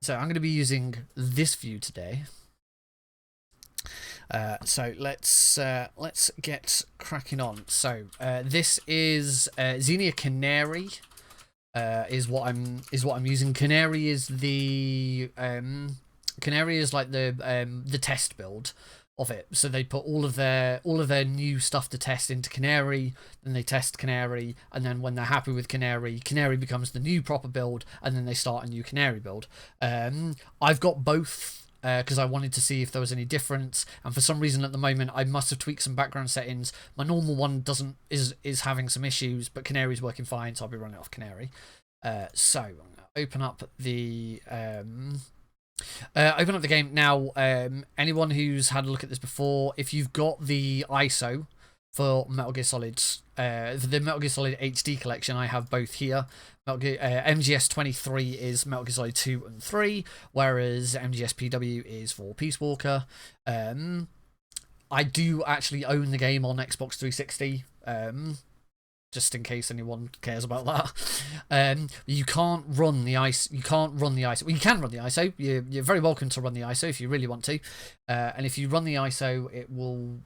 So I'm going to be using this view today. So let's get cracking on. So this is xenia-canary. Is what I'm using. Canary is the Canary is like the test build of it. So they put all of their new stuff to test into Canary, then they test Canary, and then when they're happy with Canary, Canary becomes the new proper build, and then they start a new Canary build. I've got both because I wanted to see if there was any difference, and for some reason at the moment I must have tweaked some background settings. My normal one is having some issues, but Canary's working fine, so I'll be running off Canary. So I'm gonna open up the game now. Anyone who's had a look at this before, if you've got the ISO for Metal Gear Solid, for the Metal Gear Solid HD collection, I have both here. MGS 23 is Metal Gear Solid 2 and 3, whereas MGS PW is for Peace Walker. I do actually own the game on Xbox 360. Just in case anyone cares about that. You can't run the ISO. You can't run the ISO. Well, you can run the ISO. You're very welcome to run the ISO if you really want to. And if you run the ISO, it will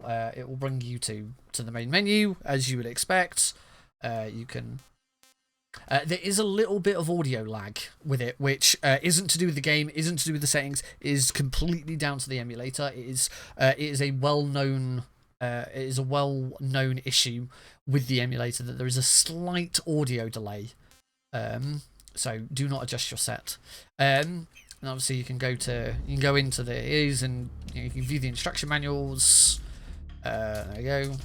bring you to the main menu as you would expect. You can. There is a little bit of audio lag with it, which isn't to do with the game, isn't to do with the settings, is completely down to the emulator. It is a well-known issue with the emulator that there is a slight audio delay. So do not adjust your set. And obviously you can go into these and you can view the instruction manuals. There you go.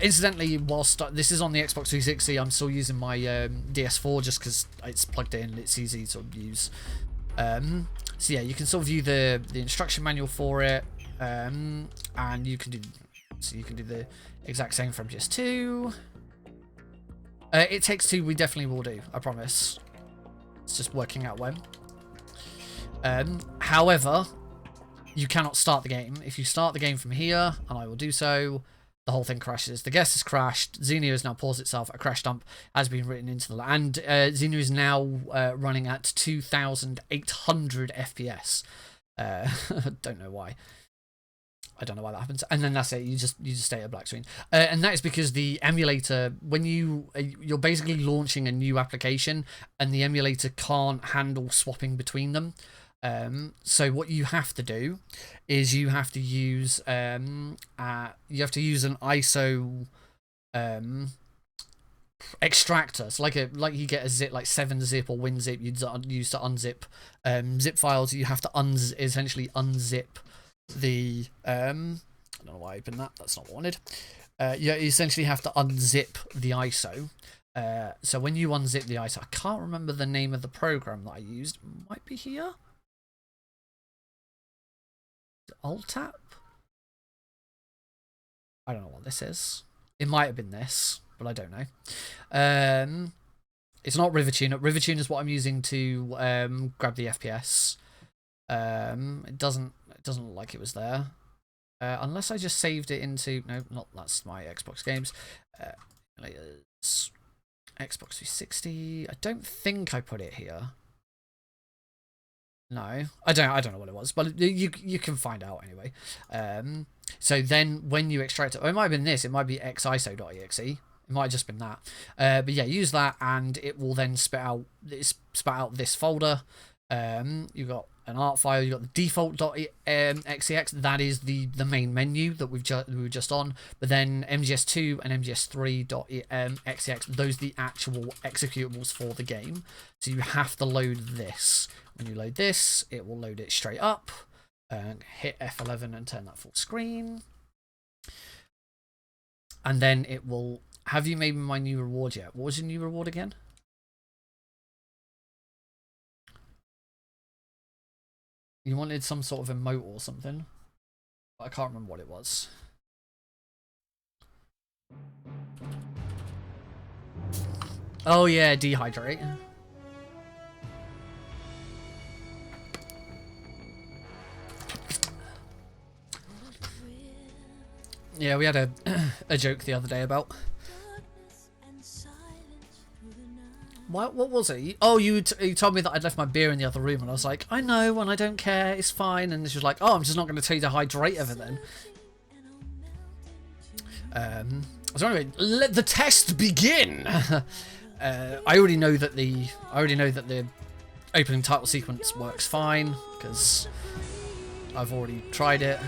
Incidentally, whilst this is on the Xbox 360, I'm still using my DS4 just because it's plugged in, it's easy to use. So yeah, you can still view the instruction manual for it, and you can do the exact same from MGS2. It Takes Two, we definitely will do, I promise. It's just working out when. However, you cannot start the game. If you start the game from here, and I will do so, the whole thing crashes. The guest has crashed. Xenia has now paused itself. A crash dump has been written into the land. Xenia is now running at 2,800 FPS. I don't know why. I don't know why that happens. And then that's it. You just stay at a black screen. And that is because the emulator, when you're basically launching a new application, and the emulator can't handle swapping between them. So what you have to do is you have to use an ISO extractor. So like you get a zip, like 7-zip or WinZip you'd use to unzip zip files. You have to essentially unzip the I don't know why I opened that. That's not what I wanted. You essentially have to unzip the ISO. So when you unzip the ISO, I can't remember the name of the program that I used. It might be here. Alt-Tap? I don't know what this is. It might have been this, but I don't know. It's not Rivertune. Rivertune is what I'm using to grab the FPS. It doesn't look like it was there. Unless I just saved it into... No, that's my Xbox games. Xbox 360. I don't think I put it here. No, I don't know what it was, but you can find out anyway. So then when you extract it, it might have been this. It might be xiso.exe. It might have just been that. But yeah, use that, and it will then spit out this folder. You've got an art file. You've got the default.xex. That is the main menu that we were just on. But then MGS2 and MGS3.xex, those are the actual executables for the game. So you have to load this. When you load this, it will load it straight up. Hit F11 and turn that full screen. And then it will... Have you made my new reward yet? What was your new reward again? You wanted some sort of emote or something. But I can't remember what it was. Oh yeah, dehydrate. Yeah, we had a joke the other day about What was it? Oh, you told me that I'd left my beer in the other room, and I was like, I know, and I don't care, it's fine. And she was like, oh, I'm just not going to tell you to hydrate over then. So anyway, let the test begin. I already know that the opening title sequence works fine because I've already tried it.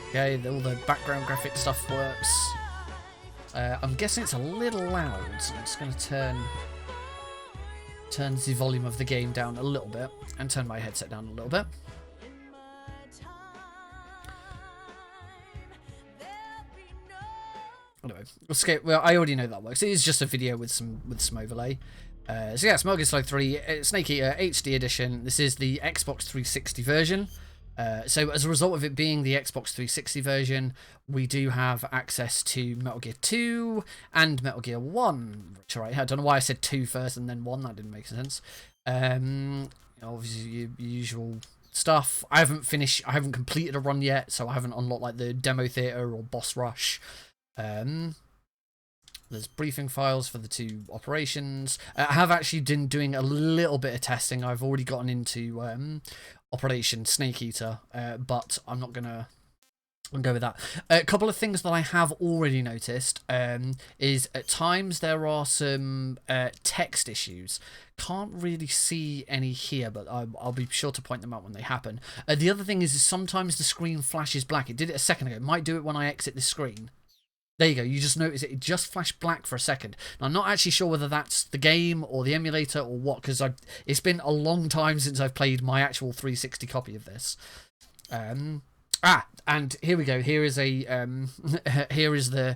Okay, all the background graphic stuff works. I'm guessing it's a little loud, so I'm just going to turn the volume of the game down a little bit and turn my headset down a little bit. Anyway, well, I already know that works. It is just a video with some overlay. So yeah, it's Metal Gear Solid 3 Snake Eater HD edition. This is the Xbox 360 version. So as a result of it being the Xbox 360 version, we do have access to Metal Gear 2 and Metal Gear 1. Which, all right, I don't know why I said 2 first and then 1. That didn't make sense. Obviously, your usual stuff. I haven't completed a run yet, so I haven't unlocked like the demo theater or boss rush. There's briefing files for the 2 operations. I have actually been doing a little bit of testing. I've already gotten into Operation Snake Eater, but I'm not gonna go with that. A couple of things that I have already noticed is at times there are some text issues. Can't really see any here, but I'll be sure to point them out when they happen. The other thing is sometimes the screen flashes black. It did it a second ago. It might do it when I exit the screen. There you go, you just notice it just flashed black for a second. Now, I'm not actually sure whether that's the game or the emulator or what, because it's been a long time since I've played my actual 360 copy of this. And here we go. Here is here is the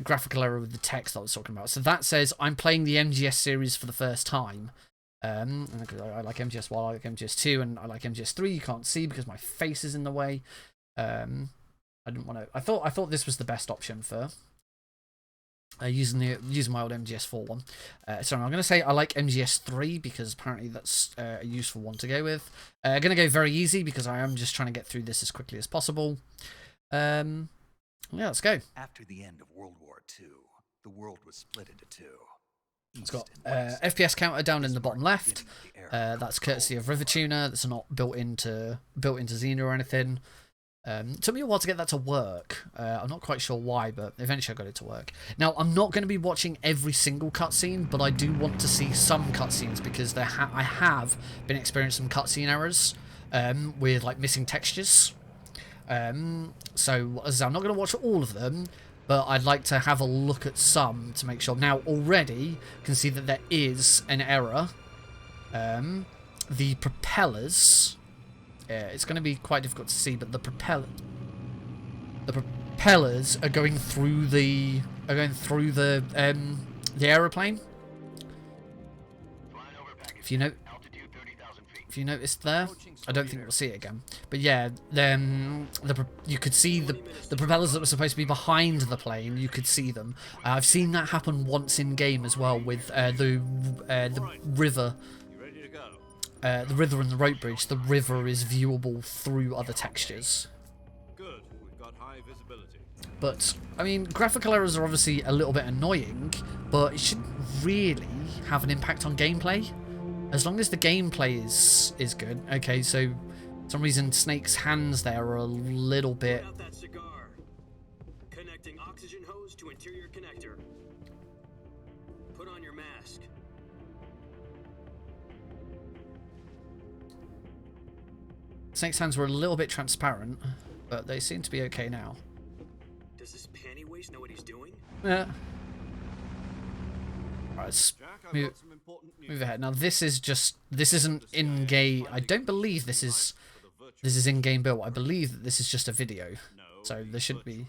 graphical error with the text that I was talking about. So that says I'm playing the MGS series for the first time. I like MGS1, I like MGS2, and I like MGS3. You can't see because my face is in the way. I didn't want to. I thought this was the best option for using my old MGS4 one. So I'm going to say I like MGS3 because apparently that's a useful one to go with. I'm going to go very easy because I am just trying to get through this as quickly as possible. Yeah, let's go. After the end of World War II, the world was split into 2. It's got FPS counter down in the bottom left. That's courtesy of River Tuner. That's not built into Xenia or anything. Took me a while to get that to work. I'm not quite sure why, but eventually I got it to work. Now, I'm not going to be watching every single cutscene, but I do want to see some cutscenes because I have been experiencing some cutscene errors with like missing textures. So as I say, I'm not going to watch all of them, but I'd like to have a look at some to make sure. Now, already you can see that there is an error. The propellers. It's going to be quite difficult to see, but the propellers are going through the aeroplane. If you notice there, I don't think we'll see it again. But yeah, then you could see the propellers that were supposed to be behind the plane. You could see them. I've seen that happen once in game as well with the river. The river and the rope bridge. The river is viewable through other textures. Good. We've got high visibility. But I mean, graphical errors are obviously a little bit annoying, but it shouldn't really have an impact on gameplay, as long as the gameplay is good. Okay, so for some reason Snake's hands there are a little bit. Out that cigar. Connecting oxygen hose to interior connector. Put on your mask. Snake's hands were a little bit transparent, but they seem to be okay now. Does this panty waste know what he's doing? Yeah. Alright, let's move ahead. Now this isn't in-game. I don't believe this is in-game build. I believe that this is just a video. So there shouldn't be.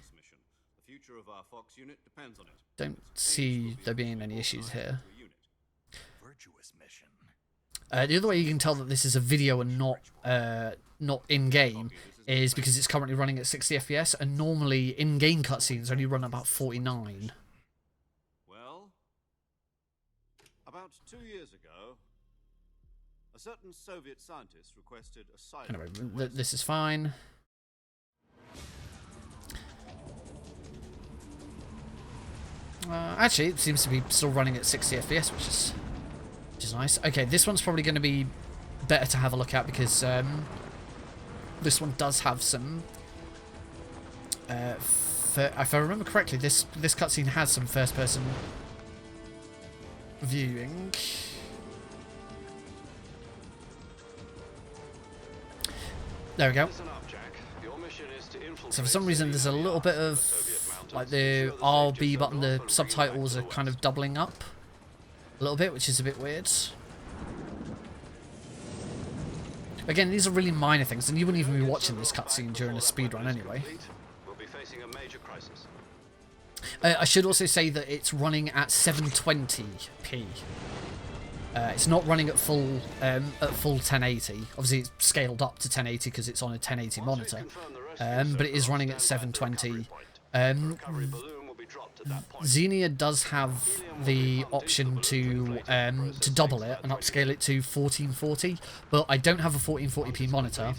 Don't see there being any issues here. The other way you can tell that this is a video and not in-game is because it's currently running at 60 FPS, and normally in-game cutscenes only run about 49. Well, about 2 years ago, a certain Soviet scientist requested asylum. Anyway, this is fine. Actually, it seems to be still running at 60 FPS, which is nice. Okay, this one's probably going to be better to have a look at because this one does have some. If I remember correctly, this cutscene has some first-person viewing. There we go. So for some reason, there's a little bit of like the R, B button, the subtitles are kind of doubling up a little bit, which is a bit weird. Again, these are really minor things, and you wouldn't even be watching this cutscene during a speedrun anyway. I should also say that it's running at 720p. It's not running at full 1080. Obviously, it's scaled up to 1080 because it's on a 1080 monitor, but it is running at 720. Xenia does have the option to double it and upscale it to 1440, but I don't have a 1440p monitor,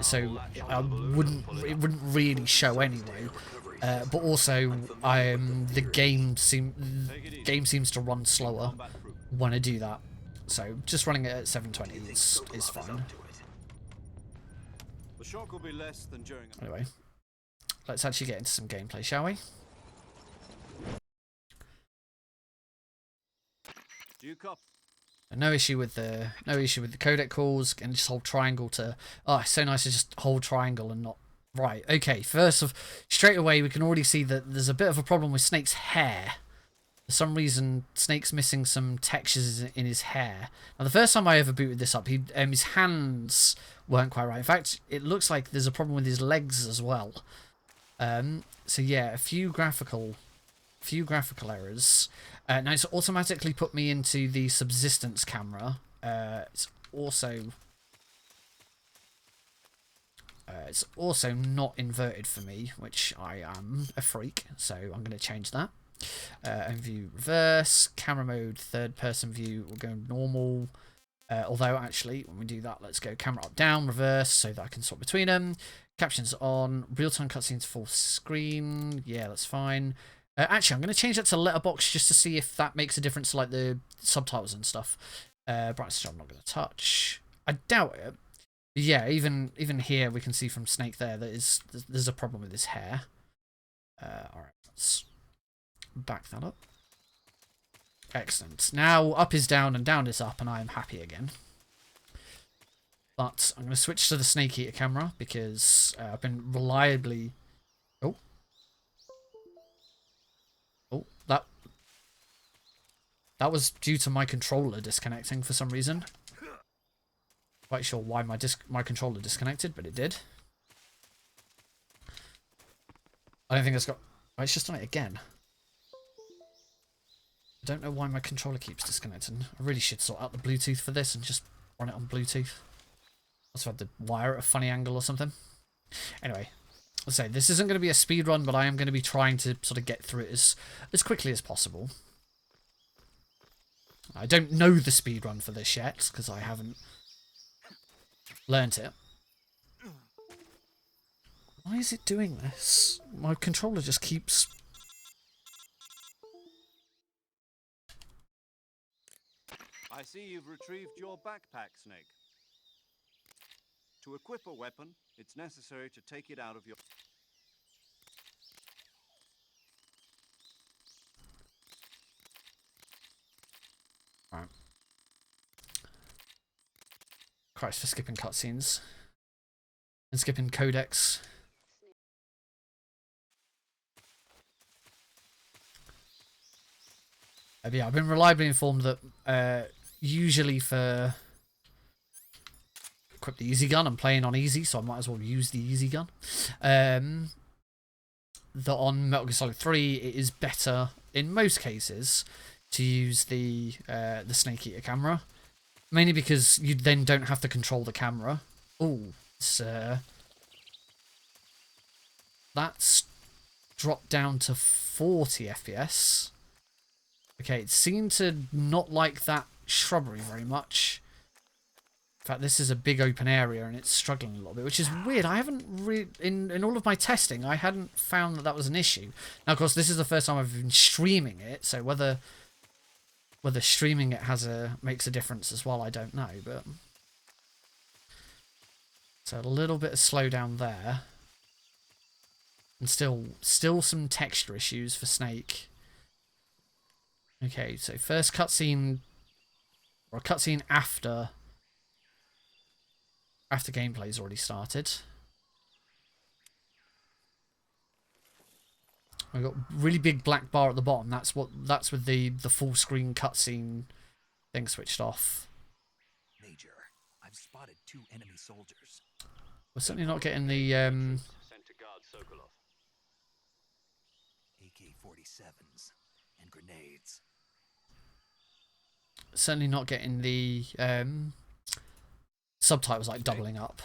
so it wouldn't really show anyway. But also, the game seems to run slower when I do that, so just running it at 720 is fine. The shock will be less than during. Anyway, let's actually get into some gameplay, shall we? Do you copy? No issue with the codec calls, and just hold triangle to. Oh, it's so nice to just hold triangle and not. Right. Okay. Straight away we can already see that there's a bit of a problem with Snake's hair. For some reason, Snake's missing some textures in his hair. Now, the first time I ever booted this up, his hands weren't quite right. In fact, it looks like there's a problem with his legs as well. So yeah, a few graphical errors. Now it's automatically put me into the subsistence camera. It's also not inverted for me, which I am a freak, so I'm going to change that. And view reverse, camera mode, third person view, we'll go normal. Although actually, when we do that, let's go camera up, down, reverse, so that I can swap between them. Captions on, real-time cutscenes full screen. Yeah, that's fine. Actually, I'm going to change that to letterbox just to see if that makes a difference to like the subtitles and stuff. Brightness I'm not going to touch. I doubt it. But yeah, even here we can see from Snake there that there's a problem with his hair. Alright, let's back that up. Excellent. Now up is down and down is up, and I am happy again. But I'm going to switch to the Snake Eater camera because I've been reliably... Oh, that was due to my controller disconnecting for some reason. Quite sure why my controller disconnected, but it did. I don't think it's got... Oh, it's just done it again. I don't know why my controller keeps disconnecting. I really should sort out the Bluetooth for this and just run it on Bluetooth. Must have had the wire at a funny angle or something. Anyway, let's say this isn't going to be a speed run, but I am going to be trying to sort of get through it as quickly as possible. I don't know the speed run for this yet because I haven't learnt it. Why is it doing this? My controller just keeps... I see you've retrieved your backpack, Snake. To equip a weapon, it's necessary to take it out of your... Right. Christ, for skipping cutscenes. And skipping codecs. Yeah, I've been reliably informed that usually for equip the easy gun, I'm playing on easy, so I might as well use the easy gun. That on Metal Gear Solid 3, it is better in most cases to use the Snake Eater camera, mainly because you then don't have to control the camera. Oh, that's dropped down to 40 FPS. Okay, it seemed to not like that shrubbery very much. In fact, this is a big open area and it's struggling a little bit, which is weird. I haven't really, in all of my testing, I hadn't found that was an issue. Now, of course, this is the first time I've been streaming it, so whether streaming it makes a difference as well, I don't know. But so a little bit of slowdown there, and still some texture issues for Snake. Okay, so first cutscene, or a cutscene after gameplay's already started. We've got really big black bar at the bottom. That's with the full screen cutscene thing switched off. Major, I've spotted 2 enemy soldiers. We're certainly not getting the Sent to guard Sokolov. AK-47s and grenades. certainly not getting the subtitles like doubling up.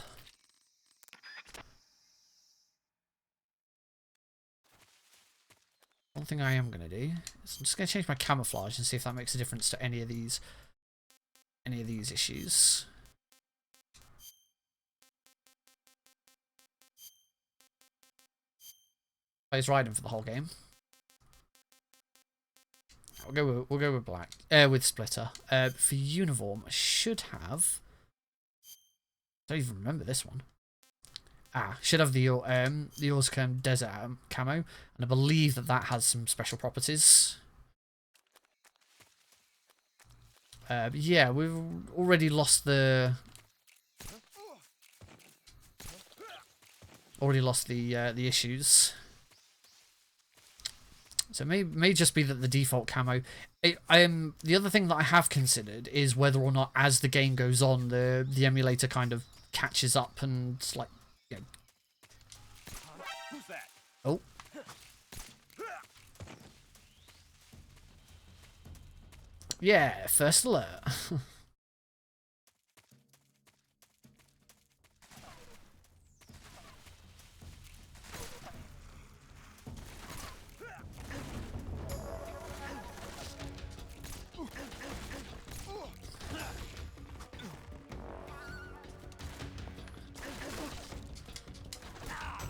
One thing I am going to do is I'm just going to change my camouflage and see if that makes a difference to any of these issues. Plays Raiden for the whole game. We'll go with black. With splitter. For uniform, I should have. I don't even remember this one. Should have the AORUS Desert camo, and I believe that has some special properties. Yeah, we've already lost the issues. So it may just be that the default camo. The other thing that I have considered is whether or not, as the game goes on, the emulator kind of catches up and like, you know. Who's that? Oh. Yeah, first alert.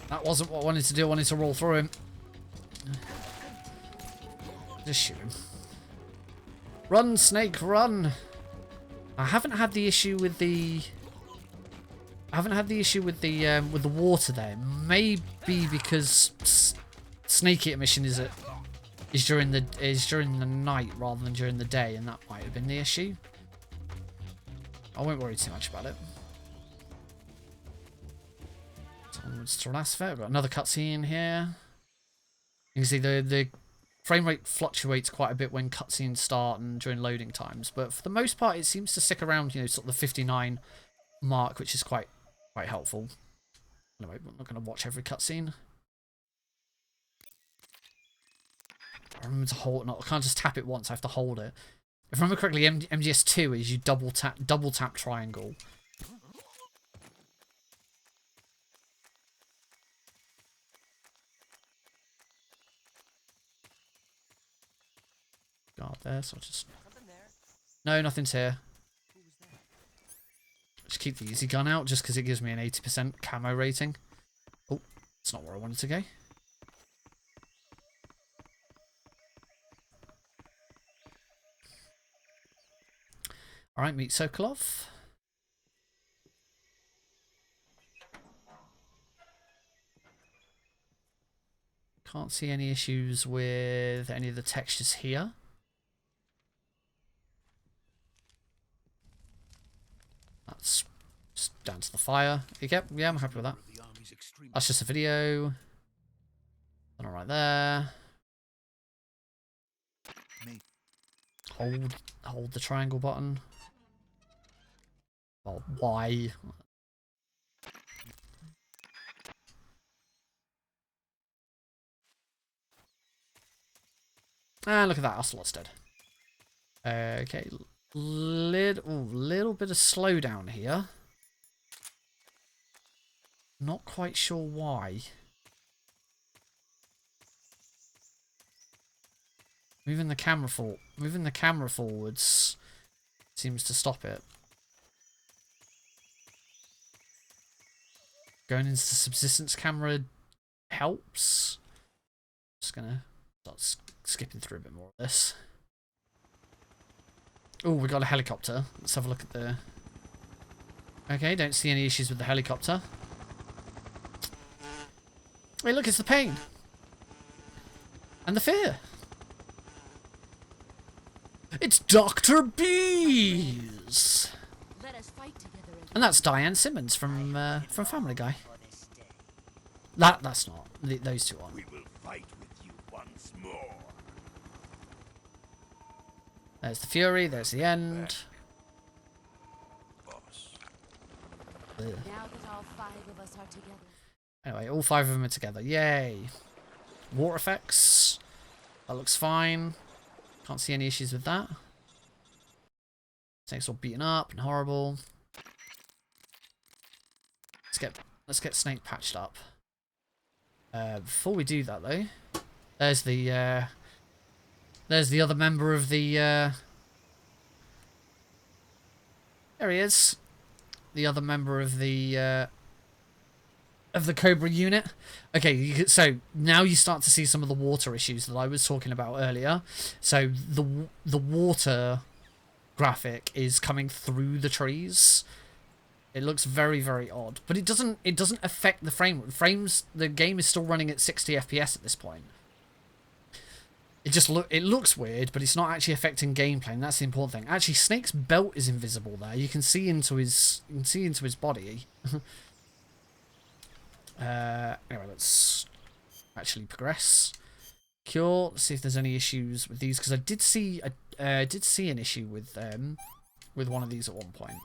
That wasn't what I wanted to do. I wanted to roll through him. Just shoot him. Run, Snake, run! I haven't had the issue with the water there. Maybe because Snake Eater mission is during the night rather than during the day, and that might have been the issue. I won't worry too much about it. Onwards to Lasfet. We've got another cutscene here. You can see the frame rate fluctuates quite a bit when cutscenes start and during loading times, but for the most part it seems to stick around, you know, sort of the 59 mark, which is quite helpful. Anyway, I'm not going to watch every cutscene. I remember to hold. No, I can't just tap it once. I have to hold it. If I remember correctly, MGS2 is you double tap triangle. Guard there, so I'll just... No, nothing's here. Just keep the easy gun out, just because it gives me an 80% camo rating. Oh, that's not where I wanted to go. Alright, meet Sokolov. Can't see any issues with any of the textures here. That's just down to the fire. Yeah, I'm happy with that. That's just a video. All right there. Hold the triangle button. Well, why? Look at that, Ocelot's dead. Okay, little bit of slowdown here. Not quite sure why. Moving the camera forwards seems to stop it. Going into the subsistence camera helps. Just gonna start skipping through a bit more of this. Oh, we got a helicopter. Let's have a look at the... Okay, don't see any issues with the helicopter. Hey, look, it's the pain. And the fear. It's Dr. Bees! Let us fight together. And that's Diane Simmons from Family Guy. That's not. Those two aren't. We will fight with you once more. There's the Fury, there's the end. Boss. Now that all 5 of us are together. Anyway, all 5 of them are together. Yay. Water effects. That looks fine. Can't see any issues with that. Snake's all beaten up and horrible. Let's get Snake patched up. Before we do that though, there's the other member of the there he is. The other member of the Cobra unit. Okay, so now you start to see some of the water issues that I was talking about earlier. So the water graphic is coming through the trees. It looks very, very odd, but it doesn't affect the frames. The game is still running at 60 FPS at this point. It looks weird, but it's not actually affecting gameplay, and that's the important thing. Actually, Snake's belt is invisible there. You can see into his body. Anyway, let's actually progress. Cure. Let's see if there's any issues with these, because I did see an issue with one of these at one point.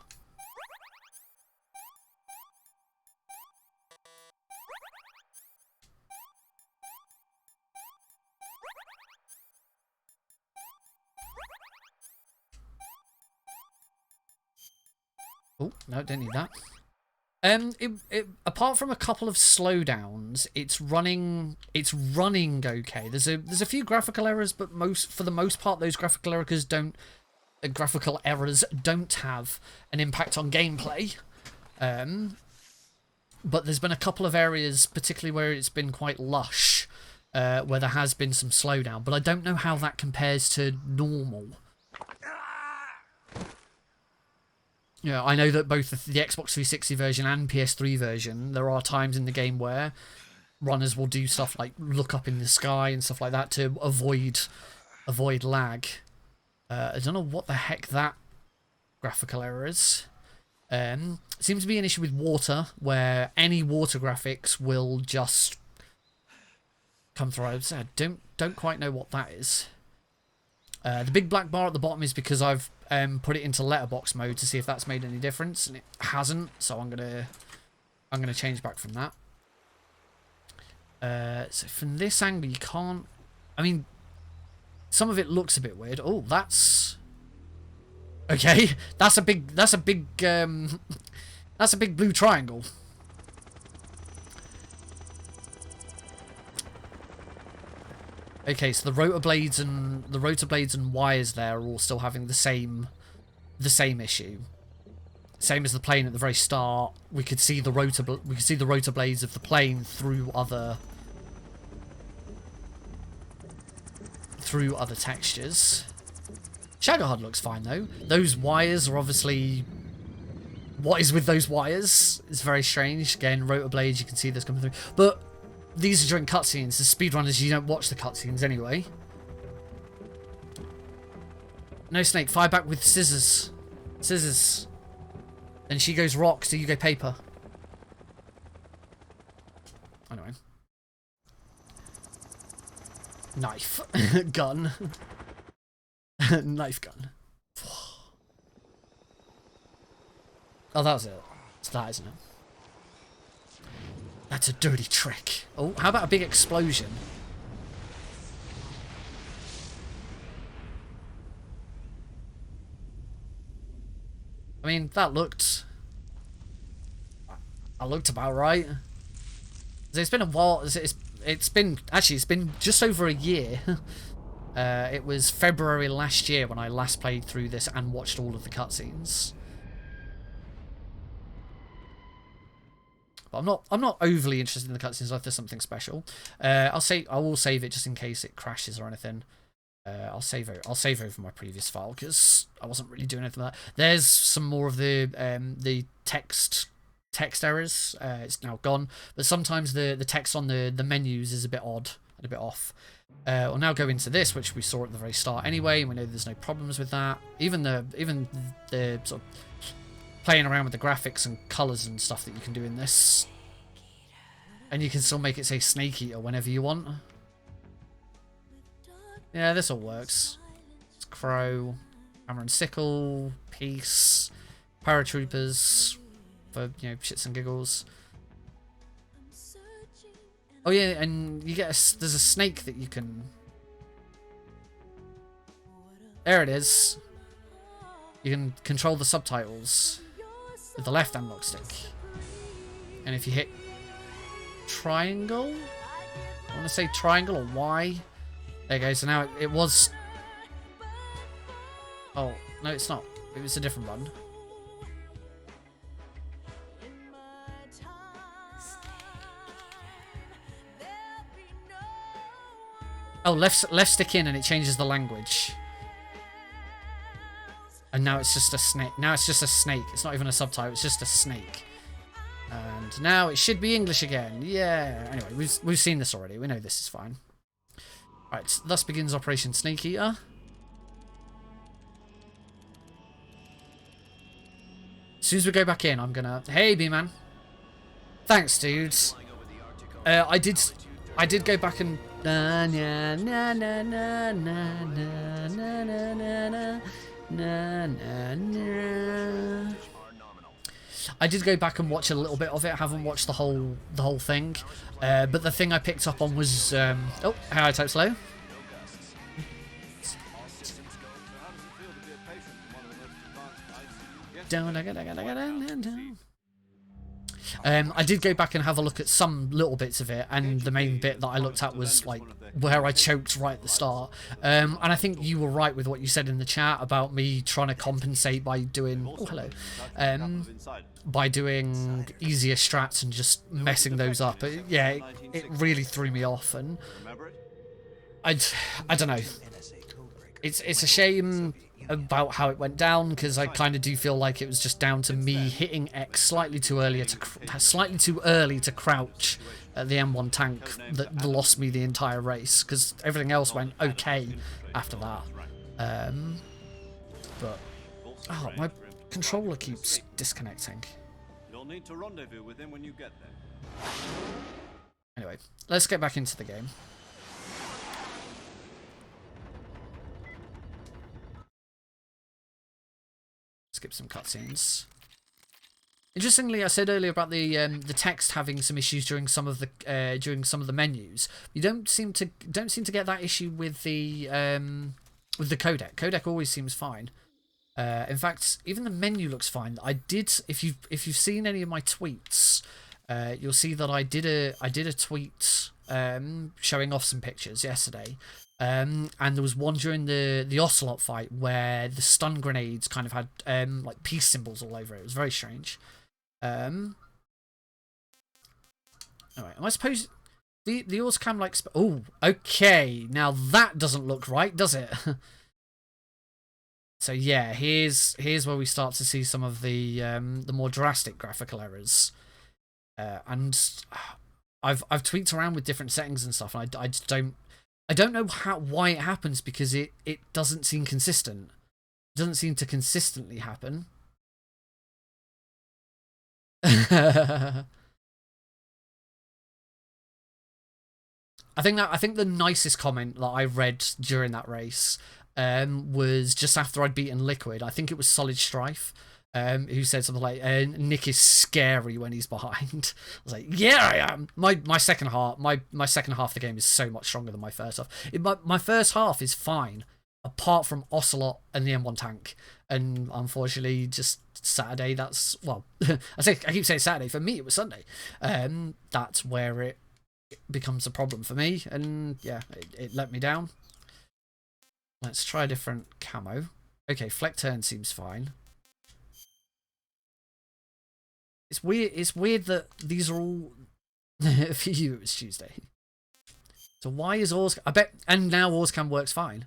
Oh, no, don't need that. Apart from a couple of slowdowns, it's running okay. There's a few graphical errors, but for the most part, those graphical errors don't have an impact on gameplay. But there's been a couple of areas, particularly where it's been quite lush, where there has been some slowdown. But I don't know how that compares to normal. Yeah, I know that both the Xbox 360 version and PS3 version, there are times in the game where runners will do stuff like look up in the sky and stuff like that to avoid lag. I don't know what the heck that graphical error is. Seems to be an issue with water, where any water graphics will just come through. I don't quite know what that is. The big black bar at the bottom is because I've put it into letterbox mode to see if that's made any difference, and it hasn't. So I'm gonna change back from that. So from this angle, you can't. I mean, some of it looks a bit weird. Oh, that's okay. That's a big blue triangle. Okay, so the rotor blades and wires there are all still having the same issue. Same as the plane at the very start. We could see the rotor blades of the plane through other textures. Shadowhard looks fine though. Those wires are obviously. What is with those wires? It's very strange. Again, rotor blades, you can see this coming through, but. These are during cutscenes. The speedrunners, you don't watch the cutscenes anyway. No, Snake, fire back with scissors. Scissors. Then she goes rock, so you go paper. Anyway. Knife. Gun. Knife gun. Oh, that was it. It's that, isn't it? That's a dirty trick. Oh, how about a big explosion? I mean, that looked about right. It's been a while. It's been just over a year. It was February last year when I last played through this and watched all of the cutscenes. But I'm not overly interested in the cutscenes unless there's something special. I will save it just in case it crashes or anything. I'll save over my previous file because I wasn't really doing anything with that. There's some more of the text errors. It's now gone, but sometimes the text on the menus is a bit odd and a bit off. We'll now go into this, which we saw at the very start anyway, and we know there's no problems with that. Even the sort of playing around with the graphics and colours and stuff that you can do in this. And you can still make it say Snake Eater whenever you want. Yeah, this all works. It's Crow, Hammer and Sickle, Peace, Paratroopers, for, you know, shits and giggles. Oh yeah, and you get there's a snake that you can... There it is. You can control the subtitles with the left analog stick. And if you hit triangle, I want to say triangle or Y. There you go. So now it was... Oh, no, it's not. It was a different one. Oh, left stick in and it changes the language. And now it's just a snake. Now it's just a snake. It's not even a subtitle. It's just a snake. And now it should be English again. Yeah. Anyway, we've seen this already. We know this is fine. Right. Thus begins Operation Snake Eater. As soon as we go back in, I'm gonna... Hey, B-Man. Thanks, dudes. I did go back and... Na na na na na na na na na na na na. I did go back and watch a little bit of it. I haven't watched the whole thing, but the thing I picked up on was oh, how I type slow. I did go back and have a look at some little bits of it, and the main bit that I looked at was like where I choked right at the start. And I think you were right with what you said in the chat about me trying to compensate by doing by doing easier strats and just messing those up. But yeah, it really threw me off, and I don't know. It's a shame about how it went down, because I kind of do feel like it was just down to me hitting X slightly too early to crouch at the M1 tank that lost me the entire race, because everything else went okay after that. But oh, my controller keeps disconnecting. You'll need to rendezvous with him when you get there. Anyway, let's get back into the game. Skip some cutscenes. Interestingly, I said earlier about the text having some issues during some of the menus. You don't seem to get that issue with the codec. Codec always seems fine. In fact, even the menu looks fine. I did, if you've seen any of my tweets, you'll see that I did a tweet showing off some pictures yesterday. And there was one during the Ocelot fight where the stun grenades kind of had like peace symbols all over it. It was very strange. Alright, am I supposed the Orscam like oh, okay, now that doesn't look right, does it? So yeah, here's where we start to see some of the more drastic graphical errors. And I've tweaked around with different settings and stuff, and I just don't know why it happens, because it doesn't seem consistent. It doesn't seem to consistently happen. I think the nicest comment that I read during that race was just after I'd beaten Liquid. I think it was Solid Strife, who said something like, Nick is scary when he's behind. I was like, yeah, I am. My second half of the game is so much stronger than my first half. My first half is fine, apart from Ocelot and the M1 tank. And unfortunately, just Saturday, that's, well, I keep saying Saturday, for me it was Sunday. That's where it becomes a problem for me, and yeah, it let me down. Let's try a different camo. Okay, Fleck Turn seems fine. It's weird. It's weird that these are all. For you, it was Tuesday. So why is AORUS? I bet, and now AORUS works fine.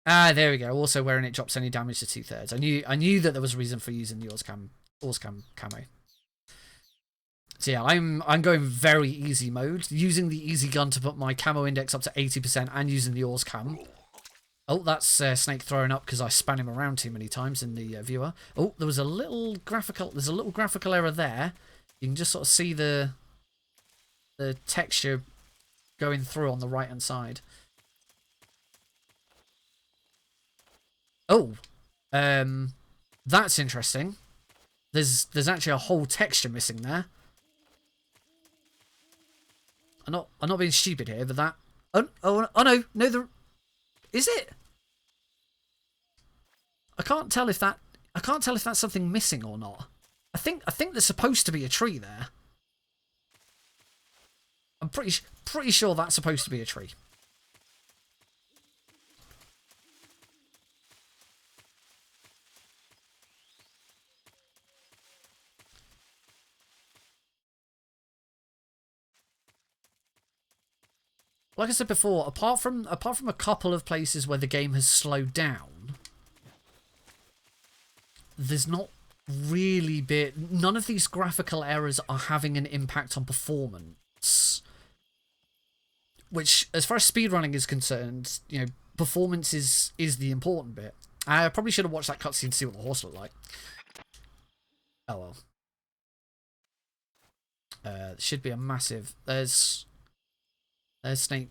Ah, there we go. Also, wearing it drops any damage to 2/3. I knew that there was a reason for using the AORUS camo. So yeah, I'm going very easy mode, using the easy gun to put my camo index up to 80%, and using the AORUS cam. Oh, that's Snake throwing up because I span him around too many times in the viewer. Oh, there's a little graphical error there. You can just sort of see the texture going through on the right hand side. Oh, that's interesting. There's actually a whole texture missing there. I'm not being stupid here, but that. Oh no, is it? I can't tell if that's something missing or not. I think there's supposed to be a tree there. I'm pretty sure that's supposed to be a tree. Like I said before, apart from a couple of places where the game has slowed down, there's not really none of these graphical errors are having an impact on performance. Which, as far as speedrunning is concerned, you know, performance is the important bit. I probably should have watched that cutscene to see what the horse looked like. Oh well. Should be a massive. There's Snake.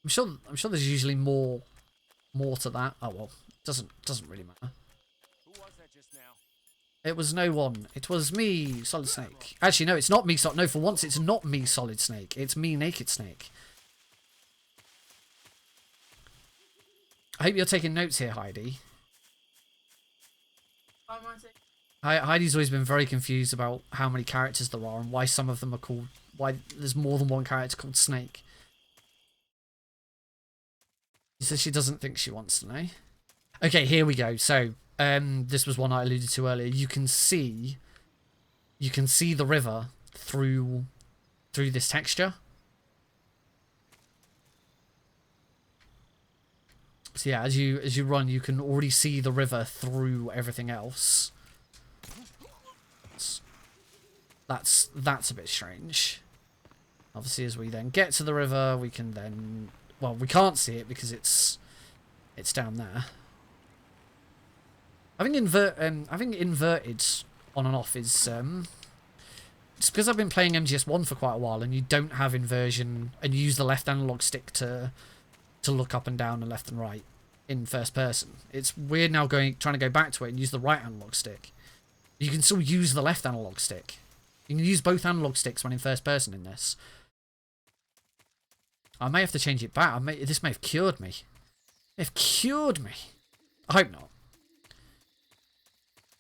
I'm sure there's usually more to that. Oh well, doesn't really matter. Who was that just now? It was no one. It was me, Solid Snake. Actually, no, it's not me. No, for once, it's not me, Solid Snake. It's me, Naked Snake. I hope you're taking notes here, Heidi. Heidi's always been very confused about how many characters there are and why some of them are called. Why there's more than one character called Snake. She says she doesn't think she wants to know. Okay, here we go. So, this was one I alluded to earlier. You can see the river through this texture. So yeah, as you run, you can already see the river through everything else. That's a bit strange. Obviously, as we then get to the river, we can then... Well, we can't see it because it's down there. Having inverted on and off is... It's because I've been playing MGS1 for quite a while, and you don't have inversion, and you use the left analog stick to look up and down and left and right in first person. It's weird now trying to go back to it and use the right analog stick. You can still use the left analog stick. You can use both analog sticks when in first person in this. I may have to change it back. This may have cured me. They've cured me. I hope not.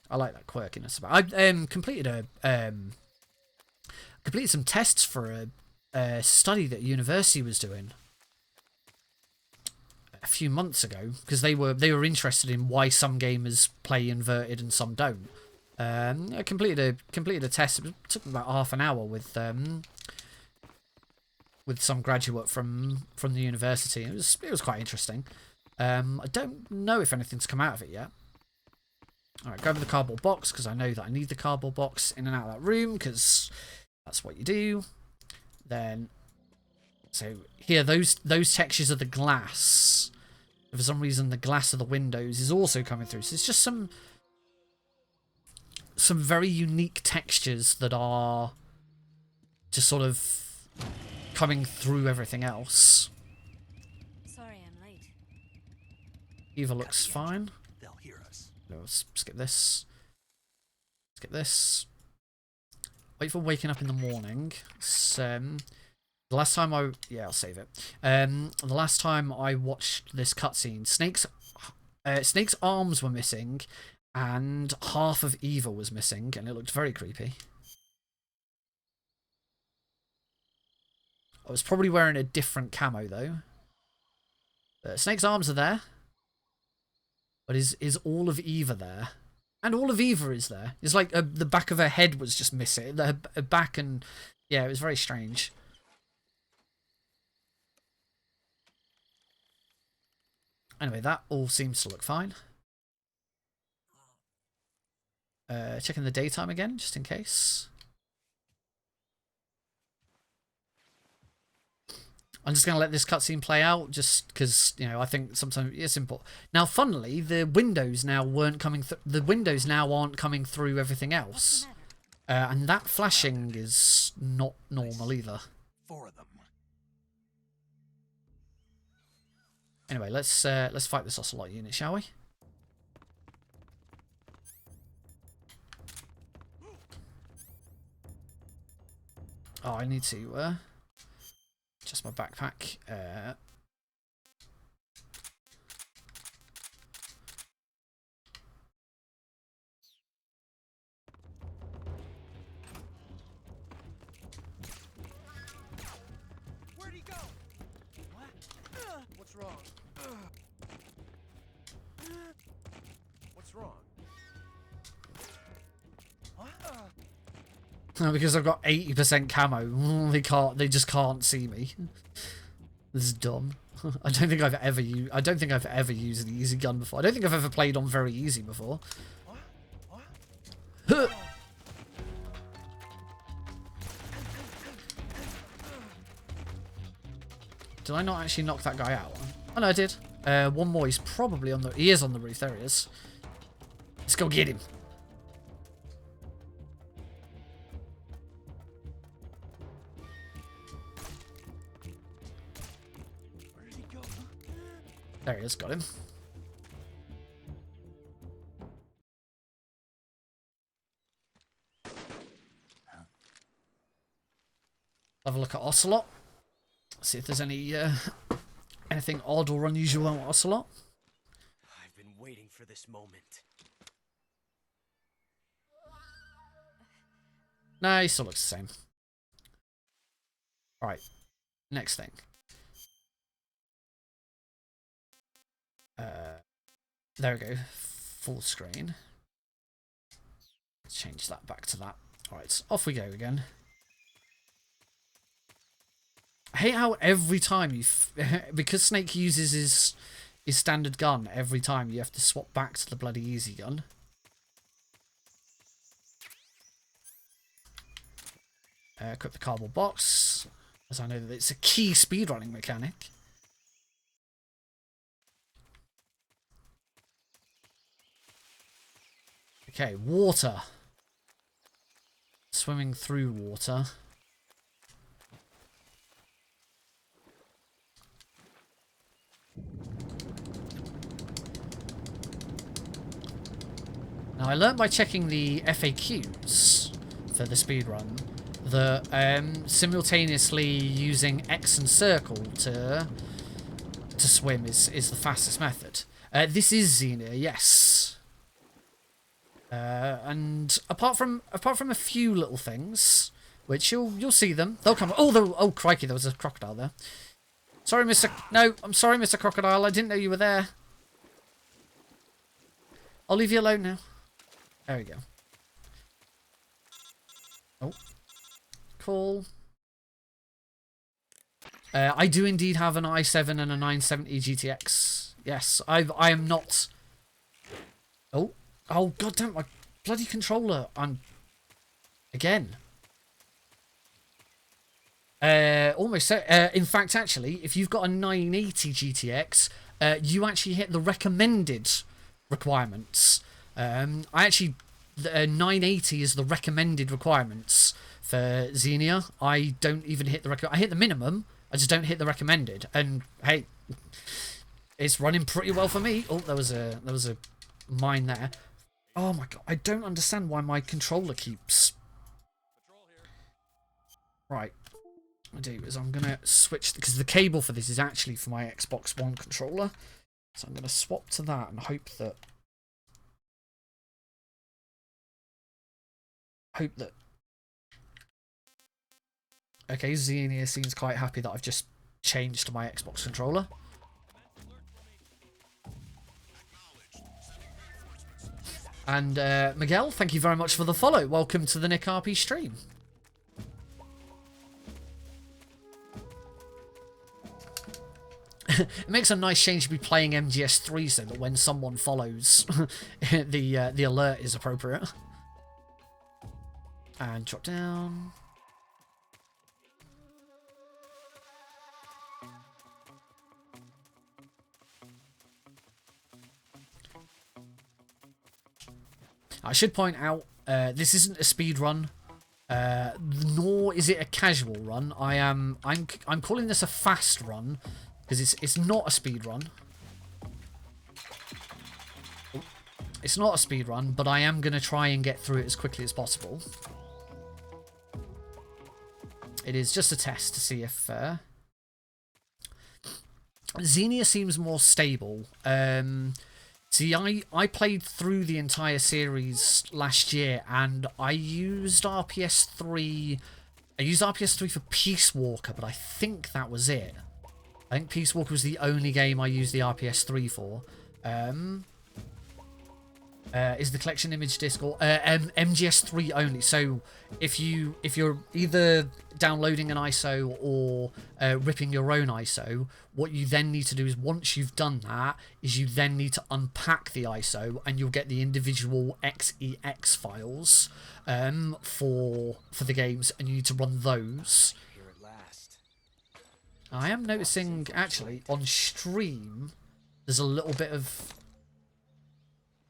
I like that quirkiness about it. I completed some tests for a study that university was doing a few months ago because they were interested in why some gamers play inverted and some don't. I completed a test. It took about half an hour with some graduate from the university. It was quite interesting. I don't know if anything's come out of it yet. All right, go over the cardboard box because I know that I need the cardboard box in and out of that room because that's what you do. Then, so here those textures of the glass. For some reason, the glass of the windows is also coming through. So it's just some very unique textures that are just sort of coming through everything else. Sorry, I'm late. Eva looks fine. They'll hear us. No, let's skip this. Skip this. Wait for waking up in the morning. The last time I'll save it. The last time I watched this cutscene, Snake's arms were missing, and half of Eva was missing, and it looked very creepy. I was probably wearing a different camo though. Snake's arms are there. But is all of Eva there? And all of Eva is there. It's like the back of her head was just missing. Her back and... Yeah, it was very strange. Anyway, that all seems to look fine. Checking the daytime again, just in case. I'm just going to let this cutscene play out, just because, you know, I think sometimes it's important. Now, funnily, the windows now weren't coming. The windows now aren't coming through everything else, and that flashing is not normal either. 4 of them. Anyway, let's fight this Ocelot unit, shall we? Oh, I need to adjust my backpack. Where'd he go? What? What's wrong? What's wrong? Because I've got 80% camo, they just can't see me. This is dumb. I don't think I've ever used an easy gun before. I don't think I've ever played on very easy before. Did I not actually knock that guy out? Oh no, I did. One more. He's probably on the... He is on the roof. There he is. Let's go get him. There he is, got him. Have a look at Ocelot. See if there's any anything odd or unusual on Ocelot. I've been waiting for this moment. No, he still looks the same. Alright, next thing. There we go. Full screen. Let's change that back to that. Alright, off we go again. I hate how every time you... because Snake uses his standard gun, every time you have to swap back to the bloody easy gun. Equip the cardboard box, as I know that it's a key speedrunning mechanic. Okay, water. Swimming through water. Now, I learned by checking the FAQs for the speedrun that simultaneously using X and circle to swim is the fastest method. This is Xenia, yes. And apart from a few little things, which you'll see them, they'll come. Oh, crikey, there was a crocodile there. Sorry, Mr. No, I'm sorry, Mr. Crocodile. I didn't know you were there. I'll leave you alone now. There we go. Oh, cool. I do indeed have an i7 and a 970 GTX. Yes, I am not. Oh, goddamn, my bloody controller. I'm again. Almost so. In fact, actually, if you've got a 980 GTX, you actually hit the recommended requirements. The 980 is the recommended requirements for Xenia. I don't even hit the I hit the minimum. I just don't hit the recommended. And hey, it's running pretty well for me. Oh, there was a mine there. Oh my god, I don't understand why my controller keeps. Right. What I do is I'm gonna switch because the cable for this is actually for my Xbox One controller. So I'm gonna swap to that and hope that okay, Xenia seems quite happy that I've just changed to my Xbox controller. And Miguel, thank you very much for the follow. Welcome to the Nick RP stream. It makes a nice change to be playing MGS3 so that when someone follows, the alert is appropriate. And drop down. I should point out, this isn't a speed run, nor is it a casual run. I'm calling this a fast run because it's not a speed run. It's not a speed run, but I am going to try and get through it as quickly as possible. It is just a test to see if Xenia seems more stable. See, I played through the entire series last year, and I used RPS3. I used RPS3 for Peace Walker, but I think that was it. I think Peace Walker was the only game I used the RPS3 for. Is the collection image disc or MGS3 only? So if you're either downloading an ISO or ripping your own ISO, what you then need to do is, once you've done that, is you then need to unpack the ISO and you'll get the individual XEX files for the games, and you need to run those. I am noticing actually on stream there's a little bit of.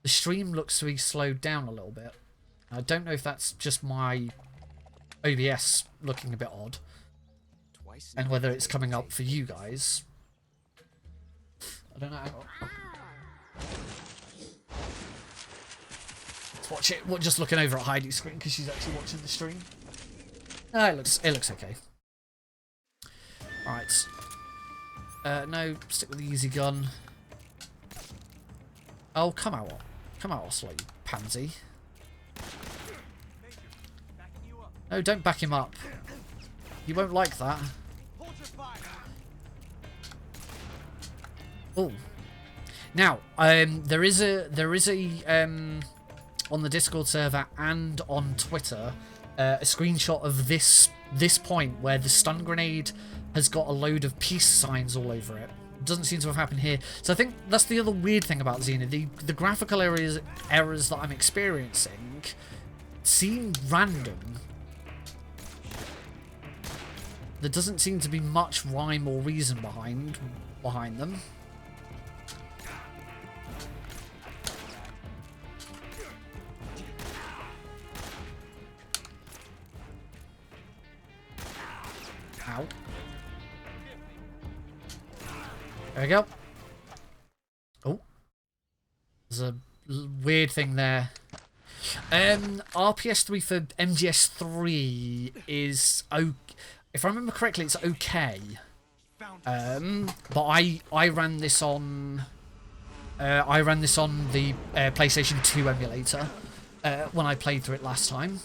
The stream looks to be slowed down a little bit. I don't know if that's just my OBS looking a bit odd, and whether it's coming up for you guys. I don't know. Let's watch it. We're just looking over at Heidi's screen because she's actually watching the stream. It looks okay. All right. No, stick with the easy gun. Oh, come out. Come out, Oslo, you pansy. No, don't back him up. He won't like that. Oh. Now, there is a on the Discord server and on Twitter a screenshot of this point where the stun grenade has got a load of peace signs all over it. Doesn't seem to have happened here. So I think that's the other weird thing about Xenia. The graphical errors that I'm experiencing seem random. There doesn't seem to be much rhyme or reason behind them. Ow. There we go. Oh. There's a weird thing there. RPS3 for MGS3 is okay. If I remember correctly, it's okay. But I ran this on the PlayStation 2 emulator when I played through it last time.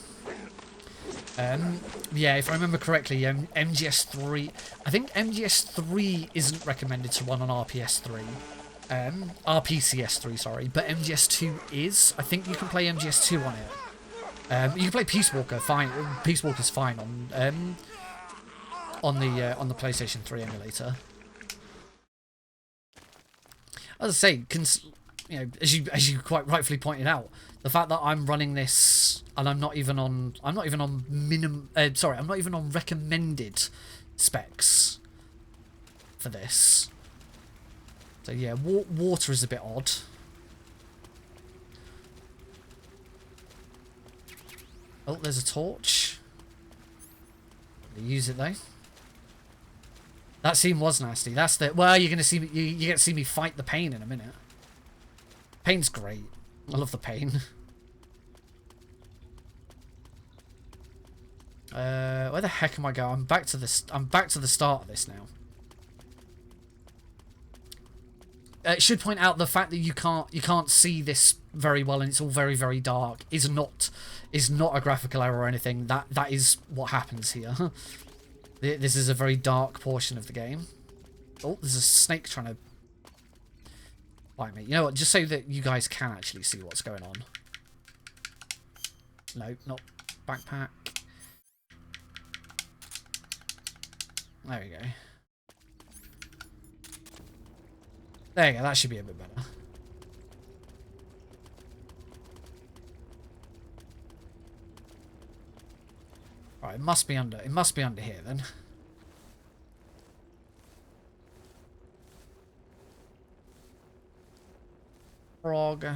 Yeah, if I remember correctly, MGS3. I think MGS3 isn't recommended to run on RPS3. RPCS3, sorry, but MGS2 is. I think you can play MGS2 on it. You can play Peace Walker fine. Peace Walker's fine on the PlayStation 3 emulator. As I say, you know, as you quite rightfully pointed out, the fact that I'm running this and I'm not even on recommended specs for this. So yeah, water is a bit odd. Oh, there's a torch. Use it though. That scene was nasty. That's the you're gonna see me. You get to see me fight the pain in a minute. Pain's great. I love the pain. Where the heck am I going? I'm back to this. I'm back to the start of this now. It should point out the fact that you can't see this very well and it's all very, very dark is not a graphical error or anything. That is what happens here. This is a very dark portion of the game. Oh, there's a snake trying to bite me. You know what? Just so that you guys can actually see what's going on. No, not backpack. There we go. There you go, that should be a bit better. Right, it must be under here then. Frog.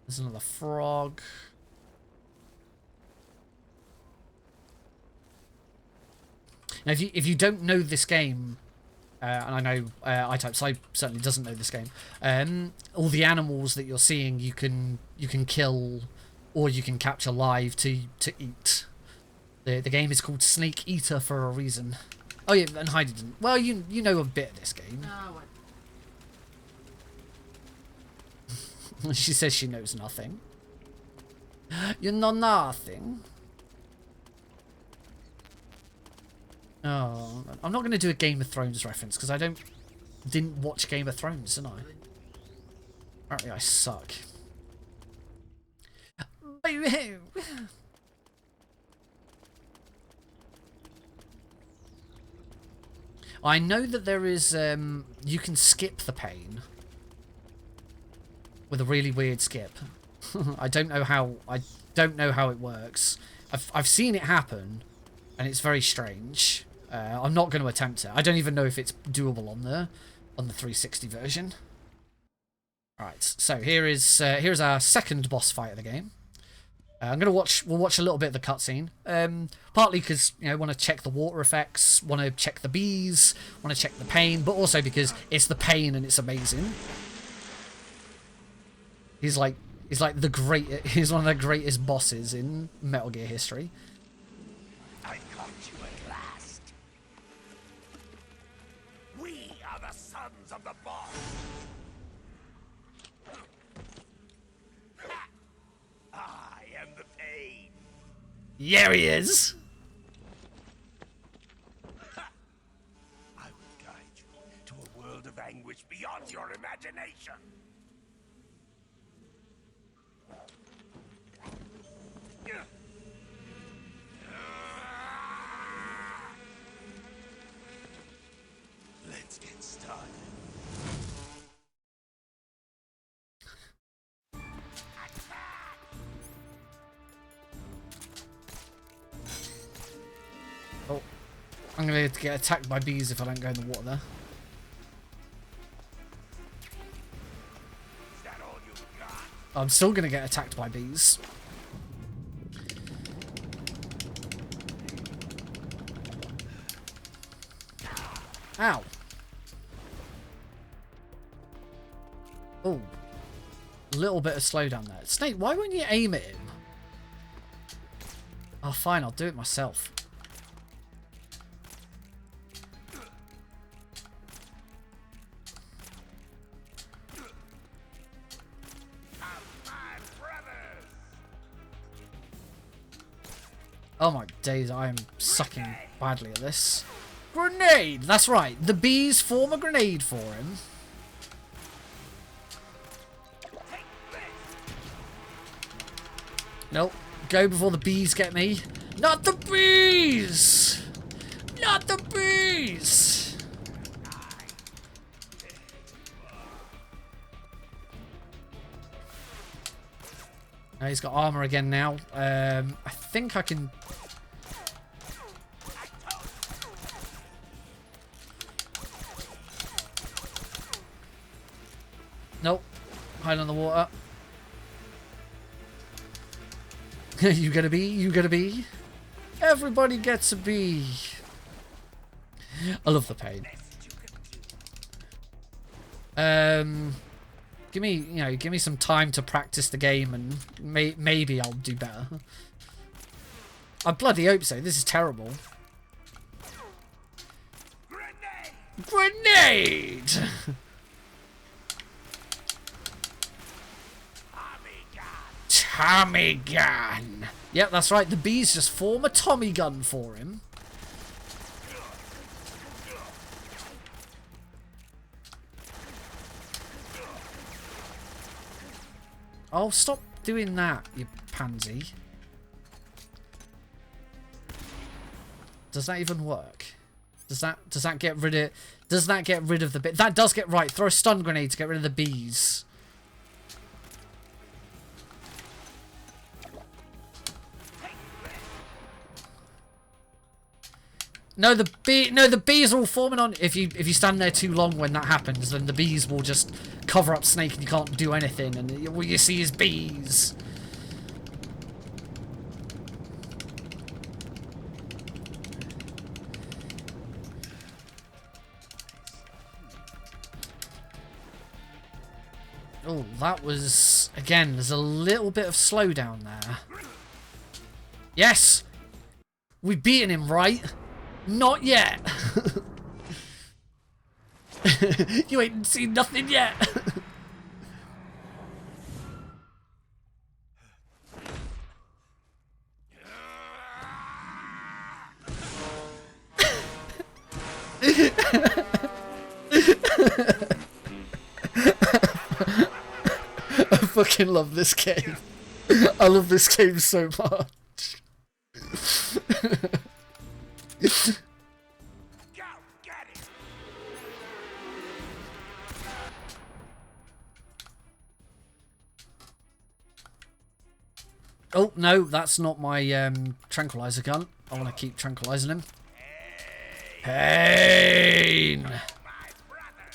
There's another frog. Now, if you don't know this game, and I know iType certainly doesn't know this game, all the animals that you're seeing you can kill or you can capture live to eat. The game is called Snake Eater for a reason. Oh yeah, and Heidi didn't. Well, you know a bit of this game. She says she knows nothing. You know nothing. Oh, I'm not going to do a Game of Thrones reference because I didn't watch Game of Thrones, didn't I? Apparently I suck. I know that there is you can skip the pain with a really weird skip. I don't know how it works. I've seen it happen and it's very strange. I'm not going to attempt it. I don't even know if it's doable on the 360 version. Alright, so here's our second boss fight of the game. We'll watch a little bit of the cutscene. Partly because, you know, want to check the water effects, want to check the bees, want to check the pain, but also because it's the pain and it's amazing. He's one of the greatest bosses in Metal Gear history. I caught you at last. We are the sons of the boss. I am the pain. Yeah, he is. I will guide you to a world of anguish beyond your imagination. Let's get started. Oh, I'm gonna get attacked by bees if I don't go in the water there. Is that all you got? I'm still gonna get attacked by bees. Ow. Oh. Little bit of slowdown there. Snake, why won't you aim at him? Oh, fine, I'll do it myself. Oh my days, I am sucking badly at this. Grenade! That's right, the bees form a grenade for him. Nope, go before the bees get me. Not the bees! Not the bees! Oh, he's got armor again now. I think I can... Nope. Hide on the water. You get a bee? You get a bee? Everybody gets a bee. I love the pain. Give me some time to practice the game and maybe I'll do better. I bloody hope so. This is terrible. Grenade! Tommy gun. Yep, that's right. The bees just form a Tommy gun for him. Oh, stop doing that, you pansy. Does that even work? Does that get rid of... Does that get rid of the bit? That does get... Right, throw a stun grenade to get rid of the bees. No, the bees are all forming on... If you stand there too long when that happens, then the bees will just cover up Snake and you can't do anything, and all you see is bees. Oh, that was... Again, there's a little bit of slowdown there. Yes! We've beaten him, right? Not yet! You ain't seen nothing yet! I fucking love this game. I love this game so much. Go, get it. Oh, no, that's not my tranquilizer gun. I want to keep tranquilizing him. Pain! My brother.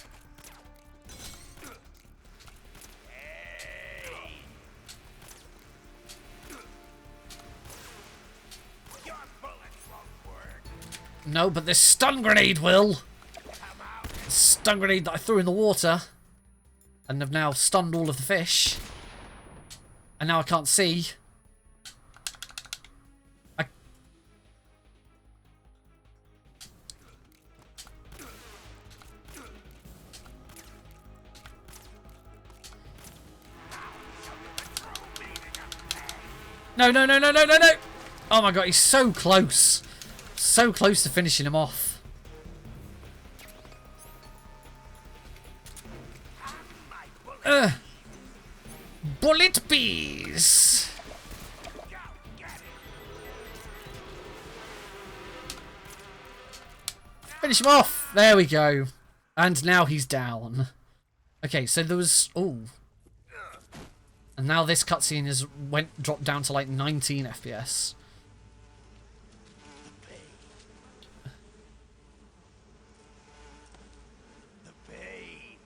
Your bullets won't work. No, but this stun grenade will. The stun grenade that I threw in the water. And have now stunned all of the fish. And now I can't see. No, no, no, no, no, no, no! Oh my god, he's so close. So close to finishing him off. Bullet bees! Finish him off! There we go. And now he's down. Okay, so there was... Oh. And now this cutscene is dropped down to like 19 FPS.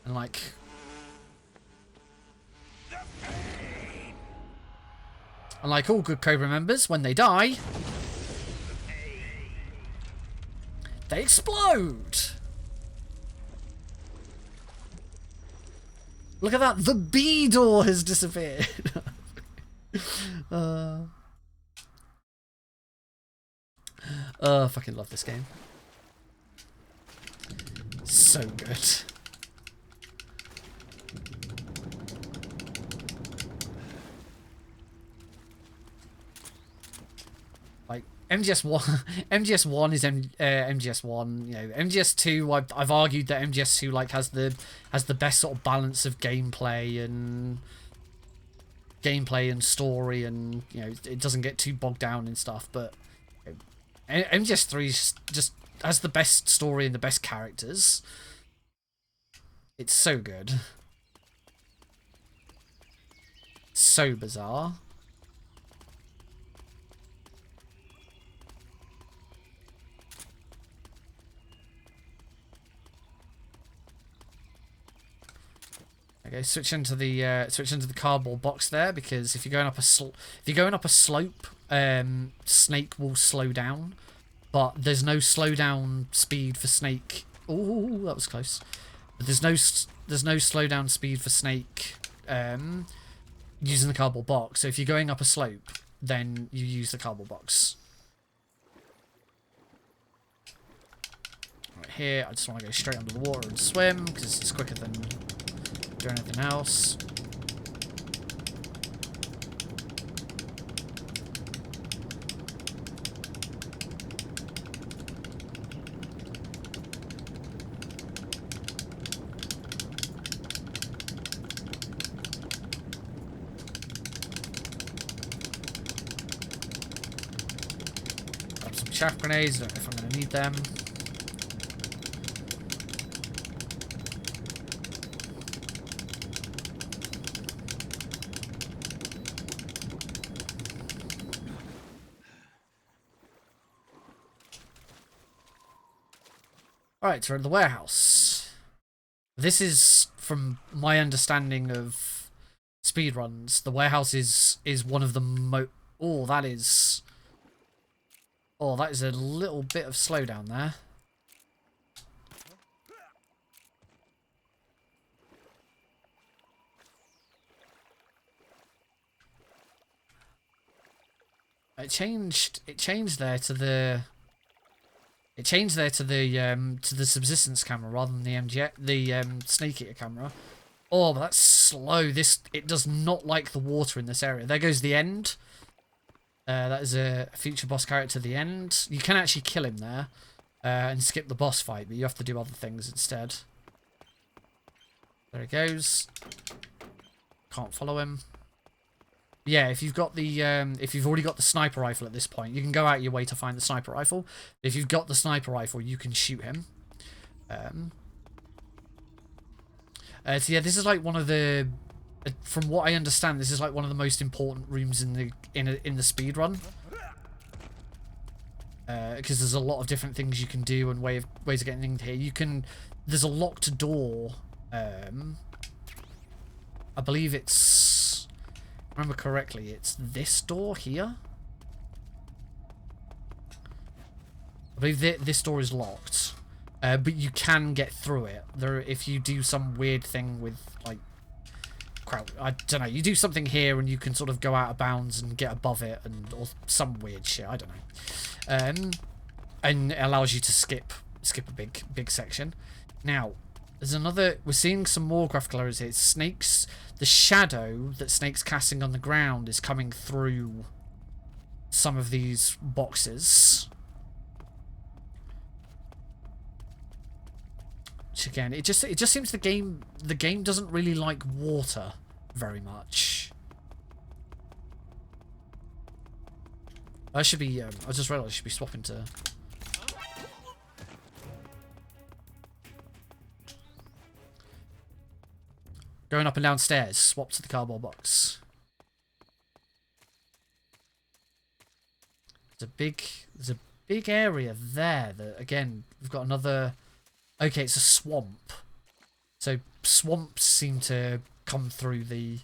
And like... And like all good Cobra members, when they die... They explode! Look at that, the bee door has disappeared. I fucking love this game. So good. Like MGS1, MGS1 is MGS1. You know, MGS2. I've argued that MGS2 like has the best sort of balance of gameplay and story, and you know it doesn't get too bogged down in stuff. But you know, MGS3 just has the best story and the best characters. It's so good. So bizarre. Okay, switch into the cardboard box there, because if you're going up a slope, Snake will slow down, but there's no slowdown speed for Snake. Oh, that was close. But there's no slowdown speed for Snake using the cardboard box. So if you're going up a slope, then you use the cardboard box. Right here, I just want to go straight under the water and swim because it's quicker than doing anything else. chaff grenades. I don't know if I'm going to need them. Alright, so we're at the warehouse. This is, from my understanding of speedruns, the warehouse is one of the Oh, that is... Oh, that is a little bit of slowdown there. It changed there to the... It changed there to the subsistence camera rather than the snake eater camera. Oh, but that's slow. It does not like the water in this area. There goes the end. That is a future boss character at the end. You can actually kill him there and skip the boss fight, but you have to do other things instead. There he goes. Can't follow him. Yeah, if you've got the if you've already got the sniper rifle at this point, you can go out your way to find the sniper rifle. If you've got the sniper rifle, you can shoot him. So yeah, this is like one of the, from what I understand, this is like one of the most important rooms in the speed run. Because there's a lot of different things you can do and ways of getting into here. There's a locked door. I believe it's, if I remember correctly, it's this door here. I believe this door is locked. But you can get through it. If you do some weird thing with, like, crap, I don't know. You do something here and you can sort of go out of bounds and get above it, or some weird shit. I don't know. And it allows you to skip a big section. Now, there's another. We're seeing some more graphical errors here. Snakes. The shadow that Snake's casting on the ground is coming through some of these boxes. Again, it just seems the game doesn't really like water very much. I should be I just realized I should be swapping to going up and down stairs, swap to the cardboard box. There's a big area there that, again, we've got another. Okay, it's a swamp. So swamps seem to come through the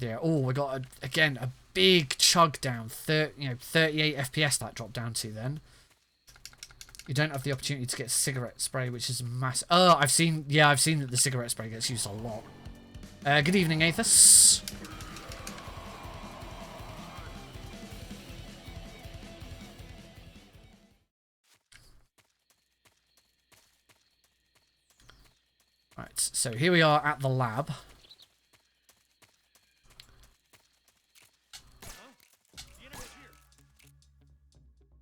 air. Oh, we got again a big chug down. 38 FPS that dropped down to then. You don't have the opportunity to get cigarette spray, which is massive. Oh, I've seen that the cigarette spray gets used a lot. Good evening, Athos. Right, so here we are at the lab.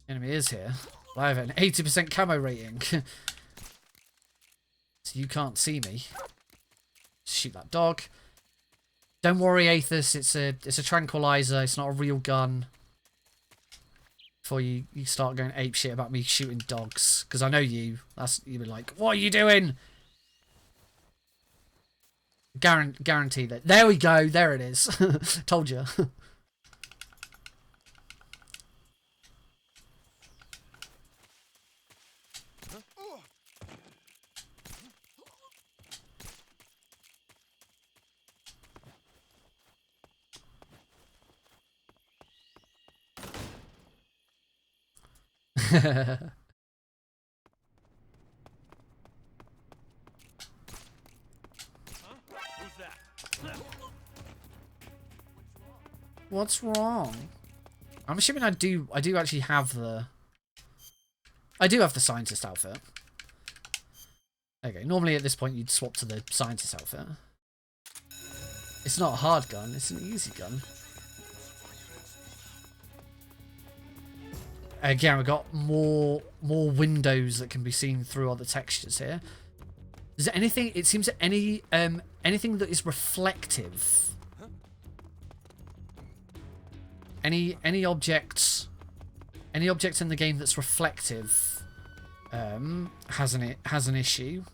Enemy is here. I have an 80% camo rating. So you can't see me. Shoot that dog. Don't worry, Athos, it's a tranquilizer, it's not a real gun. Before you start going apeshit about me shooting dogs. Because I know you. You'll be like, what are you doing? Guarantee that. There we go. There it is. Told you. What's wrong? I'm assuming I do actually have the... I do have the scientist outfit. Okay, normally at this point you'd swap to the scientist outfit. It's not a hard gun, it's an easy gun. Again, we've got more windows that can be seen through other textures here. Is there anything... It seems that anything that is reflective... Any objects Any object in the game that's reflective has an issue.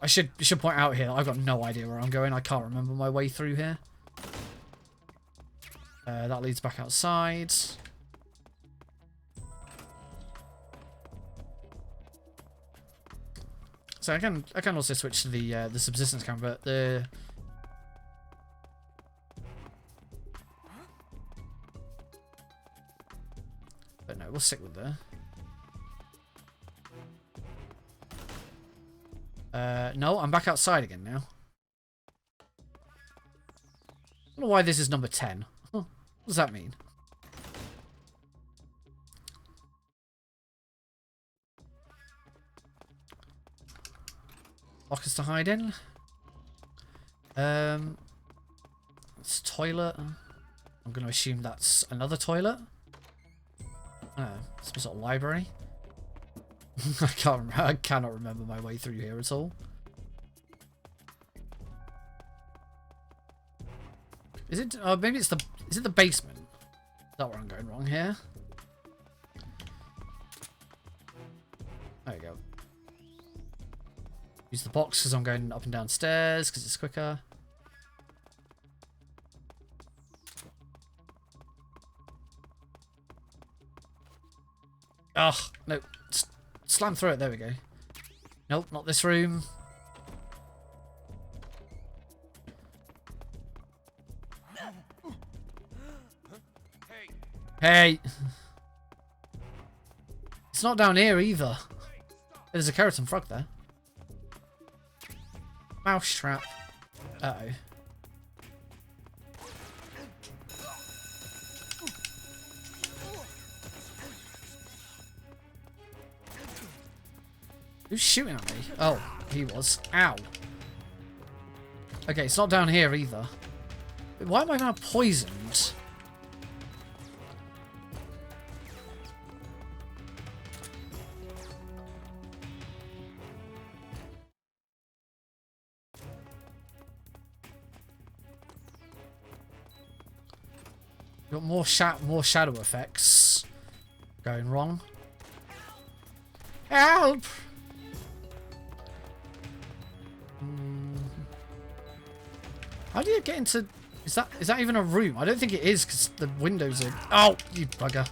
I should point out here that I've got no idea where I'm going. I can't remember my way through here. That leads back outside. So I can also switch to the subsistence camera, but no, we'll stick with the. No, I'm back outside again now. I don't know why this is number 10. What does that mean? Lockers to hide in. It's toilet. I'm going to assume that's another toilet. Some sort of library. I cannot remember my way through here at all. Is it? Oh, maybe it's the. Is it the basement? Is that where I'm going wrong here? There we go. Use the box because I'm going up and down stairs because it's quicker. Oh, no. Slam through it. There we go. Nope, not this room. Hey. It's not down here either. There's a keratin frog there. Mouse trap. Uh-oh. Who's shooting at me? Oh, he was. Ow. Okay, it's not down here either. Why am I now poisoned? Got more shadow effects going wrong. Help! How do you get into? Is that even a room? I don't think it is because the windows are. Oh, you bugger!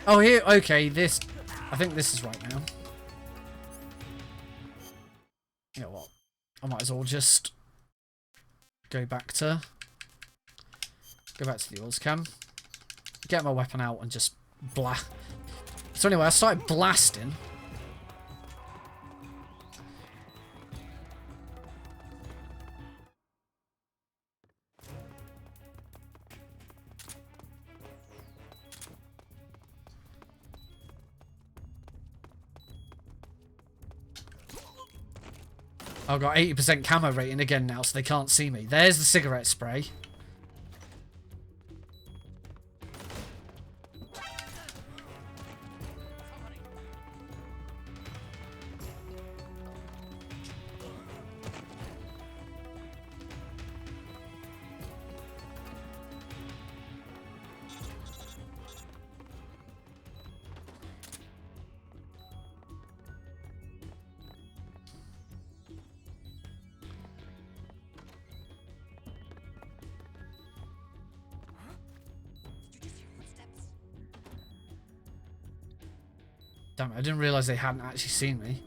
Oh, here. Okay, this. I think this is right now. You know what? I might as well just go back to the AORUS cam. Get my weapon out and just blast. So anyway, I started blasting. I've got 80% camo rating again now, so they can't see me. There's the cigarette spray. Damn it, I didn't realise they hadn't actually seen me.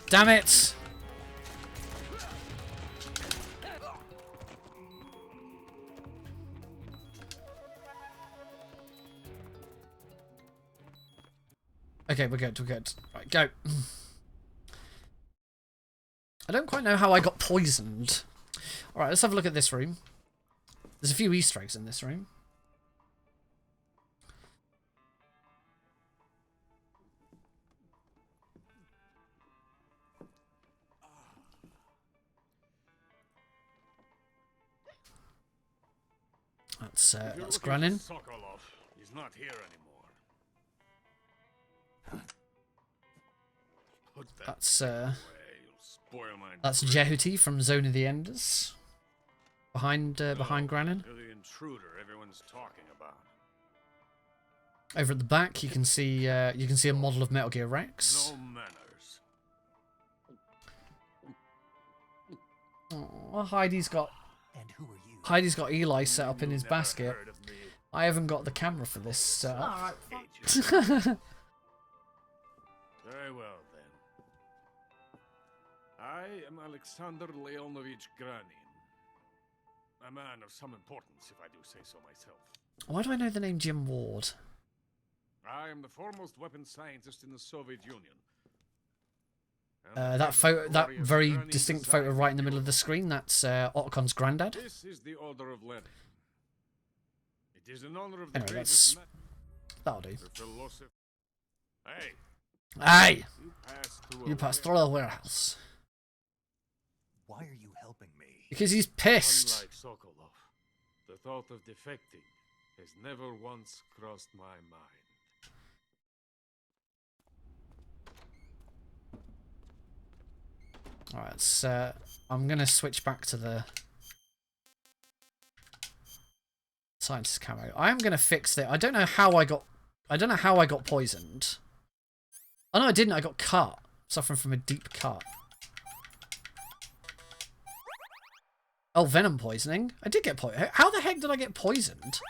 Damn it! Okay, we're good, we're good. Right, go. I don't quite know how I got poisoned. Alright, let's have a look at this room. There's a few Easter eggs in this room. That's If you're looking Granin. for Sokolov, he's not here anymore. Put that That's away, you'll spoil my that's drink. Jehuti from Zone of the Enders. Behind Granin. You're the intruder everyone's talking about. Over at the back, you can see a model of Metal Gear Rex. No manners. Oh, Heidi's got Eli set up in his Never basket. heard of me. I haven't got the camera for this setup. Very well then. I am Alexander Leonovich Granin. A man of some importance, if I do say so myself. Why do I know the name Jim Ward? I am the foremost weapons scientist in the Soviet Union. And That the photo, that glorious very Granin distinct design photo right in the middle of the screen, that's Ottocon's granddad. This is the Order of Lenin. It is in honor of the Anyway, greatest that'll do. the philosopher. Hey, Hey! you You passed through the warehouse. Why are you helping me? Because he's pissed. Unlike Sokolov, the thought of defecting has never once crossed my mind. Alright, so I'm gonna switch back to the scientist camo. I am gonna fix it. I don't know how I got poisoned. Oh no, I didn't. I got cut. Suffering from a deep cut. Oh, venom poisoning. I did get poisoned. How the heck did I get poisoned?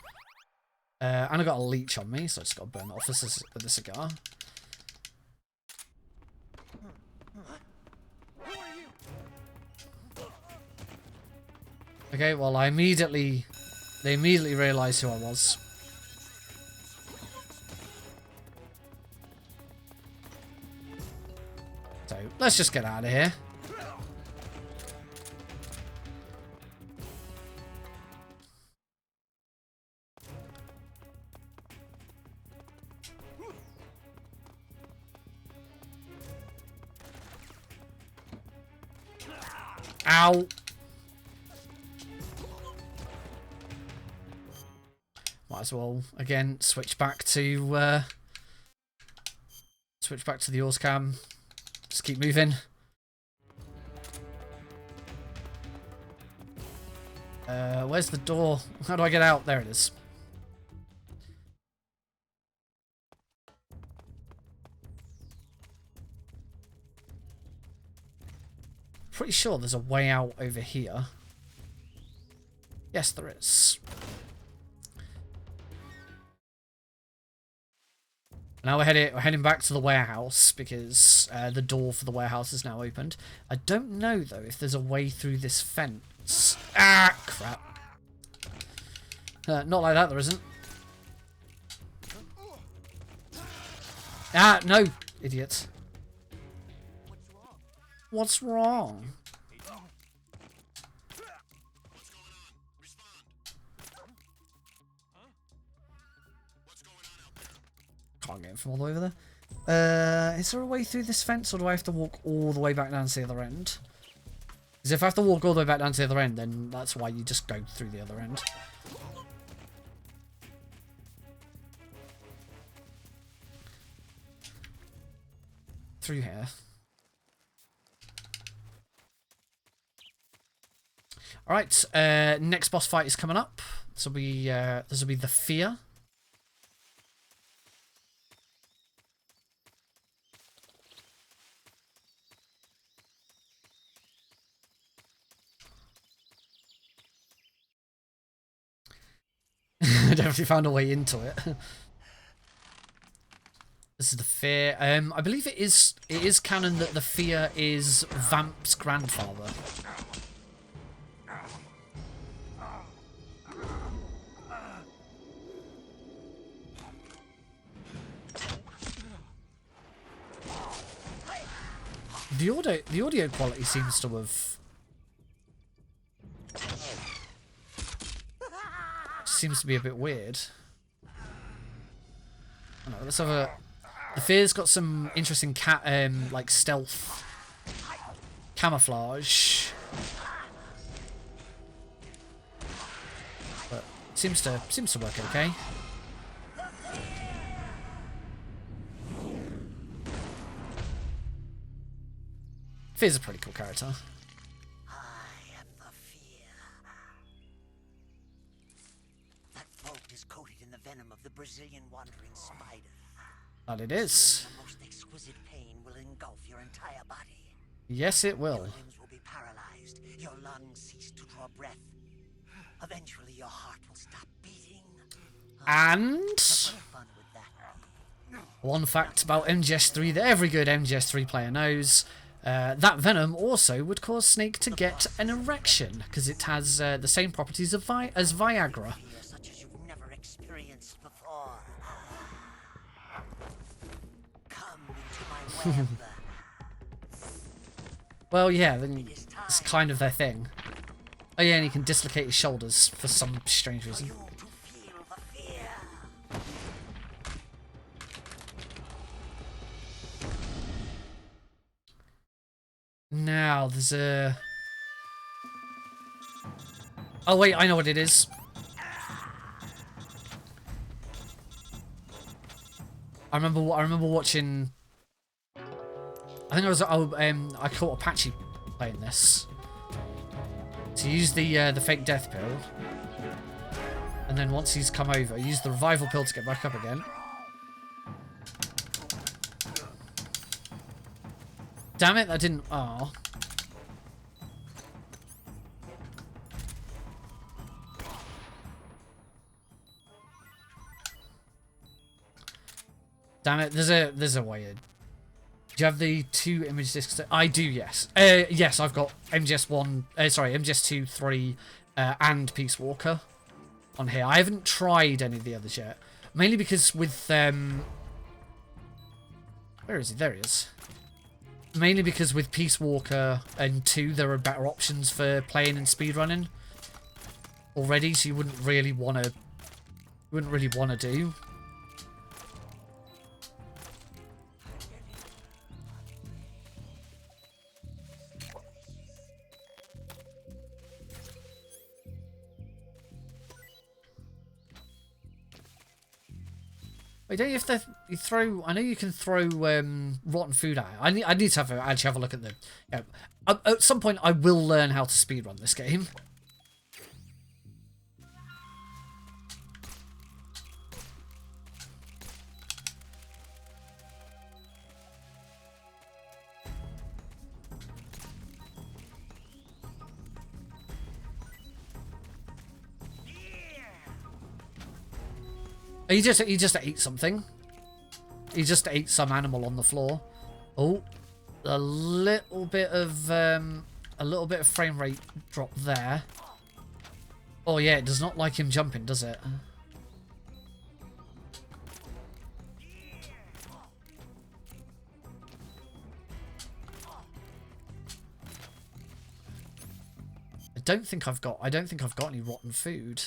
And I got a leech on me, so I just got to burn it off with a cigar. Okay, well, they immediately realised who I was. So, let's just get out of here. Ow! Might as well again switch back to the AORUS cam. Just keep moving. Where's the door? How do I get out? There it is. Pretty sure there's a way out over here. Yes, there is. Now we're heading back to the warehouse because the door for the warehouse is now opened. I don't know though if there's a way through this fence. Ah, crap. Not like that, there isn't. Ah, no, idiot. What's wrong? Can't get him from all the way over there. Is there a way through this fence, or do I have to walk all the way back down to the other end? Because if I have to walk all the way back down to the other end, then that's why you just go through the other end. Through here. Alright, next boss fight is coming up. This will be the Fear. I definitely found a way into it. This is the Fear. I believe it is canon that the Fear is Vamp's grandfather. The audio quality seems to have seems to be a bit weird. I don't know, let's have a. The Fear's got some interesting like stealth camouflage, but seems to work okay. Fear's a pretty cool character. I am the fear. That vault is coated in the venom of the Brazilian wandering spider. That it is. The most exquisite pain will engulf your entire body. Yes, it Your will. limbs will be paralyzed. Your lungs cease to draw breath. Eventually, your heart will stop beating. And Have fun with that. one fact about MGS3 that every good MGS3 player knows. That venom also would cause Snake to get an erection, because it has the same properties of as Viagra. Fear such as you've never experienced before. Come into my web. Well, yeah, then it's kind of their thing. Oh yeah, and he can dislocate his shoulders for some strange reason. You to feel the fear. Now, there's a... Oh wait, I know what it is. I remember watching... I think I caught Apache playing this. So he used the fake death pill. And then once he's come over, he used the revival pill to get back up again. Damn it, that didn't... Oh. Damn it, there's a way in. Do you have the 2 image discs? I do, yes. Yes, I've got MGS2, 3, and Peace Walker on here. I haven't tried any of the others yet. Mainly because with... Where is he? There he is. Mainly because with Peace Walker and 2, there are better options for playing and speedrunning already, so you wouldn't really want to do. Wait, don't you have to throw... I know you can throw rotten food at it. I need to actually have a look at the... Yeah, at some point, I will learn how to speedrun this game. He just ate something. He just ate some animal on the floor. Oh, a little bit of frame rate drop there. Oh yeah, it does not like him jumping, does it? I don't think I've got any rotten food.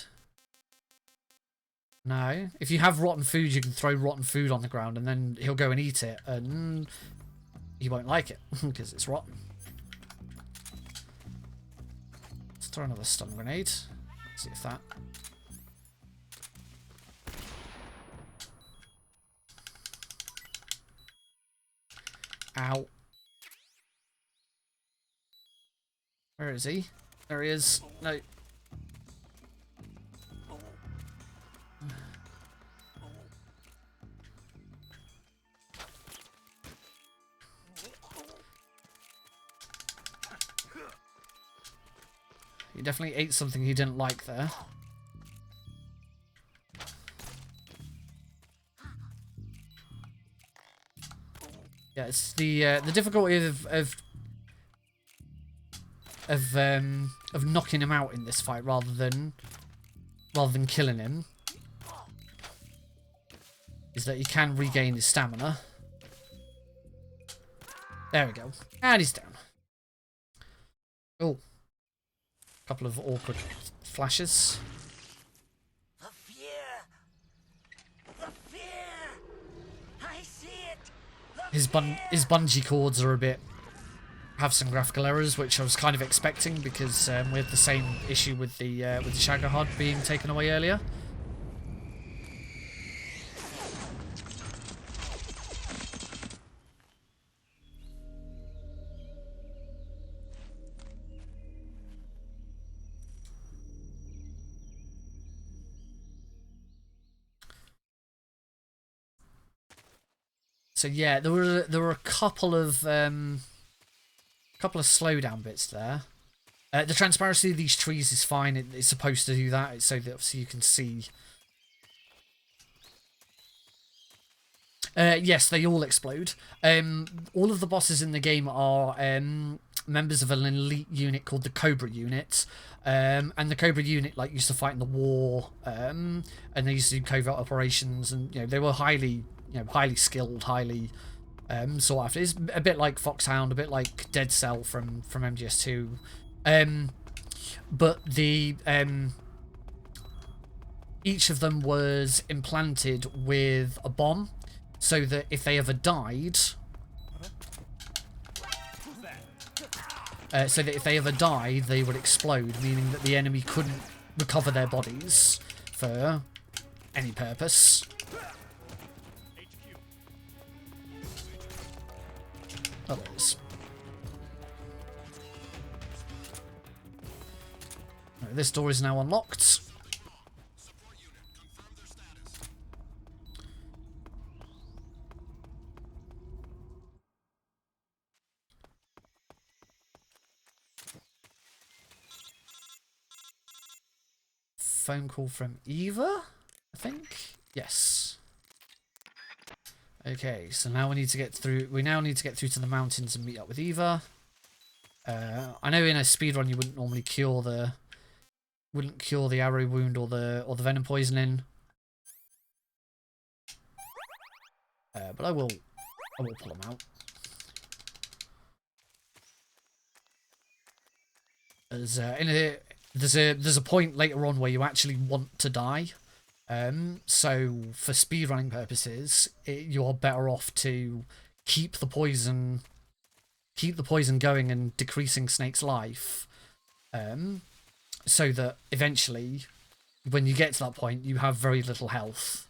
No. If you have rotten food, you can throw rotten food on the ground and then he'll go and eat it and he won't like it because it's rotten. Let's throw another stun grenade. See if that... Ow. Where is he? There he is. No. He definitely ate something he didn't like there. Yeah, it's the difficulty of knocking him out in this fight rather than killing him is that he can regain his stamina. There we go, and he's down. Oh. Couple of awkward flashes. The fear. The fear. I see it. His bungee cords are a bit have some graphical errors, which I was kind of expecting because we had the same issue with the Shagger HUD being taken away earlier. So yeah, there were a couple of slowdown bits there. The transparency of these trees is fine. It's supposed to do that, so that obviously you can see. Yes, they all explode. All of the bosses in the game are members of an elite unit called the Cobra unit. And the Cobra unit used to fight in the war, and they used to do covert operations, and they were highly skilled, highly sought after. It's a bit like Foxhound, a bit like Dead Cell from MGS2, but the each of them was implanted with a bomb, so that if they ever died, they would explode, meaning that the enemy couldn't recover their bodies for any purpose. Oh, there it is. Right, this door is now unlocked. Phone call from Eva, I think. Yes. Okay, so now we need to get through. We now need to get through to the mountains and meet up with Eva. I know in a speedrun you wouldn't normally cure the arrow wound or the venom poisoning. But I will pull them out. There's a point later on where you actually want to die. So for speedrunning purposes, you're better off to keep the poison going and decreasing Snake's life, so that eventually, when you get to that point, you have very little health.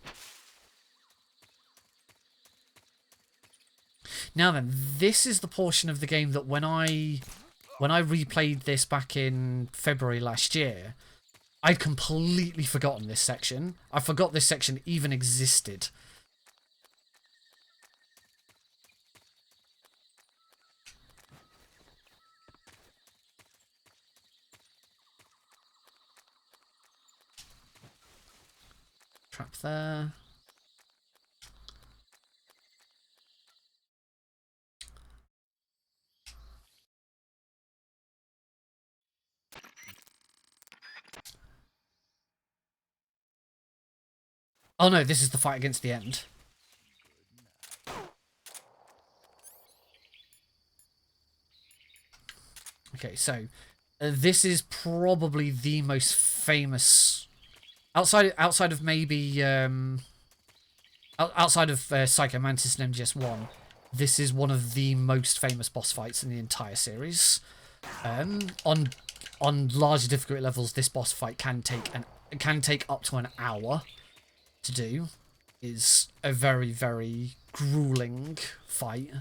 Now then, this is the portion of the game that when I replayed this back in February last year, I'd completely forgotten this section. I forgot this section even existed. Trap there. Oh no, this is the fight against the end. Okay, so this is probably the most famous outside of maybe outside of Psycho Mantis and MGS1. This is one of the most famous boss fights in the entire series. On larger difficulty levels, this boss fight can take up to an hour to do. Is a very, very grueling fight.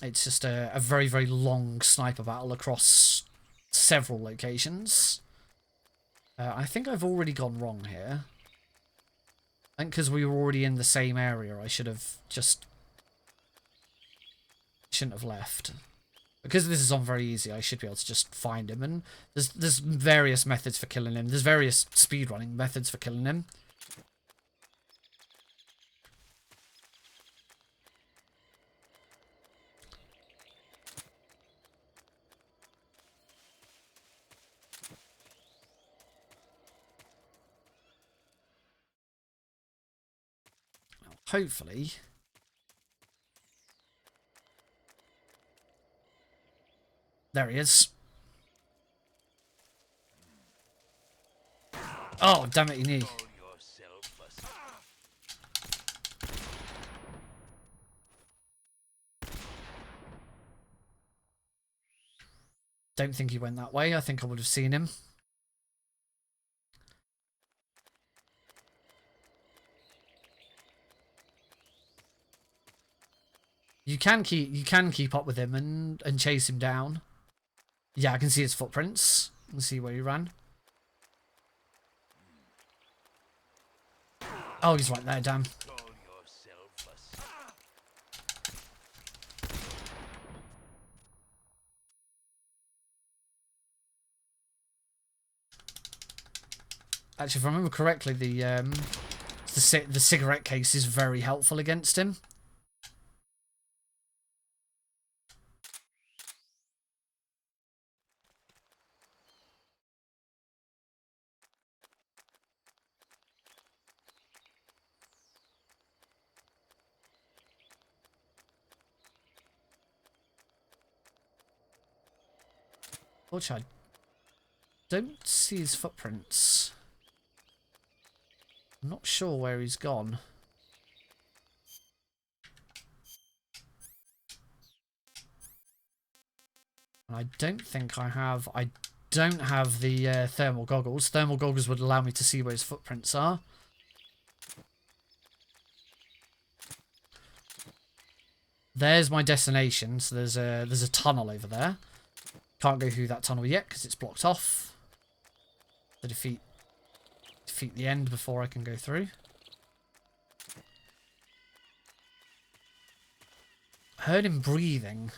It's just a very, very long sniper battle across several locations. I think I've already gone wrong here. I think because we were already in the same area, I shouldn't have left. Because this is on very easy, I should be able to just find him. And there's various methods for killing him. There's various speedrunning methods for killing him. Hopefully. There he is. Oh, damn it, he knew. Don't think he went that way. I think I would have seen him. You can keep up with him and chase him down. Yeah, I can see his footprints. I can see where he ran. Oh, he's right there, damn. Actually, if I remember correctly, the cigarette case is very helpful against him. Which I don't see his footprints. I'm not sure where he's gone. And I don't think I have... I don't have the thermal goggles. Thermal goggles would allow me to see where his footprints are. There's my destination. So there's a tunnel over there. Can't go through that tunnel yet because it's blocked off. To defeat the end before I can go through. Heard him breathing.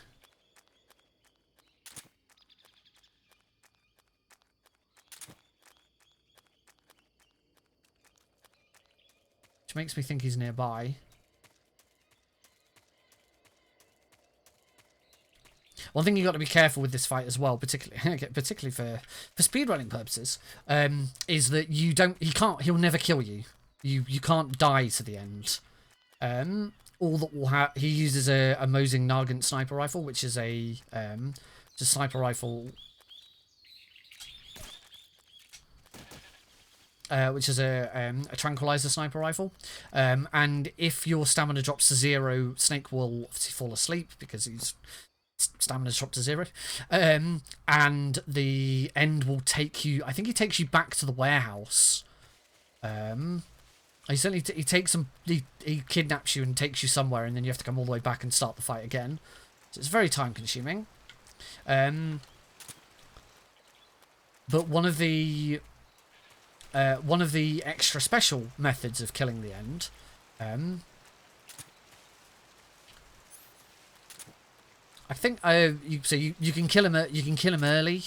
Which makes me think he's nearby. One thing you got to be careful with this fight as well, particularly for speedrunning purposes, is that he'll never kill you. You can't die to the end. All that will he uses a Mosin Nagant sniper rifle, which is a sniper rifle, which is a tranquilizer sniper rifle. And if your stamina drops to 0, Snake will obviously fall asleep because he's stamina's dropped to 0, and the end will take you. I think he takes you back to the warehouse. He certainly he takes some. He kidnaps you and takes you somewhere, and then you have to come all the way back and start the fight again. So it's very time consuming. But one of the extra special methods of killing the end. I think you can kill him. You can kill him early.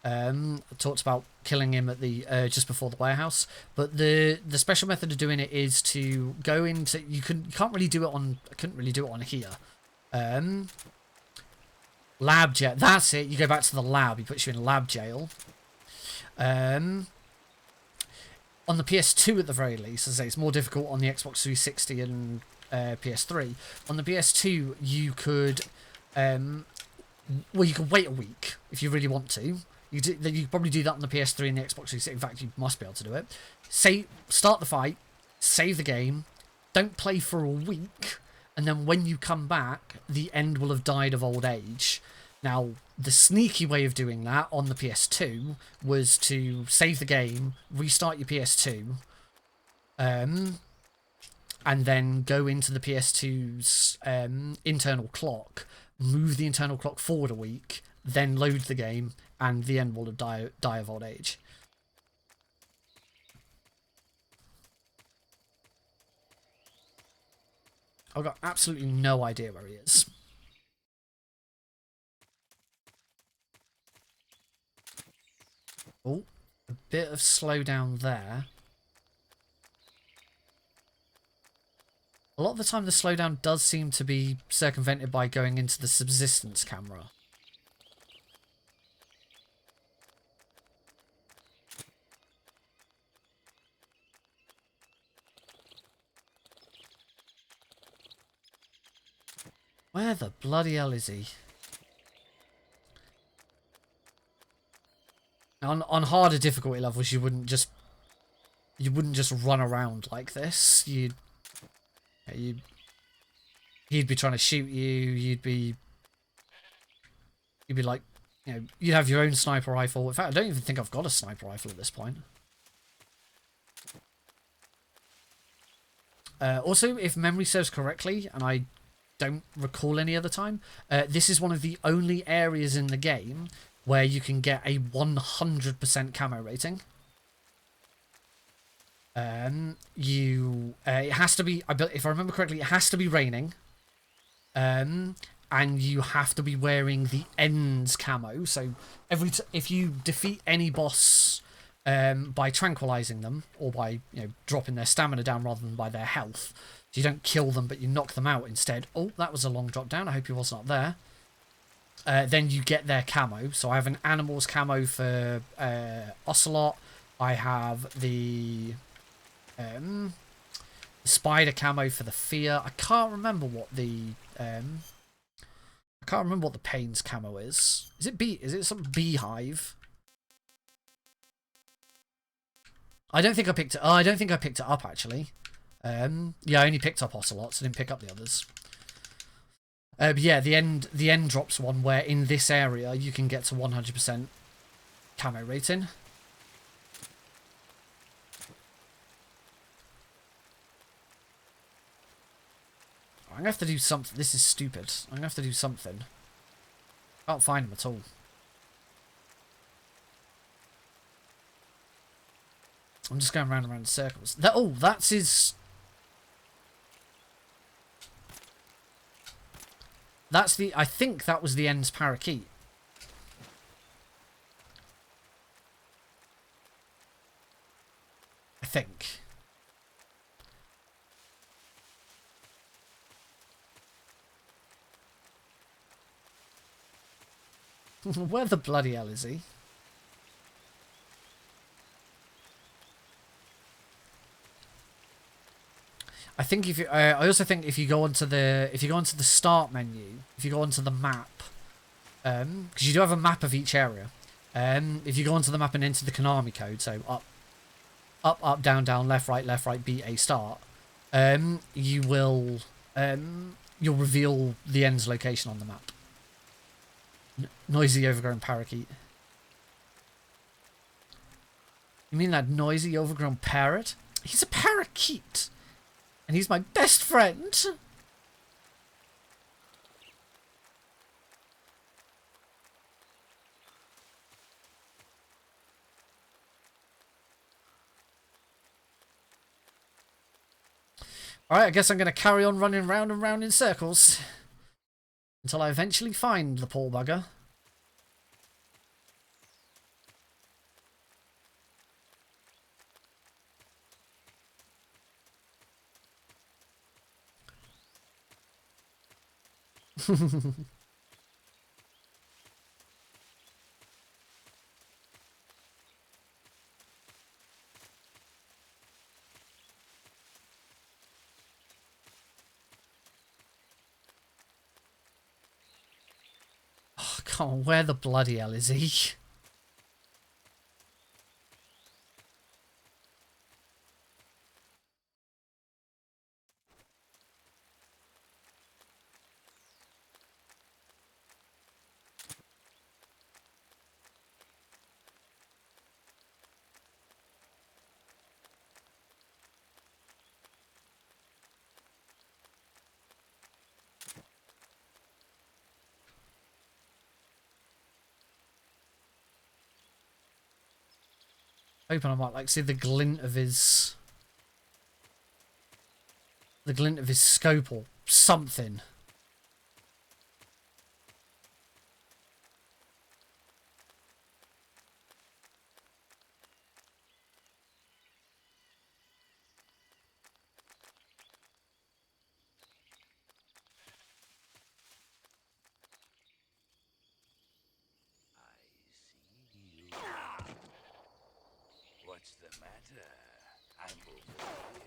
I talked about killing him at the just before the warehouse, but the special method of doing it is to go into. You can't really do it on. I couldn't really do it on here. Lab jail. That's it. You go back to the lab. He puts you in lab jail. On the PS2 at the very least, as I say, it's more difficult on the Xbox 360 and PS3. On the PS2, you could. Well, you can wait a week if you really want to. You could probably do that on the PS3 and the Xbox 360. In fact, you must be able to do it. Start the fight, save the game, don't play for a week, and then when you come back, the end will have died of old age. Now, the sneaky way of doing that on the PS2 was to save the game, restart your PS2, and then go into the PS2's internal clock, move the internal clock forward a week, then load the game, and the end will have die of old age. I've got absolutely no idea where he is. Oh, a bit of slowdown there. A lot of the time the slowdown does seem to be circumvented by going into the subsistence camera. Where the bloody hell is he? On harder difficulty levels, you wouldn't just run around like this. He'd be trying to shoot you. You'd be like, you know, you'd have your own sniper rifle. In fact, I don't even think I've got a sniper rifle at this point. Also, if memory serves correctly, and I don't recall any other time, this is one of the only areas in the game where you can get a 100% camo rating. It has to be, if I remember correctly, it has to be raining. And you have to be wearing the ends camo. So if you defeat any boss by tranquilizing them, or by dropping their stamina down rather than by their health, so you don't kill them but you knock them out instead. Oh, that was a long drop down. I hope you wasn't up there. Then you get their camo. So I have an animals camo for Ocelot. I have the spider camo for the fear. I can't remember what the Pains camo is. Is it some beehive? I don't think I picked it. Oh, I don't think I picked it up actually. Yeah, I only picked up Ocelots. I didn't pick up the others. But yeah, the end drops one where in this area you can get to 100% camo rating. I'm gonna have to do something. This is stupid. I'm gonna have to do something. Can't find him at all. I'm just going round and round in circles. That's his. That's the. I think that was the end's parakeet. I think. Where the bloody hell is he? I think if you, I also think if you go onto the start menu, if you go onto the map, because you do have a map of each area, if you go onto the map and enter the Konami code, so up, down, left, right, B, A, start, you will, you'll reveal the end's location on the map. Noisy overgrown parakeet. You mean that noisy overgrown parrot? He's a parakeet! And he's my best friend! Alright, I guess I'm going to carry on running round and round in circles. Until I eventually find the poor bugger. Oh, come on, where the bloody hell is he? Hoping I might like see the glint of his scope or something. What's the matter? I'm over here.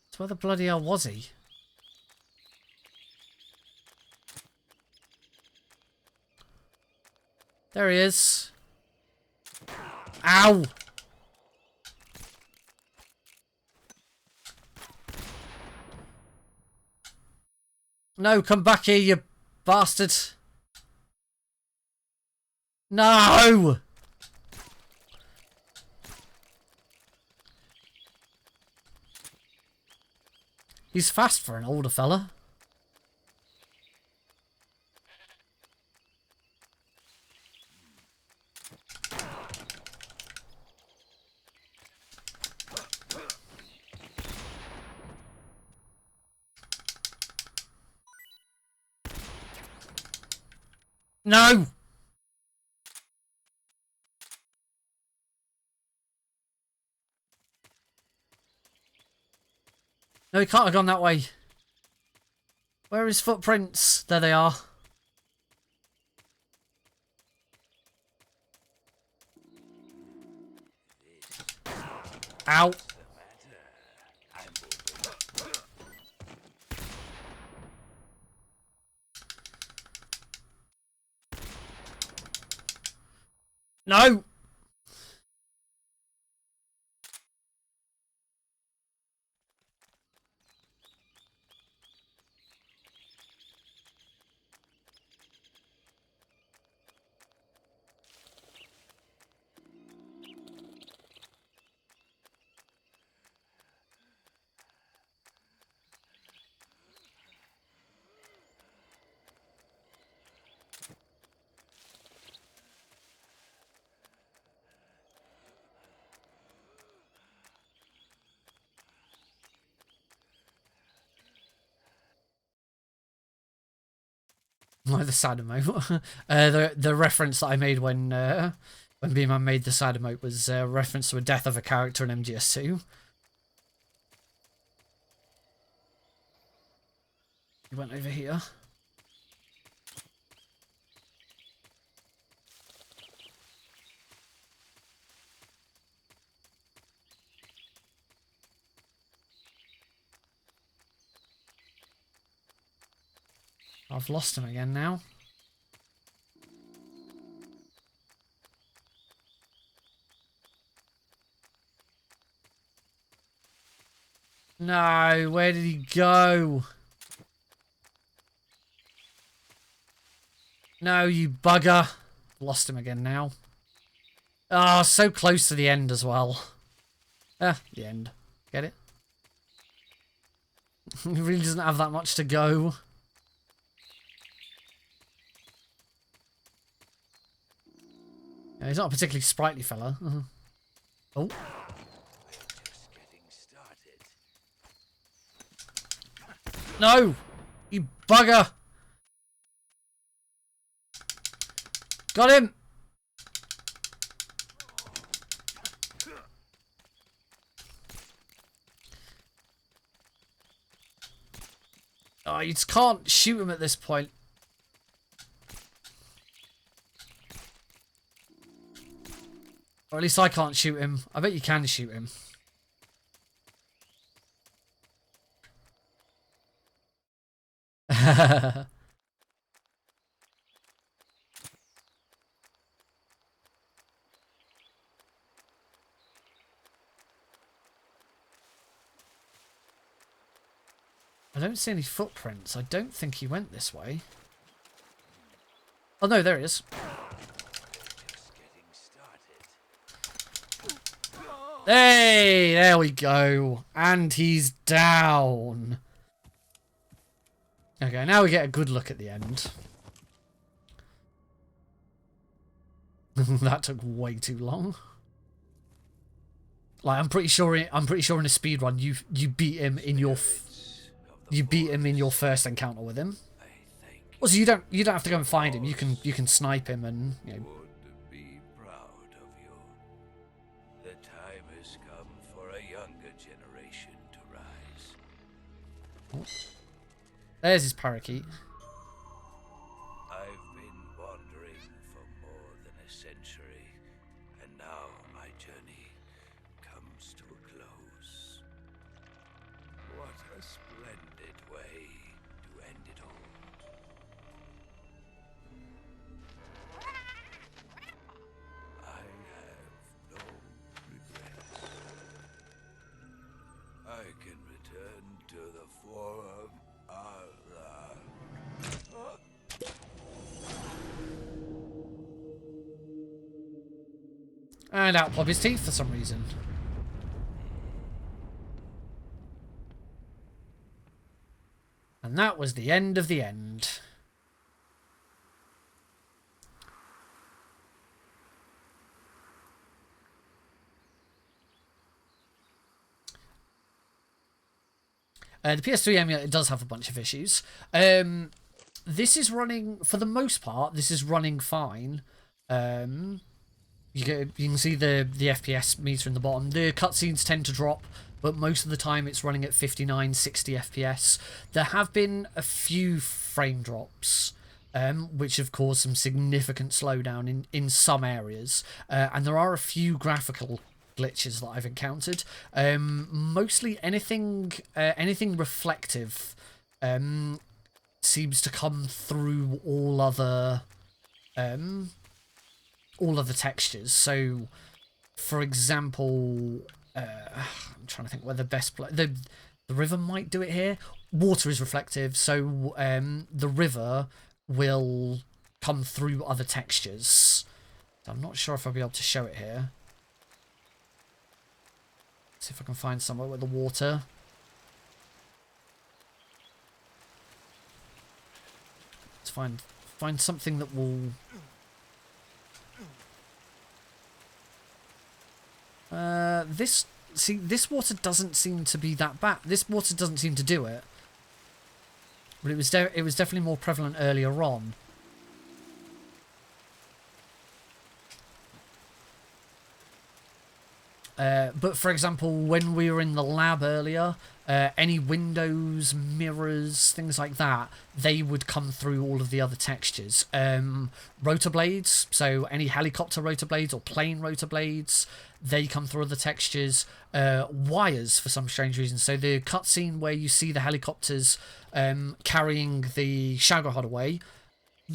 So where the bloody hell was he? There he is. Ow! No, come back here, you bastard. No! He's fast for an older fella. No! No, he can't have gone that way. Where are his footprints? There they are. Ow. No! Like the sad emote. The reference that I made when B-Man made the sad emote was a reference to a death of a character in MGS2. He went over here. I've lost him again now. No, where did he go? No, you bugger. Lost him again now. Oh, so close to the end as well. Ah, the end. Get it? He really doesn't have that much to go. Yeah, he's not a particularly sprightly fella. Oh. No! You bugger! Got him! Oh, you just can't shoot him at this point. Or at least I can't shoot him. I bet you can shoot him. I don't see any footprints. I don't think he went this way. Oh no, there he is. Hey, there we go. And he's down. Okay, now we get a good look at the end. That took way too long. Like I'm pretty sure in a speedrun you beat him in your first encounter with him. Well, so you don't have to go and find him. You can snipe him and you know. Would be proud of you. The time has come for a younger generation to rise. Oh. There's his parakeet. I've been wandering for more than a century, and now my journey comes to a close. What a splendid way to end it all. And out pop his teeth for some reason. And that was the end of the end. The PS3 emulator does have a bunch of issues. This is running, for the most part, this is running fine. You can see the FPS meter in the bottom. The cutscenes tend to drop, but most of the time it's running at 59, 60 FPS. There have been a few frame drops, which have caused some significant slowdown in some areas. And there are a few graphical glitches that I've encountered. Mostly anything reflective seems to come through all other textures. So, for example, I'm trying to think where the best the river might do it here. Water is reflective, so the river will come through other textures. I'm not sure if I'll be able to show it here. See if I can find somewhere with the water. Let's find something that will. This water doesn't seem to be that bad. This water doesn't seem to do it, but it was definitely more prevalent earlier on. But for example, when we were in the lab earlier, any windows, mirrors, things like that, they would come through all of the other textures. Rotor blades, so any helicopter rotor blades or plane rotor blades, they come through other textures. Wires, for some strange reason. So the cutscene where you see the helicopters carrying the Shagohod away,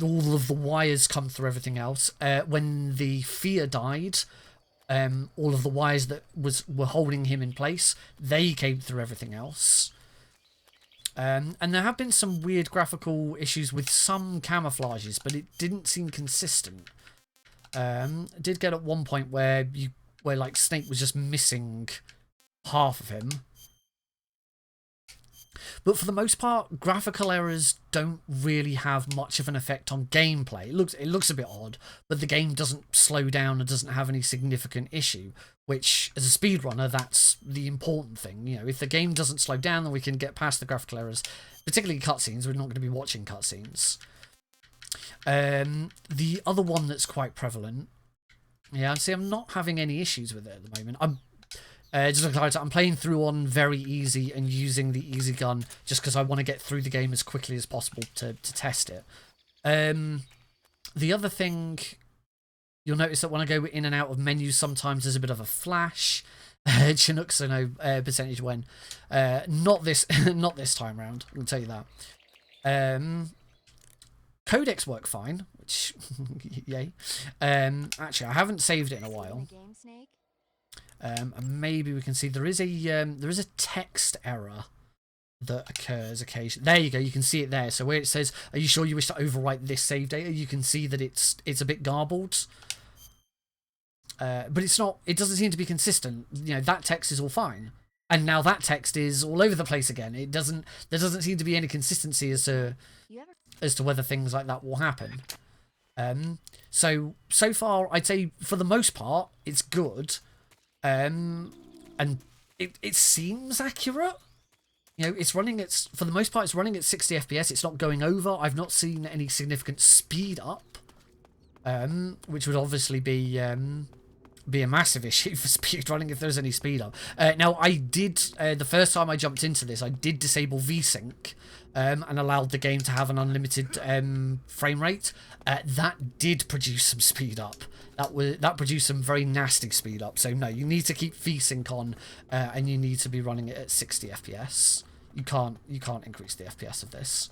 all of the wires come through everything else. When the Fear died, all of the wires that were holding him in place, they came through everything else. And there have been some weird graphical issues with some camouflages, but it didn't seem consistent. It did get at one point where like Snake was just missing half of him. But for the most part, graphical errors don't really have much of an effect on gameplay. It looks a bit odd, but the game doesn't slow down and doesn't have any significant issue, which, as a speedrunner, that's the important thing. You know, if the game doesn't slow down, then we can get past the graphical errors, particularly cutscenes. We're not going to be watching cutscenes. The other one that's quite prevalent, yeah, see, I'm not having any issues with it at the moment. I'm playing through on very easy and using the easy gun just because I want to get through the game as quickly as possible to test it. The other thing, you'll notice that when I go in and out of menus, sometimes there's a bit of a flash. Chinooks, I know percentage when. Not this time round, I can tell you that. Codecs work fine, which yay. Actually, I haven't saved it in a while. And maybe we can see there is a text error that occurs occasionally. There you go, you can see it there. So where it says, "Are you sure you wish to overwrite this save data?" you can see that it's a bit garbled. But it's not. It doesn't seem to be consistent. You know, that text is all fine, and now that text is all over the place again. There doesn't seem to be any consistency as to whether things like that will happen. So far, I'd say for the most part, it's good. And it seems accurate. You know, for the most part, it's running at 60 FPS. It's not going over. I've not seen any significant speed up, which would obviously be a massive issue for speed running if there's any speed up. Now, I did the first time I jumped into this, I did disable VSync and allowed the game to have an unlimited frame rate. That did produce some speed up. That produced some very nasty speed up. So no, you need to keep VSync on, and you need to be running it at 60 FPS. You can't increase the FPS of this.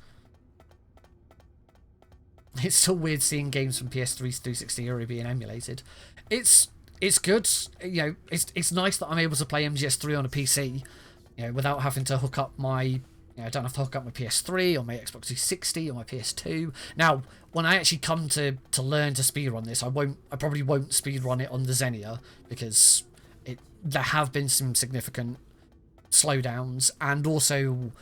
It's still weird seeing games from PS3 to 360 era being emulated. It's good. You know, it's nice that I'm able to play MGS3 on a PC, you know, without having to hook up my I don't have to hook up my PS3 or my Xbox 360 or my PS2. Now, when I actually come to learn to speedrun this, I probably won't speedrun it on the Xenia, because there have been some significant slowdowns, and also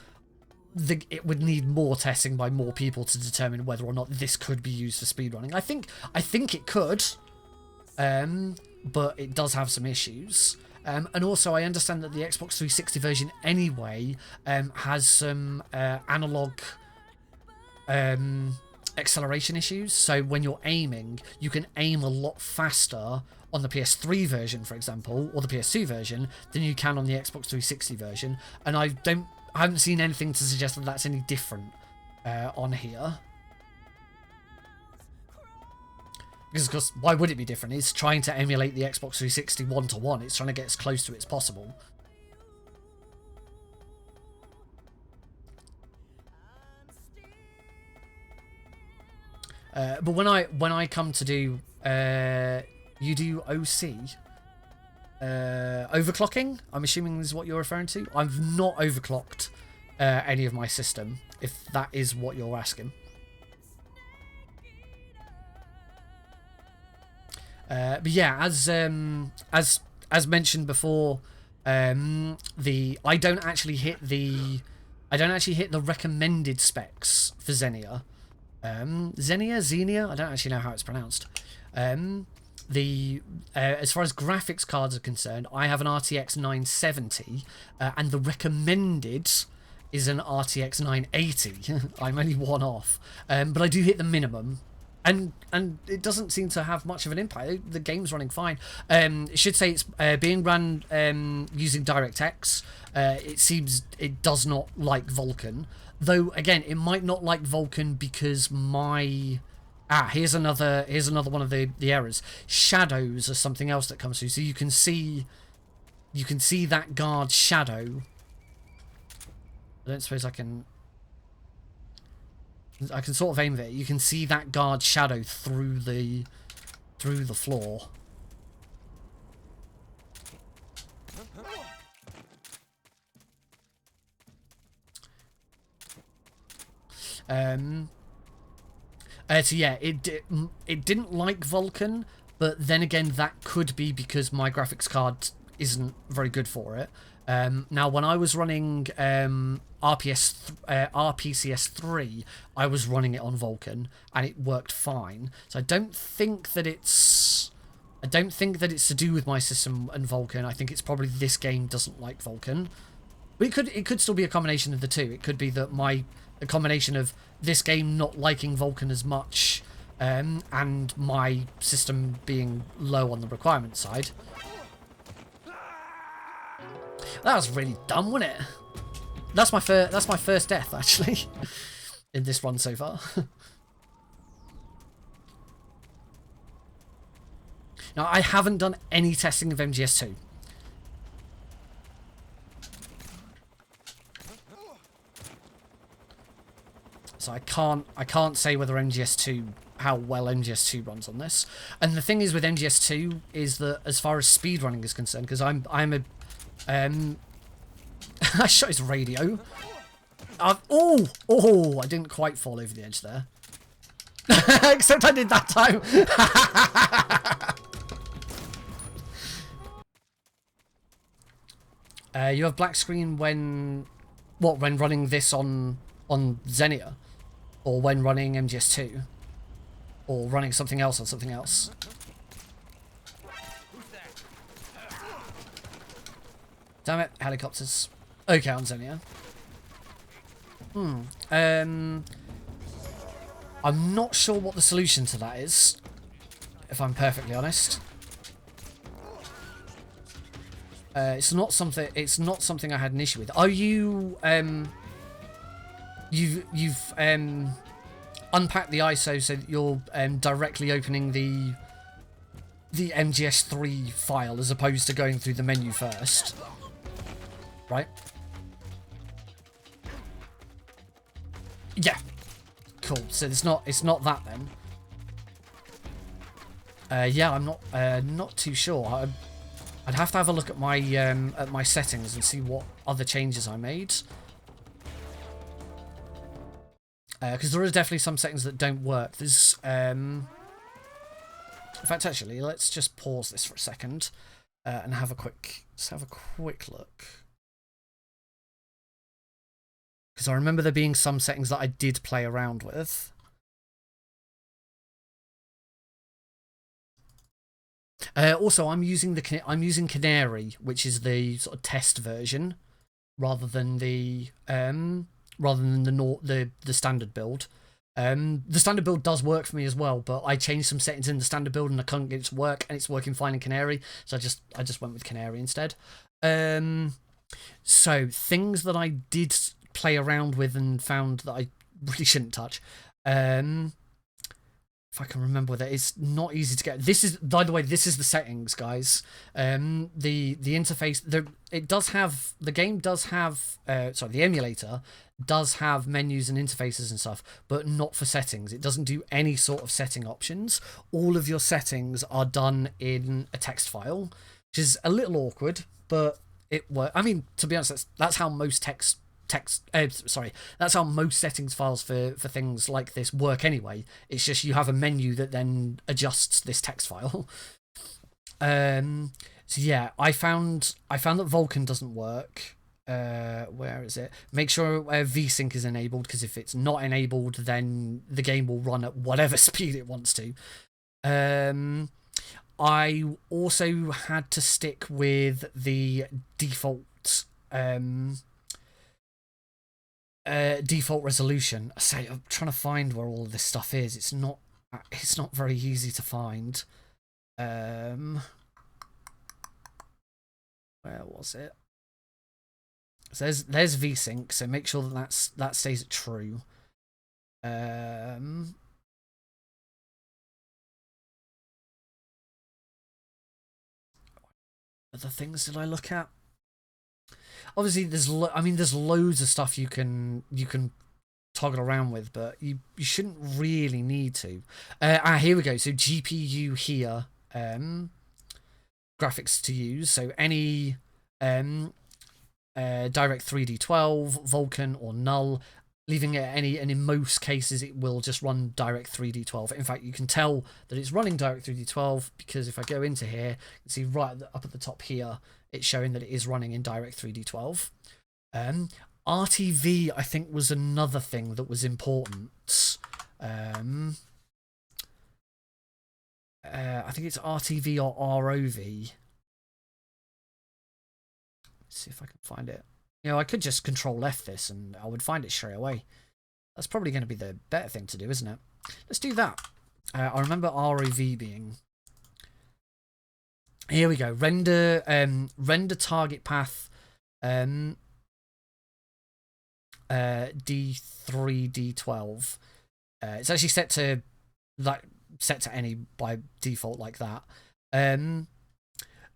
it would need more testing by more people to determine whether or not this could be used for speedrunning. I think it could, but it does have some issues. And also, I understand that the Xbox 360 version anyway has some analog acceleration issues. So when you're aiming, you can aim a lot faster on the PS3 version, for example, or the PS2 version, than you can on the Xbox 360 version. And I haven't seen anything to suggest that that's any different on here. Because why would it be different? It's trying to emulate the Xbox 360 one-to-one. It's trying to get as close to it as possible. But when I come to do you do OC overclocking, I'm assuming this is what you're referring to. I've not overclocked any of my system, if that is what you're asking. But yeah, as mentioned before, I don't actually hit the recommended specs for Xenia. Xenia, I don't actually know how it's pronounced. As far as graphics cards are concerned, I have an RTX 970, and the recommended is an RTX 980. I'm only one off, but I do hit the minimum. And it doesn't seem to have much of an impact. The game's running fine. It should say it's being run using DirectX. It seems it does not like Vulkan. Though, again, it might not like Vulkan because my... here's another one of the errors. Shadows are something else that comes through. So you can see that guard shadow. I don't suppose I can sort of aim it. You can see that guard shadow through the floor. So yeah, it didn't like Vulkan, but then again, that could be because my graphics card isn't very good for it. Now, when I was running RPCS3, I was running it on Vulkan, and it worked fine. So I don't think that it's to do with my system and Vulkan. I think it's probably this game doesn't like Vulkan. But it could still be a combination of the two. It could be that a combination of this game not liking Vulkan as much, and my system being low on the requirement side. That was really dumb, wasn't it? That's my first death, actually, in this run so far. Now, I haven't done any testing of MGS2. So I can't say whether how well MGS2 runs on this. And the thing is with MGS2 is that as far as speedrunning is concerned, because I'm a I shot his radio. I didn't quite fall over the edge there. Except I did that time. You have black screen when running this on Xenia, or when running MGS2, or running something else on something else. Damn it, helicopters. Okay, on Xenia. I'm not sure what the solution to that is, if I'm perfectly honest. It's not something I had an issue with. Are you you've unpacked the ISO so that you're directly opening the MGS3 file as opposed to going through the menu first? Right? Yeah. Cool. So it's not that then. Yeah, I'm not too sure. I'd have to have a look at my settings and see what other changes I made. because there are definitely some settings that don't work. There's in fact, actually, let's just pause this for a second and let's have a quick look. Because I remember there being some settings that I did play around with. Also, I'm using Canary, which is the sort of test version, rather than the standard build. The standard build does work for me as well, but I changed some settings in the standard build and I couldn't get it to work, and it's working fine in Canary, so I just went with Canary instead. So things that I did play around with and found that I really shouldn't touch. If I can remember whether it's not easy to get. This is, by the way, this is the settings, guys. The interface, the emulator does have menus and interfaces and stuff, but not for settings. It doesn't do any sort of setting options. All of your settings are done in a text file, which is a little awkward, but it works. I mean, to be honest, that's how most that's how most settings files for things like this work anyway. It's just you have a menu that then adjusts this text file. So yeah, I found that Vulkan doesn't work. Where is it? Make sure VSync is enabled, because if it's not enabled, then the game will run at whatever speed it wants to. I also had to stick with the default resolution. I'm trying to find where all of this stuff is. It's not very easy to find. Where was it? So there's VSync, so make sure that stays at true. Other things did I look at? Obviously, there's loads of stuff you can toggle around with, but you shouldn't really need to. Here we go. So GPU here, graphics to use. So any Direct 3D12, Vulkan, or Null, leaving it at any, and in most cases it will just run Direct 3D12. In fact, you can tell that it's running Direct 3D12 because if I go into here, you can see right up at the top here, it's showing that it is running in Direct 3D12. RTV, I think, was another thing that was important. I think it's RTV or ROV. Let's see if I can find it. You know, I could just Control F this and I would find it straight away. That's probably going to be the better thing to do, isn't it? Let's do that. I remember ROV being... Here we go. Render target path D3, D12. It's actually set to any by default like that.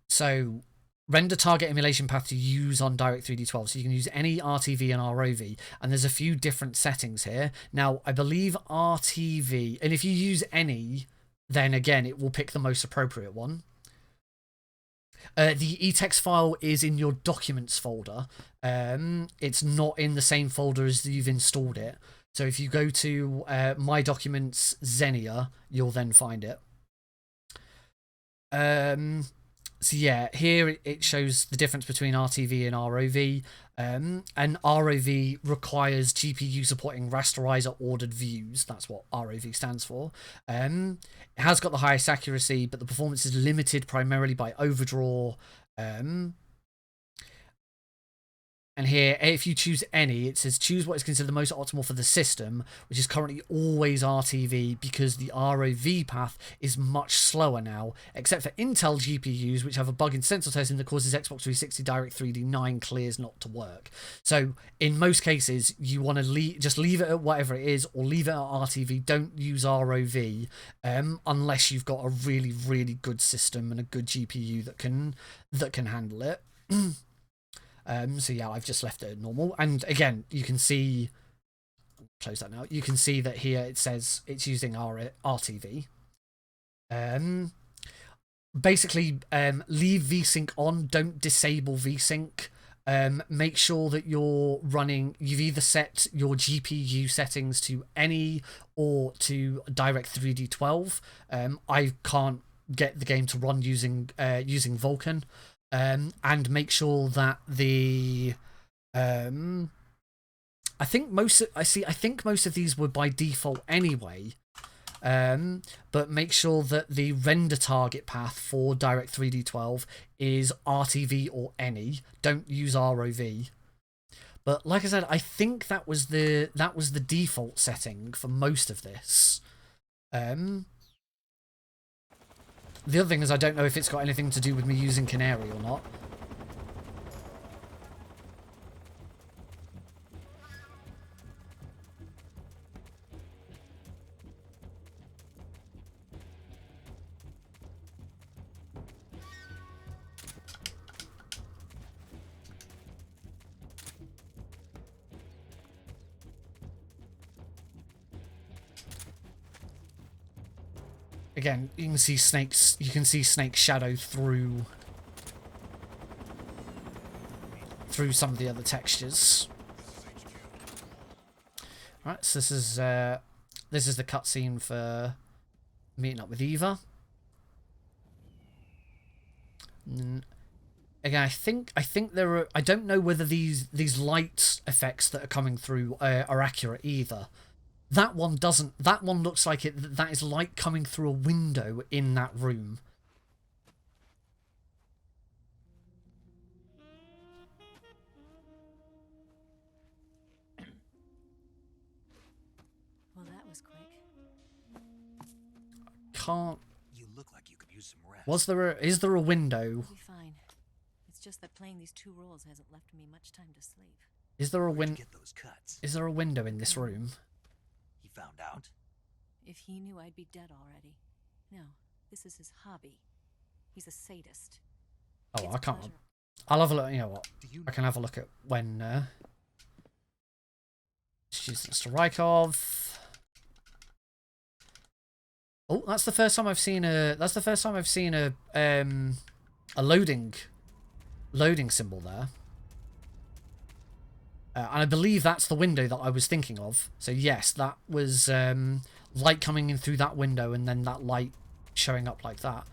So render target emulation path to use on Direct 3D12. So you can use any RTV and ROV, and there's a few different settings here. Now, I believe RTV, and if you use any, then again, it will pick the most appropriate one. The etext file is in your documents folder. It's not in the same folder as you've installed it. So if you go to My Documents Xenia, you'll then find it. So yeah, here it shows the difference between RTV and ROV. And ROV requires GPU supporting rasterizer ordered views. That's what ROV stands for. It has got the highest accuracy, but the performance is limited primarily by overdraw. And here, if you choose any, it says choose what is considered the most optimal for the system, which is currently always RTV, because the ROV path is much slower now, except for Intel GPUs, which have a bug in sensor testing that causes Xbox 360 Direct 3D9 clears not to work. So in most cases, you want to just leave it at whatever it is, or leave it at RTV. Don't use ROV unless you've got a really, really good system and a good GPU that can handle it. So yeah, I've just left it at normal. And again, you can see, close that now, you can see that here it says it's using RTV. Basically, leave VSync on, don't disable VSync. make sure that you're running, you've either set your GPU settings to any or to Direct 12. I can't get the game to run using Vulkan, and make sure that the I think most of these were by default anyway. But make sure that the render target path for Direct 12 is RTV or any. Don't use ROV. But like I said, I think that was the default setting for most of this. The other thing is I don't know if it's got anything to do with me using Canary or not. Again, you can see Snake's shadow through some of the other textures. Right, so this is the cutscene for meeting up with Eva. Again, I think there are. I don't know whether these light effects that are coming through are accurate either. That one doesn't. That one looks like it. That is light coming through a window in that room. Well, that was quick. Can't. You look like you could use some rest. Is there a window? We'll be fine. It's just that playing these 2 roles hasn't left me much time to sleep. Is there a Where'd you get those cuts? Is there a window in this room? He found out. If he knew, I'd be dead already. No, this is his hobby. He's a sadist. Oh, It's I can't. pleasure. I'll have a look. You know what? Do you I can have a look at when she's Strykov. Oh, that's the first time I've seen a. That's the first time I've seen a loading symbol there. And I believe that's the window that I was thinking of. So yes, that was light coming in through that window, and then that light showing up like that.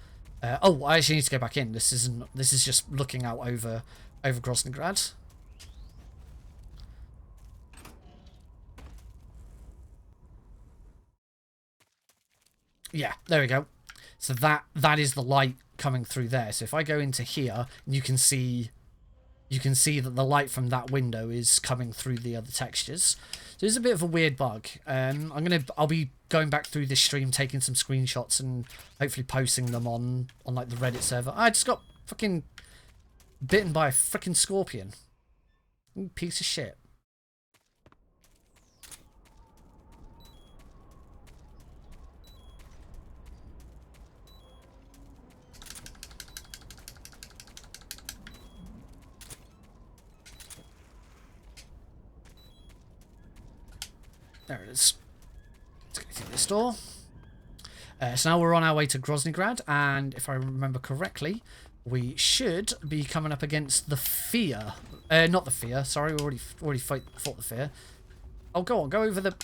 Oh, I actually need to go back in. This isn't. This is just looking out over Groznygrad. Yeah, there we go. So that is the light coming through there. So if I go into here, you can see that the light from that window is coming through the other textures. So it's a bit of a weird bug. I'll be going back through this stream, taking some screenshots and hopefully posting them on like the Reddit server. I just got fucking bitten by a freaking scorpion. You piece of shit. There it is. Let's go through this door. So now we're on our way to Groznygrad, and if I remember correctly, we should be coming up against the Fear. Not the Fear. Sorry, we already fought the Fear. Oh, go on, go over the.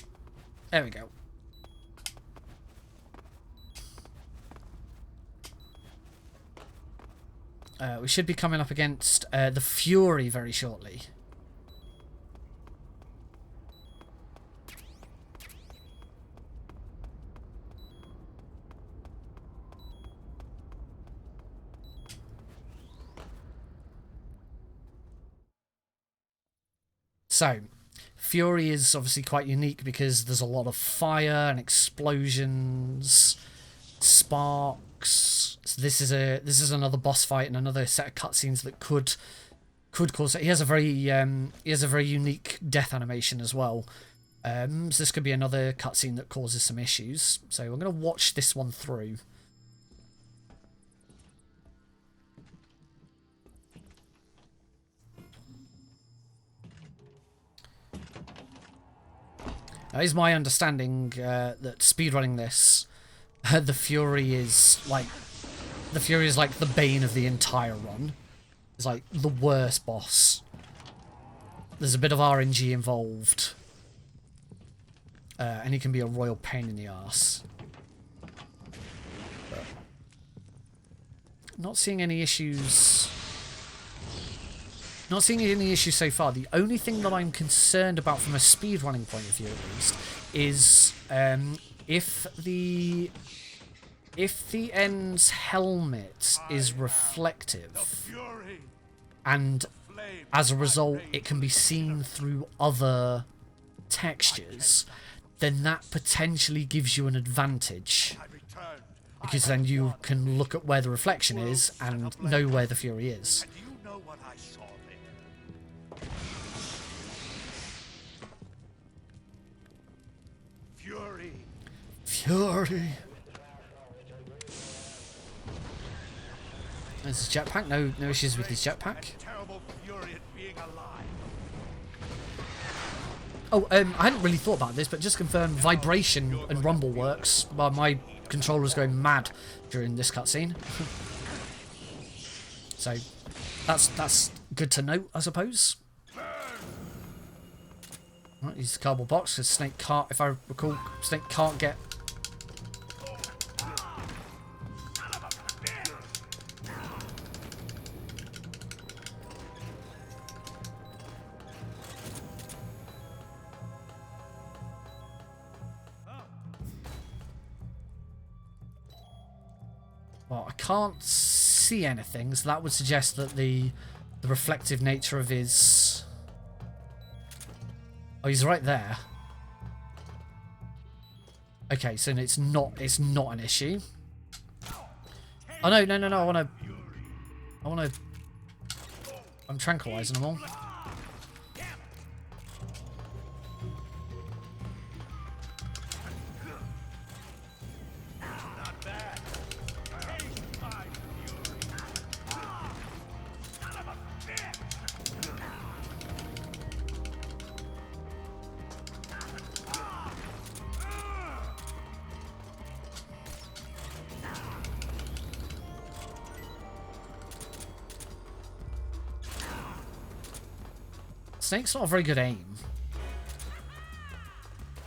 There we go. We should be coming up against the Fury very shortly. So, Fury is obviously quite unique because there's a lot of fire and explosions, sparks. So this is another boss fight and another set of cutscenes that could cause it. He has a very unique death animation as well. So this could be another cutscene that causes some issues. So we're gonna watch this one through. Now, is my understanding that speedrunning this, the Fury is like the bane of the entire run. It's like the worst boss. there's a bit of RNG involved, and it can be a royal pain in the arse. But not seeing any issues. Not seeing any issues so far. The only thing that I'm concerned about from a speedrunning point of view, at least, is if the end's helmet is reflective, and as a result it can be seen through other textures, then that potentially gives you an advantage, because then you can look at where the reflection is and know where the Fury is. Fury. There's his jetpack. No issues with his jetpack. Oh, I hadn't really thought about this, but just confirm vibration and rumble works. Well, my controller's going mad during this cutscene. So that's good to note, I suppose. Right, use the cardboard box because Snake can't, if I recall, Snake can't get. Well, I can't see anything, so that would suggest that the reflective nature of his... Oh, he's right there. Okay, so it's not an issue. Oh no, I wanna I'm tranquilizing them all. Snake's not a very good aim.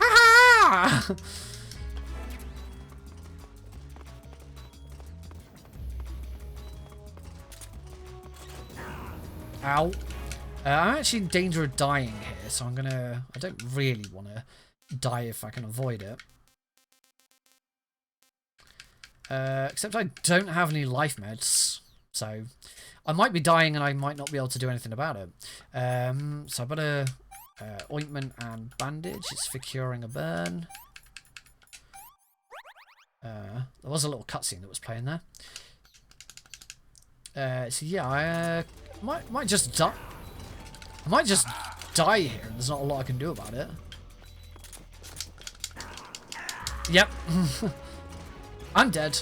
Ah! Ow. I'm actually in danger of dying here, so I don't really want to die if I can avoid it. Except I don't have any life meds, so I might be dying and I might not be able to do anything about it. So I've got a ointment and bandage. It's for curing a burn. There was a little cutscene that was playing there. So yeah, I might just die. I might just die here, and there's not a lot I can do about it. Yep. I'm dead.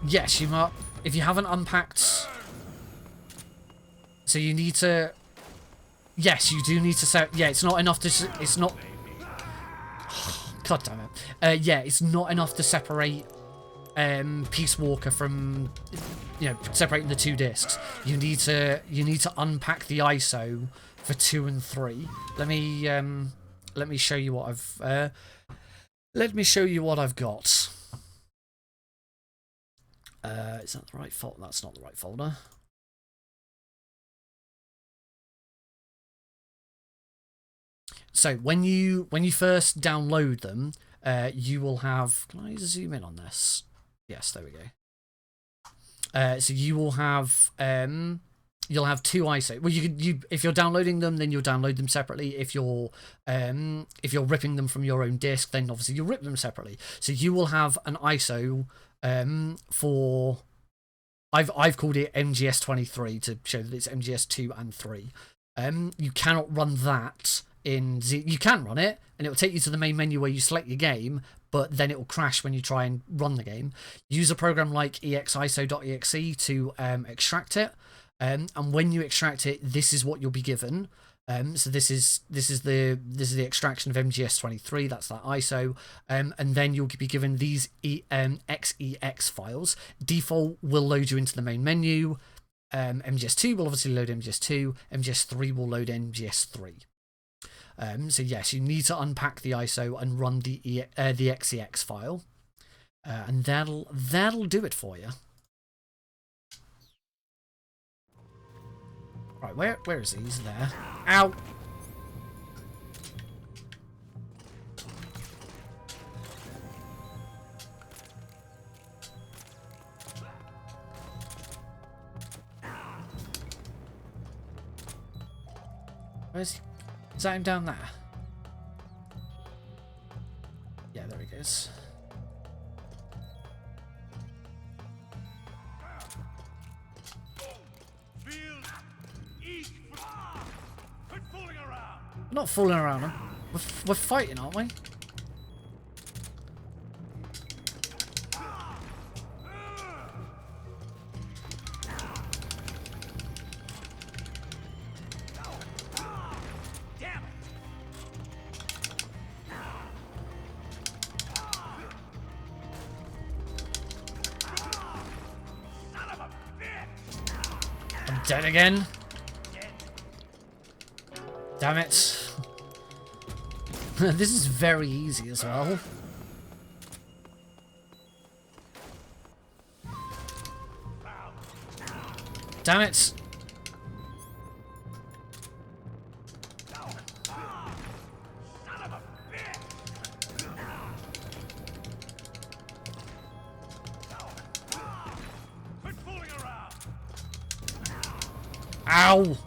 Yes, you might. If you haven't unpacked... So you need to... Yes, you do need to set... Yeah, it's not enough to... It's not... God damn it. Yeah, it's not enough to separate Peace Walker from... You know, separating the two discs. You need to unpack the ISO for 2 and 3. Let me show you what I've... let me show you what I've got. Is that the right folder? That's not the right folder. So when you first download them, you will have. Can I zoom in on this? Yes, there we go. So you will have you'll have 2 ISO. Well, if you're downloading them, then you'll download them separately. If you're ripping them from your own disk, then obviously you'll rip them separately. So you will have an ISO for. I've called it MGS23 to show that it's MGS2 and 3. You cannot run that in you can run it, and it will take you to the main menu where you select your game, but then it will crash when you try and run the game. Use a program like exiso.exe to extract it, and when you extract it, this is what you'll be given. So this is the extraction of MGS23. That's that ISO, and then you'll be given these XEX files. Default will load you into the main menu. MGS2 will obviously load MGS2, MGS3 will load MGS3. So yes, you need to unpack the ISO and run the XEX file, and that'll do it for you. Right, where is he? He's there. Ow! Where's he? Is that him down there? Yeah, there he goes. We're not fooling around him. We're fighting, aren't we? I'm dead again. Damn it. This is very easy as well. Damn it. Ow!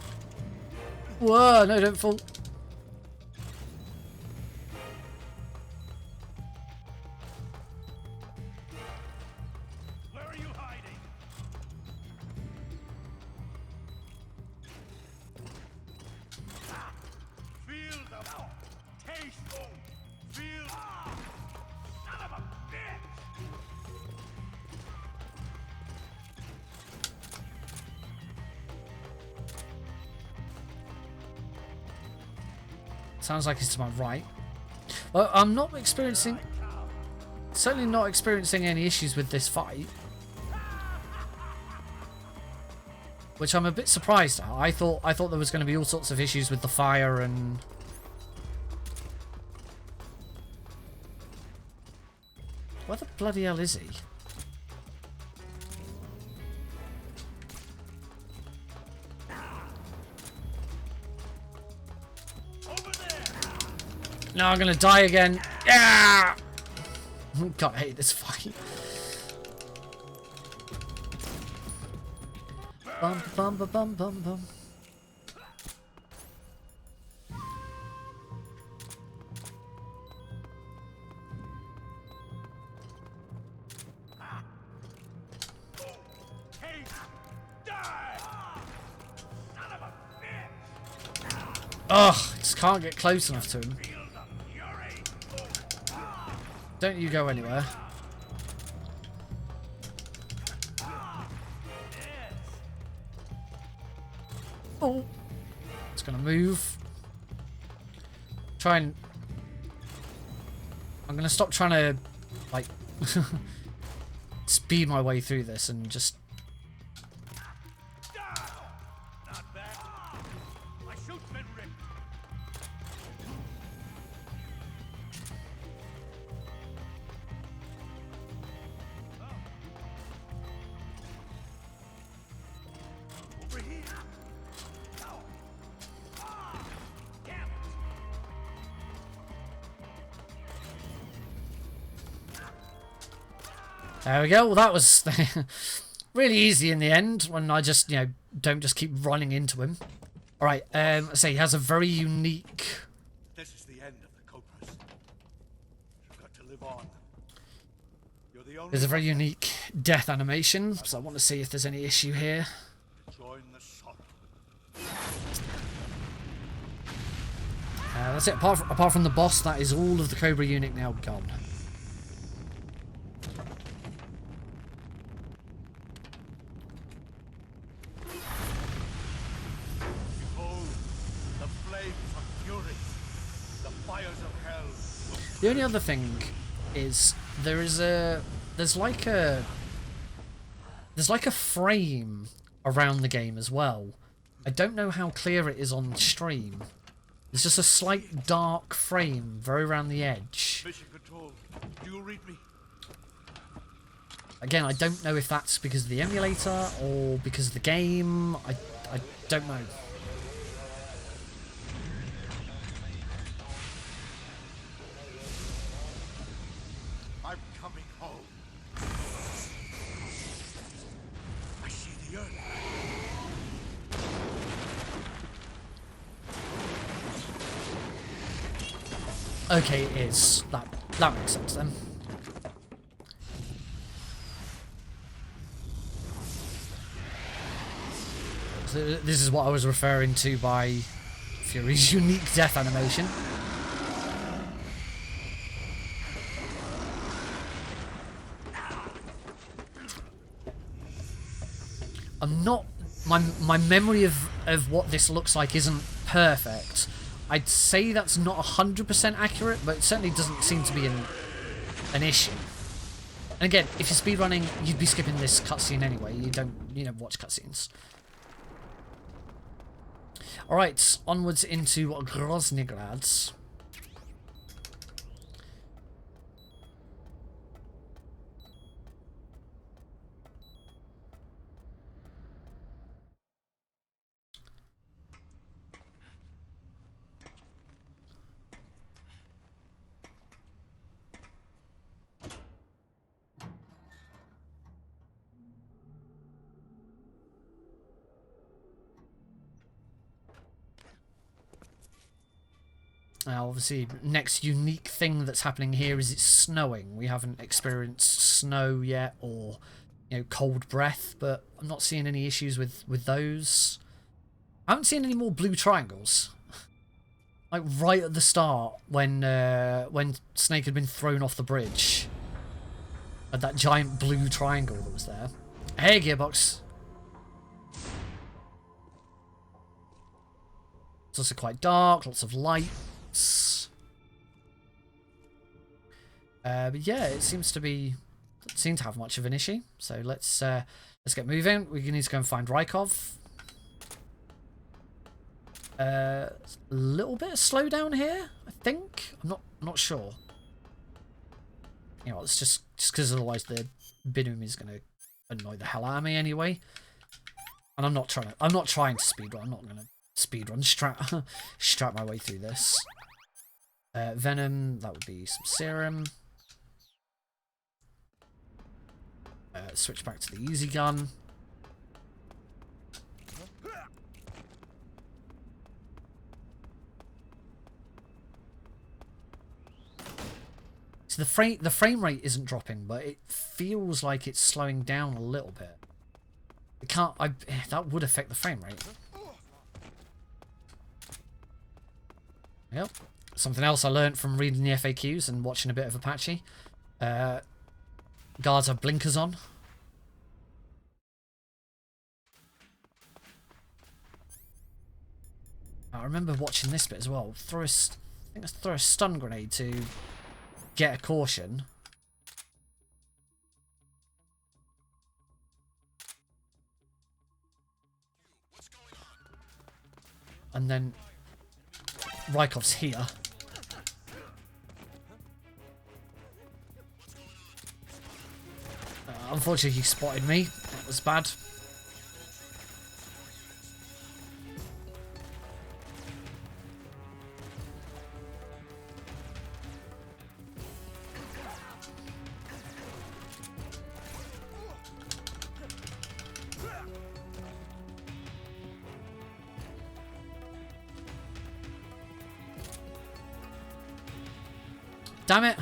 Whoa, no, don't fall. Where are you hiding? Feel the taste. Feel. Son of a bitch! Sounds like it's to my right. Well, I'm not experiencing... Certainly not experiencing any issues with this fight. Which I'm a bit surprised at. I thought there was going to be all sorts of issues with the fire and... Where the bloody hell is he? No, I'm gonna die again. Yeah! God, I hate this fight. Bum bum bum bum bum bum. Ugh, just can't get close enough to him. Don't you go anywhere. Oh, it's gonna move. I'm gonna stop trying to, like, speed my way through this and just. There we go. Well, that was really easy in the end when I just, you know, don't just keep running into him. All right. So he has a very unique. This is the end of the Cobras. You've got to live on. You're the only. There's a very unique death animation, so I want to see if there's any issue here. Join the shot. That's it. Apart from the boss, that is all of the Cobra unit now gone. The only other thing is there's like a frame around the game as well. I don't know how clear it is on stream. There's just a slight dark frame very around the edge. Mission Control, do you read me? Again, I don't know if that's because of the emulator or because of the game. I don't know. I'm coming home. I see the earth. Okay, it is. That makes sense then. So this is what I was referring to by Fury's unique death animation. I'm not... My memory of what this looks like isn't perfect. I'd say that's not 100% accurate, but it certainly doesn't seem to be an issue. And again, if you're speedrunning, you'd be skipping this cutscene anyway. You don't watch cutscenes. Alright, onwards into Groznygrad. Now, obviously, next unique thing that's happening here is it's snowing. We haven't experienced snow yet, or, cold breath, but I'm not seeing any issues with those. I haven't seen any more blue triangles. Like, right at the start, when Snake had been thrown off the bridge. Had that giant blue triangle that was there. Hey, Gearbox! It's also quite dark, lots of light. But yeah, it seems to have much of an issue. So let's get moving. We need to go and find Rykov. A little bit of slowdown here, I think. I'm not sure. It's just because otherwise the Binum is going to annoy the hell out of me anyway. And I'm not trying to speedrun. I'm not going to speedrun strap my way through this. Venom, that would be some serum. Switch back to the easy gun. So the frame rate isn't dropping, but it feels like it's slowing down a little bit. That would affect the frame rate. Yep. Something else I learned from reading the FAQs and watching a bit of Apache. Guards have blinkers on. I remember watching this bit as well. Throw a stun grenade to get a caution. And then Rykov's here. Unfortunately, he spotted me. That was bad. Damn it!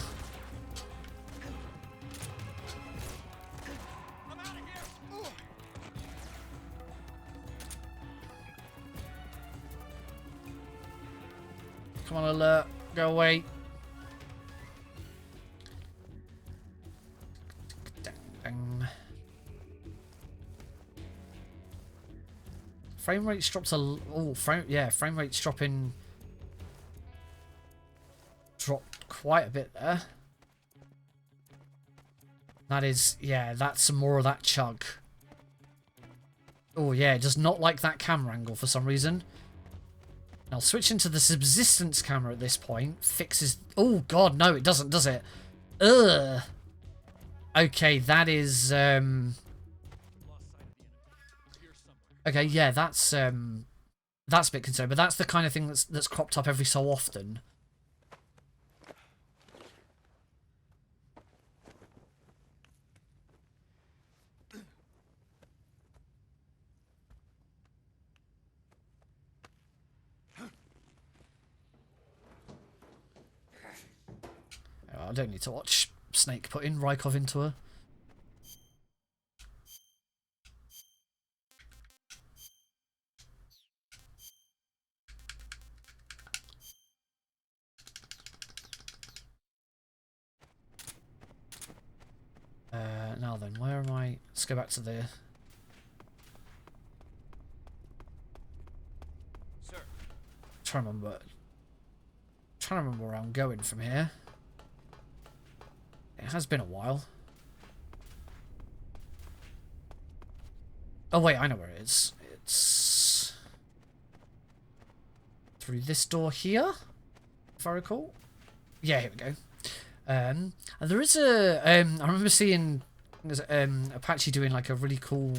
Come on, alert. Go away. Dang. Frame rate's dropped frame rate's dropping. Dropped quite a bit there. That is, yeah, that's some more of that chug. Oh yeah, it does not like that camera angle for some reason. Now switching to the subsistence camera at this point fixes... Oh god, no, it doesn't, does it? Ugh. Okay, that is... Okay, yeah, that's a bit concerning, but that's the kind of thing that's cropped up every so often. I don't need to watch Snake putting Rykov into her. Now then, where am I? Let's go back to the... Sir. Trying to remember where I'm going from here. It has been a while. Oh wait, I know where it is. It's through this door here, if I recall. Yeah, here we go. And there is a I remember seeing Apache doing like a really cool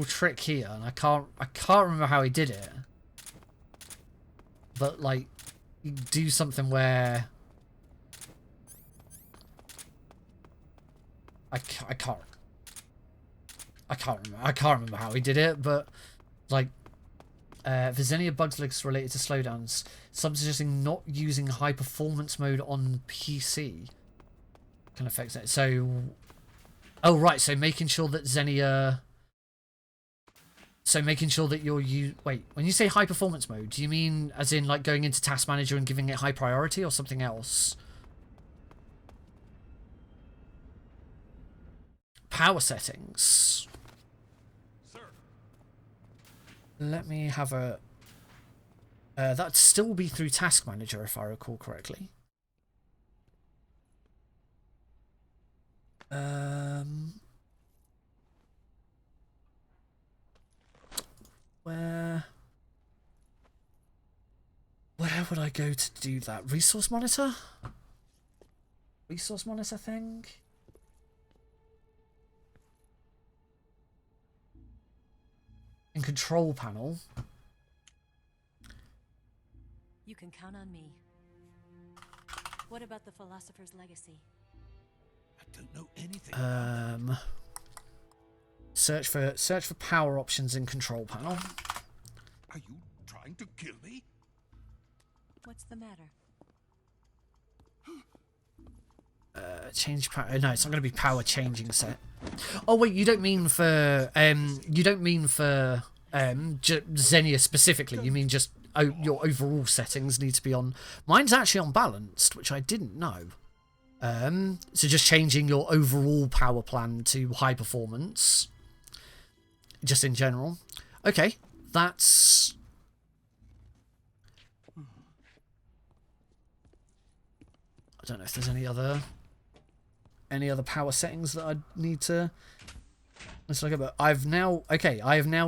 trick here, and I can't remember how he did it, but like you do something where I can't remember how he did it, but like the Xenia bugs links related to slowdowns, some suggesting not using high performance mode on PC can affect it. So, oh right, so making sure that Xenia, so making sure that wait, when you say high performance mode, do you mean as in like going into Task Manager and giving it high priority, or something else? Power settings. Let me have a... that'd still be through Task Manager, if I recall correctly. Where would I go to do that? Resource monitor? Resource monitor thing? In control panel. You can count on me. What about the philosopher's legacy? I don't know anything. Search for power options in control panel. Are you trying to kill me? What's the matter? Change power. No, it's not going to be power changing set. Oh wait, you don't mean for Xenia specifically. You mean just your overall settings need to be on. Mine's actually on balanced, which I didn't know. So just changing your overall power plan to high performance, just in general. Okay, that's. I don't know if there's any other power settings that I'd need to. Let's look at. But I have now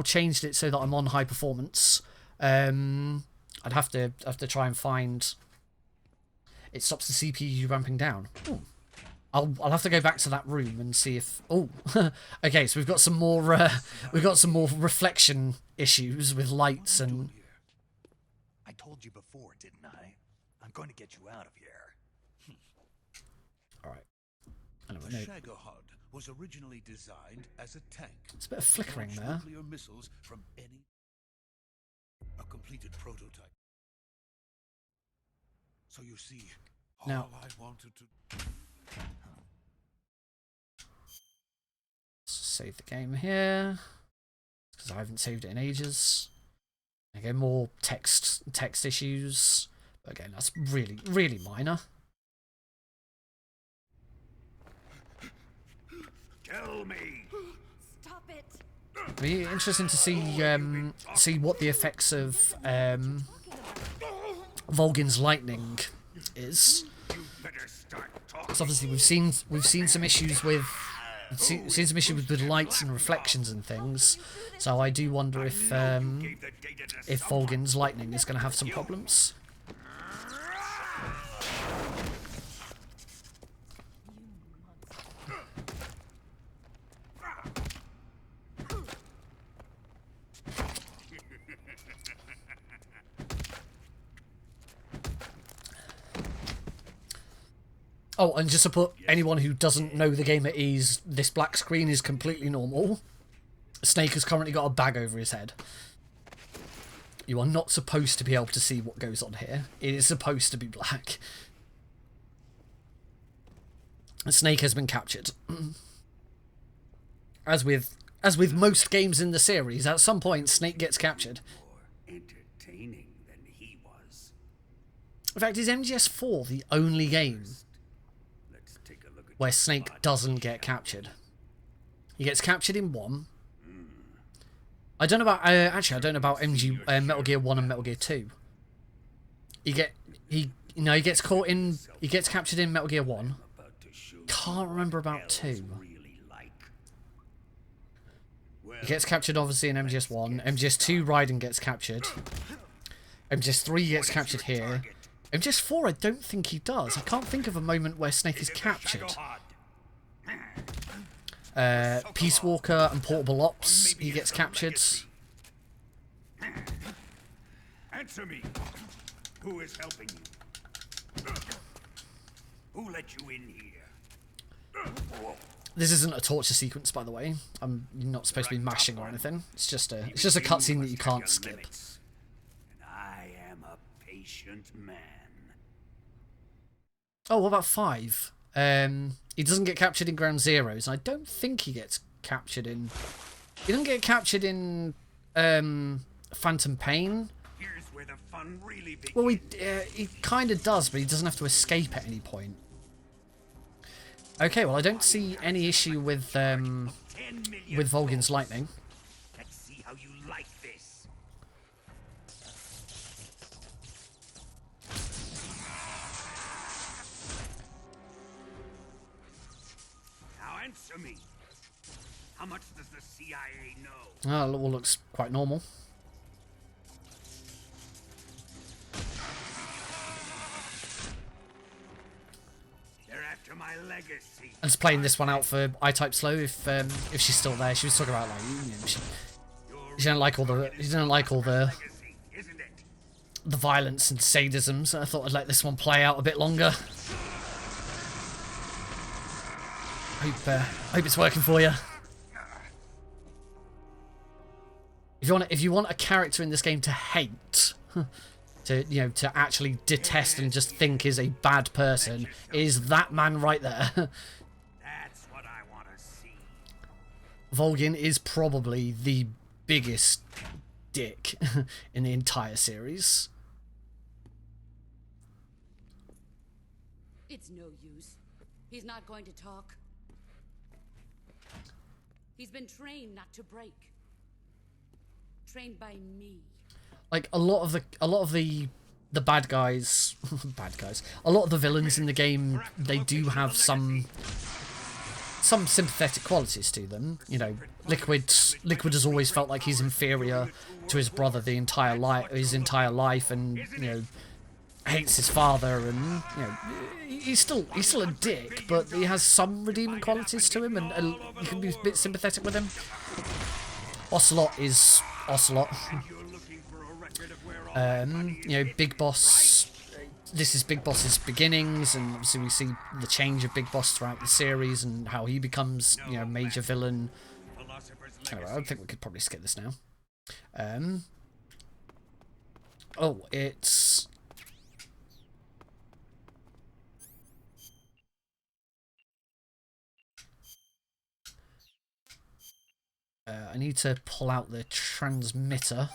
changed it so that I'm on high performance. I'd have to try and find. It stops the CPU ramping down. Ooh. I'll have to go back to that room and see if. Oh, okay. So we've got some more reflection issues with lights and. I told you before, didn't I? I'm going to get you out of here. All right. The Shagohod was originally designed as a tank. It's a bit of flickering there. Nuclear missiles from any. A completed prototype. So you see, now, all I wanted to. Save the game here because I haven't saved it in ages. Again, more text issues. But again, that's really minor. Kill me! Stop it! It'd be interesting to see what the effects of Vulkan's lightning is. You better So obviously we've seen some issues with seen some issues with lights and reflections and things. So I do wonder if Vulkan's lightning is going to have some problems. Oh, and just to put anyone who doesn't know the game at ease, this black screen is completely normal. Snake has currently got a bag over his head. You are not supposed to be able to see what goes on here. It is supposed to be black. Snake has been captured. As with most games in the series, at some point Snake gets captured. Entertaining than he was. In fact, is MGS4 the only game where Snake doesn't get captured? He gets captured in 1. I don't know about actually I don't know about Metal Gear 1 and Metal Gear 2. He gets captured in Metal Gear 1. Can't remember about 2. He gets captured obviously in MGS1. MGS2 Raiden gets captured. MGS3 gets captured here. MGS4 I don't think he does. I can't think of a moment where Snake is captured. Peace Walker and Portable Ops, he gets captured. Answer me. Who is helping you? Who let you in here? This isn't a torture sequence, by the way. You're not supposed to be mashing or anything. It's just a cutscene that you can't skip. And I am a patient man. Oh, what about 5? He doesn't get captured in Ground Zeroes. I don't think he gets captured in... He doesn't get captured in Phantom Pain. Here's where the fun really begins. Well, he kind of does, but he doesn't have to escape at any point. Okay, well, I don't see any issue with Vulkan's lightning. Let's see how you like this. Now answer me. How much does the CIA know? Oh, it all looks quite normal. They're after my legacy. I'm just playing this one out for I-Type Slow if she's still there. She was talking about like she didn't like all the violence and sadism, so I thought I'd let this one play out a bit longer. Hope it's working for you. If you want a character in this game to hate, to actually detest and just think is a bad person, is that man right there. That's what I want to see. Vulkan is probably the biggest dick in the entire series. It's no use. He's not going to talk. He's been trained not to break. Trained by me. Like a lot of the bad guys, a lot of the villains in the game, they do have some sympathetic qualities to them. You know, Liquid has always felt like he's inferior to his brother his entire life, and you know, hates his father, and you know, he's still a dick, but he has some redeeming qualities to him, and you can be a bit sympathetic with him. Ocelot is Ocelot. You know, Big Boss. This is Big Boss's beginnings, and obviously we see the change of Big Boss throughout the series and how he becomes, you know, major villain. Anyway, I think we could probably skip this now. Oh, it's. I need to pull out the transmitter.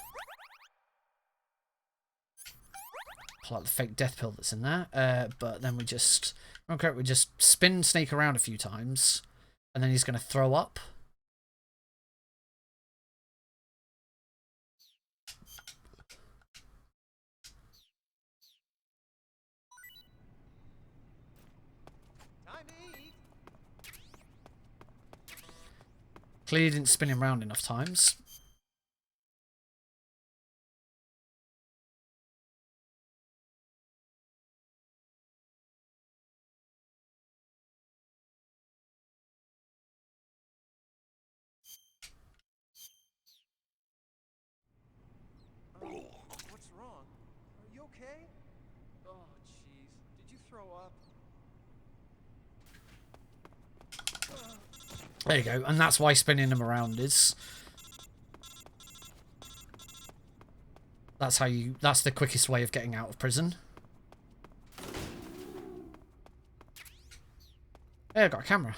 Pull out the fake death pill that's in there. But then we just spin Snake around a few times, and then he's going to throw up. Clearly didn't spin him round enough times. What's wrong? Are you okay? Oh, jeez. Did you throw up? There you go. And that's why spinning him around is... That's how you... That's the quickest way of getting out of prison. Hey, I got a camera.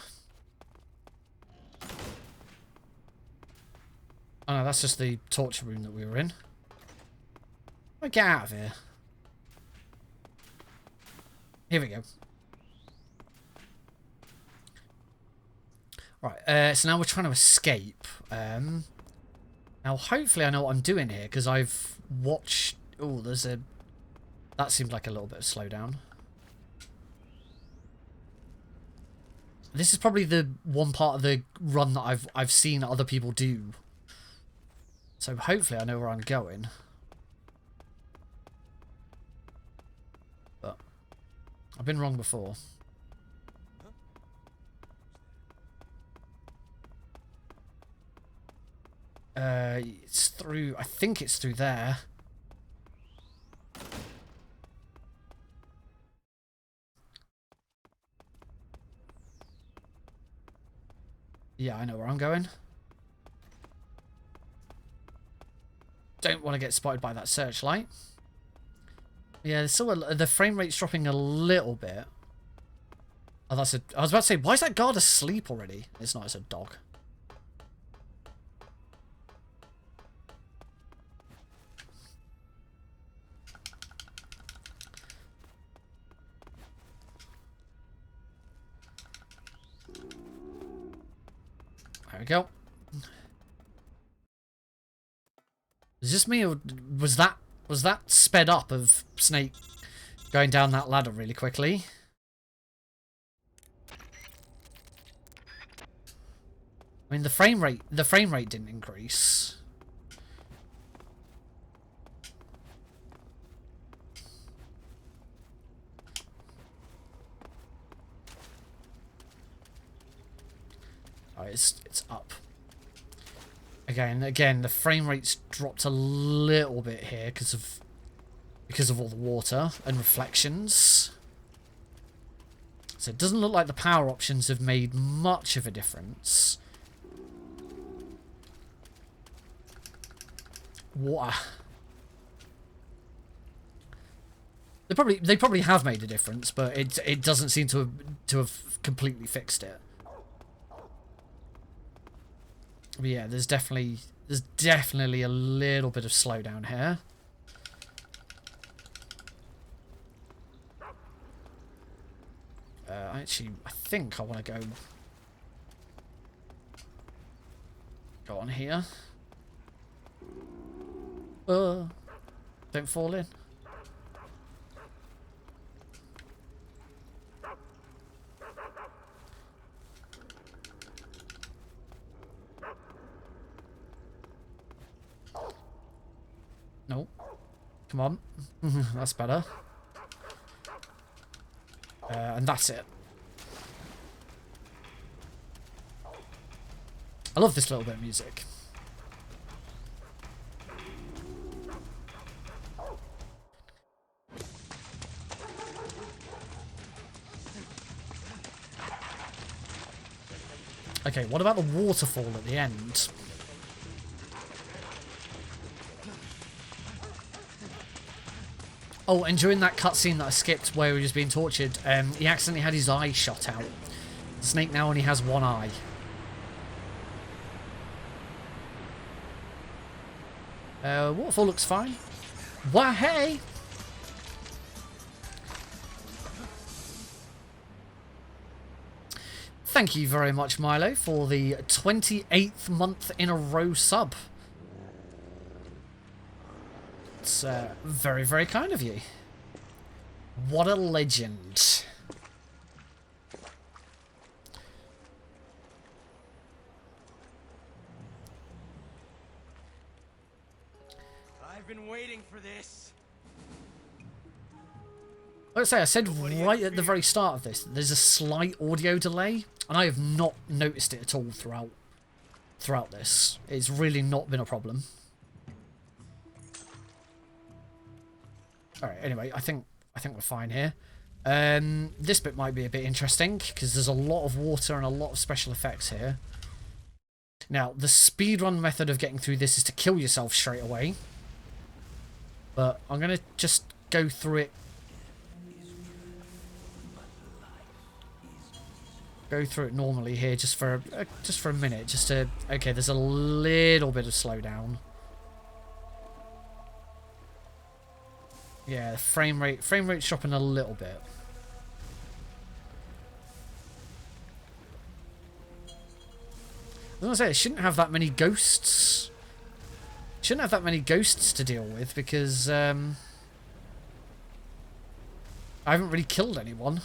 Oh no, that's just the torture room that we were in. Get out of here. Here we go. Right, so now we're trying to escape. Now, hopefully I know what I'm doing here, because I've watched... Oh, there's a... That seemed like a little bit of slowdown. This is probably the one part of the run that I've seen other people do. So hopefully I know where I'm going. But I've been wrong before. It's through... I think it's through there. Yeah, I know where I'm going. Don't want to get spotted by that searchlight. Yeah, there's still the frame rate's dropping a little bit. Oh, that's a... I was about to say, why is that guard asleep already? It's not, it's a dog. There we go. Is this me, or was that sped up of Snake going down that ladder really quickly? I mean, the frame rate didn't increase. Oh, it's up. Again, the frame rate's dropped a little bit here because of all the water and reflections. So it doesn't look like the power options have made much of a difference. Water. They probably have made a difference, but it doesn't seem to have completely fixed it. But yeah, there's definitely a little bit of slowdown here. Actually, I think I want to go on here. Don't fall in. Nope. Come on. That's better. And that's it. I love this little bit of music. Okay, what about the waterfall at the end? Oh, and during that cutscene that I skipped where he was being tortured, he accidentally had his eye shot out. Snake now only has one eye. Waterfall looks fine. Why, hey! Thank you very much, Milo, for the 28th month in a row sub. It's very, very kind of you. What a legend. I've been waiting for this. Let's say I said right at the very start of this, there's a slight audio delay, and I have not noticed it at all throughout this. It's really not been a problem. All right. Anyway, I think we're fine here. This bit might be a bit interesting because there's a lot of water and a lot of special effects here. Now, the speedrun method of getting through this is to kill yourself straight away. But I'm going to just go through it. Go through it normally here just for a minute. Just to... Okay, there's a little bit of slowdown. Yeah, the frame rate's dropping a little bit. I was going to say, it shouldn't have that many ghosts. Shouldn't have that many ghosts to deal with because I haven't really killed anyone.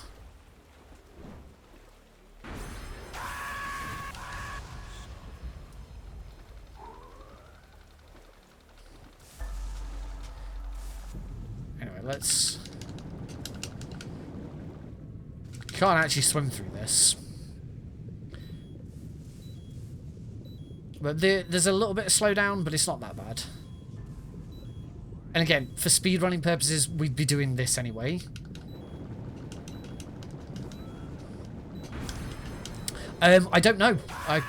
Anyway, let's... Can't actually swim through this. But there's a little bit of slowdown, but it's not that bad. And again, for speedrunning purposes, we'd be doing this anyway. I don't know. I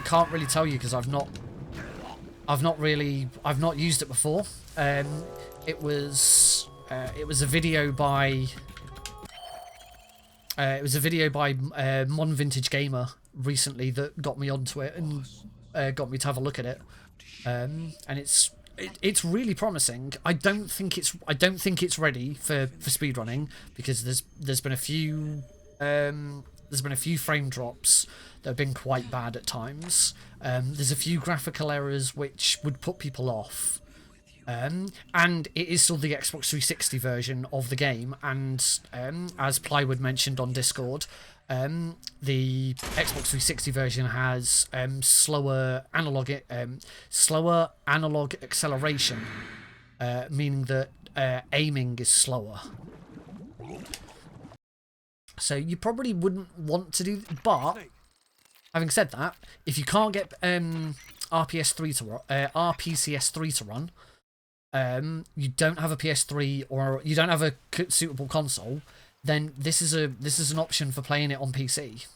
can't really tell you because I've not used it before. It was a video by Mon Vintage Gamer recently that got me onto it and got me to have a look at it. And it's really promising. I don't think it's ready for speedrunning because there's been a few frame drops that have been quite bad at times. There's a few graphical errors which would put people off. And it is still the Xbox 360 version of the game, and as Plywood mentioned on Discord, the Xbox 360 version has slower analog acceleration, meaning that aiming is slower. So you probably wouldn't want to do, but having said that, if you can't get RPCS3 to run, you don't have a PS3 or you don't have a suitable console, then this is an option for playing it on PC.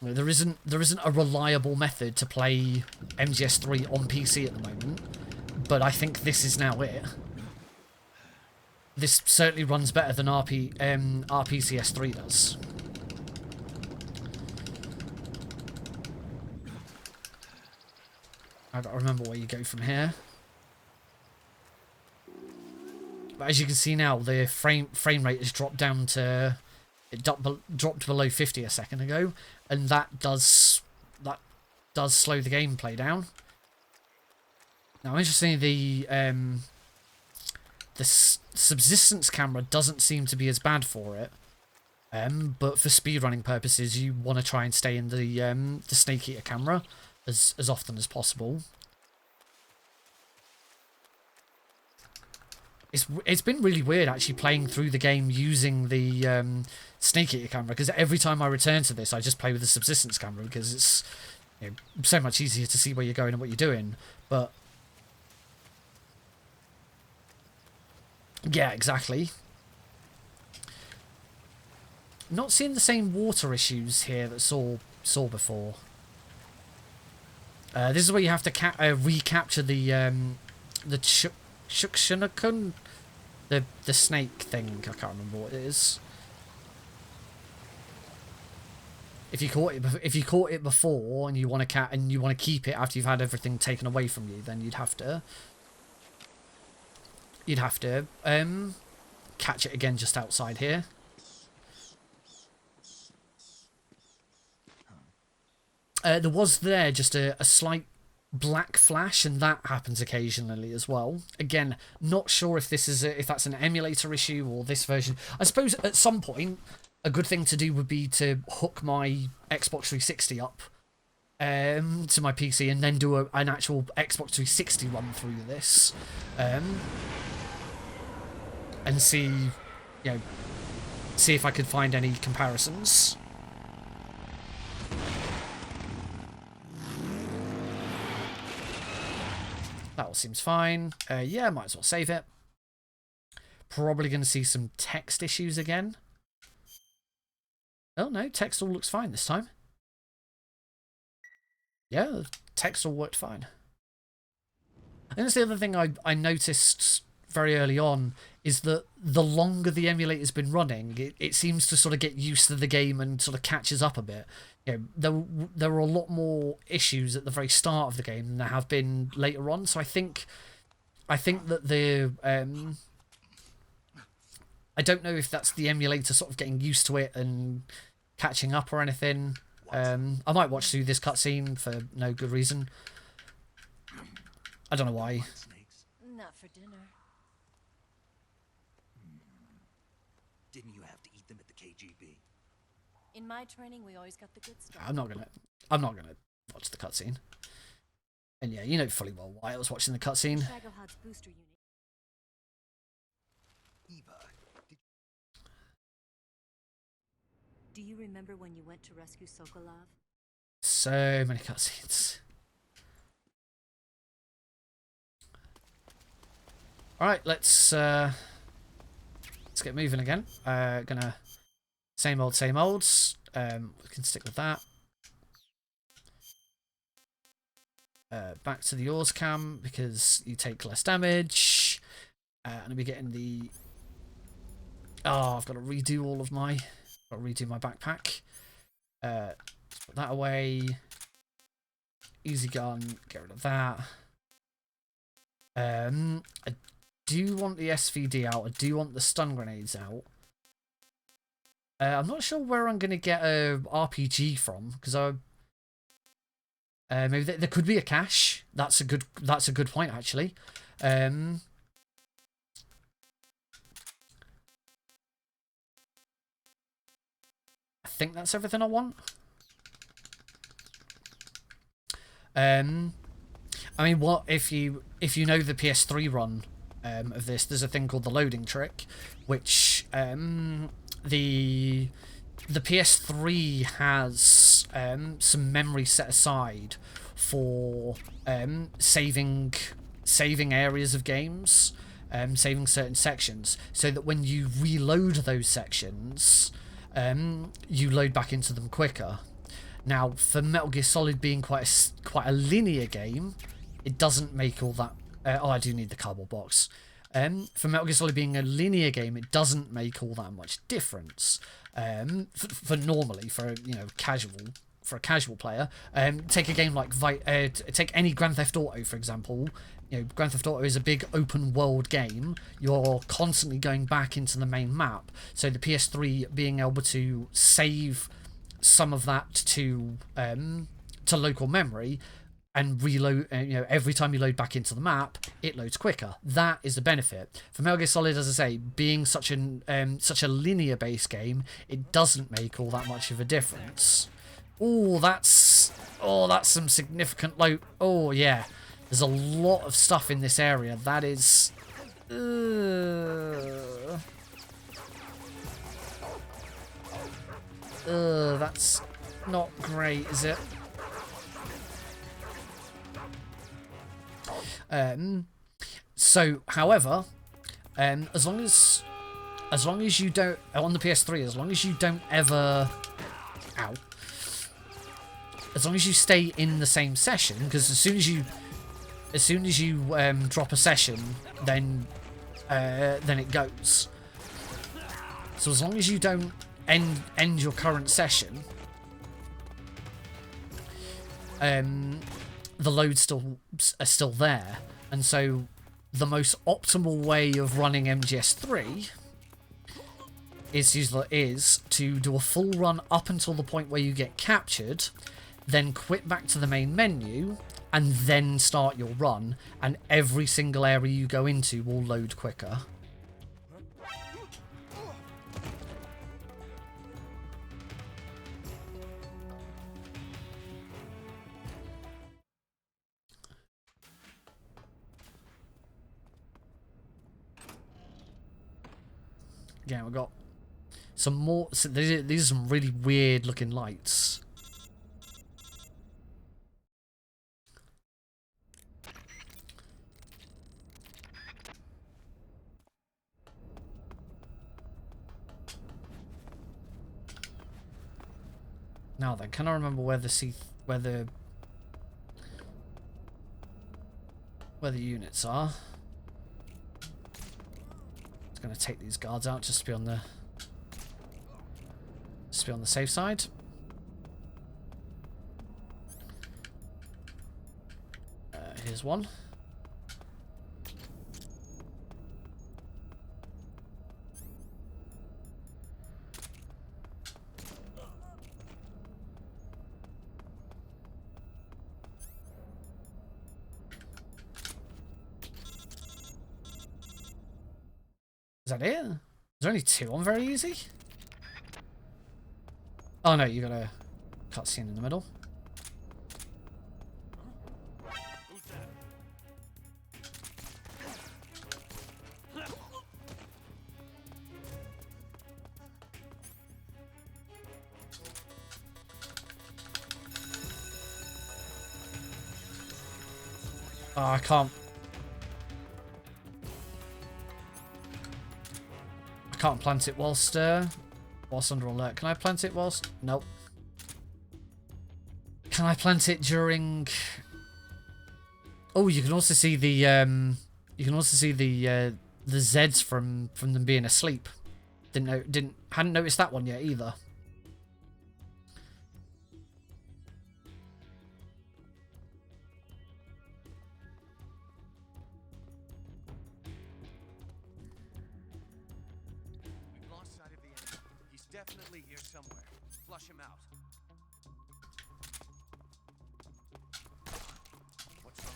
There isn't a reliable method to play MGS3 on PC at the moment, but I think this is now it. This certainly runs better than RPCS3 does. I don't remember where you go from here. But as you can see now, the frame rate has dropped down to... It dropped below 50 a second ago, and that does slow the gameplay down. Now, interestingly, the subsistence camera doesn't seem to be as bad for it, but for speedrunning purposes, you want to try and stay in the Snake Eater camera as often as possible. It's been really weird actually playing through the game using the Snake Eater camera, because every time I return to this I just play with the subsistence camera because it's so much easier to see where you're going and what you're doing. But yeah, exactly. Not seeing the same water issues here that saw before. This is where you have to recapture the Shukshinakun, the snake thing. I can't remember what it is. If you caught it before and you want to keep it after you've had everything taken away from you, then you'd have to catch it again just outside here. There was just a slight black flash, and that happens occasionally as well. Again, not sure if that's an emulator issue or this version. I suppose at some point a good thing to do would be to hook my Xbox 360 up to my PC and then do an actual Xbox 360 run through this, and see, see if I could find any comparisons. That all seems fine. Yeah, might as well save it. Probably going to see some text issues again. Oh no, text all looks fine this time. Yeah, the text all worked fine. And that's the other thing I noticed very early on, is that the longer the emulator's been running, it seems to sort of get used to the game and sort of catches up a bit. There were a lot more issues at the very start of the game than there have been later on. So I think that the I don't know if that's the emulator sort of getting used to it and catching up or anything. I might watch through this cutscene for no good reason. I don't know why. Not for dinner. Didn't you have to eat them at the KGB? In my training, we always got the good stuff. I'm not gonna watch the cutscene. And yeah, you know fully well why I was watching the cutscene. Shagohod's booster unit. Eva, Do you remember when you went to rescue Sokolov? So many cutscenes. Alright, let's get moving again. Gonna same old, same olds. We can stick with that. Back to the AORUS cam because you take less damage. And I'll be getting the. Oh, I've got to redo all of my. Got to redo my backpack. Put that away. Easy gun. Get rid of that. I do want the SVD out. I do want the stun grenades out. I'm not sure where I'm going to get a RPG from because maybe there could be a cache. That's a good point actually. I think that's everything I want. I mean, what if you know the PS3 run of this? There's a thing called the loading trick, which the PS3 has some memory set aside for saving areas of games, saving certain sections, so that when you reload those sections, you load back into them quicker. Now, for Metal Gear Solid being quite a linear game, it doesn't make all that. Oh, I do need the cardboard box. For Metal Gear Solid being a linear game, it doesn't make all that much difference. For normally, for a casual player, take a game like take any Grand Theft Auto for example. Grand Theft Auto is a big open world game. You're constantly going back into the main map, so the PS3 being able to save some of that to local memory and reload, every time you load back into the map, it loads quicker. That is the benefit. For Metal Gear Solid, as I say, being such a linear based game, it doesn't make all that much of a difference. Oh, that's some significant load. Oh yeah, there's a lot of stuff in this area. That is. That's not great, is it? So, however, as long as you don't, on the PS3, as long as you don't ever, as long as you stay in the same session, because as soon as you drop a session, then it goes. So as long as you don't end your current session, the loads are still there, and so the most optimal way of running MGS3 is to do a full run up until the point where you get captured, then quit back to the main menu, and then start your run, and every single area you go into will load quicker. Again, we've got some more. So these are some really weird looking lights. Now then, can I remember where the units are? Just gonna take these guards out just to be on the safe side. Here's one. Is that it? Is there only two on very easy? Oh no, you got a cutscene in the middle. Oh, I can't plant it whilst under alert. Can I plant it whilst? Nope. Can I plant it during? Oh, you can also see the the Zeds from them being asleep. Hadn't noticed that one yet either. Definitely here somewhere. Flush him out. What's wrong?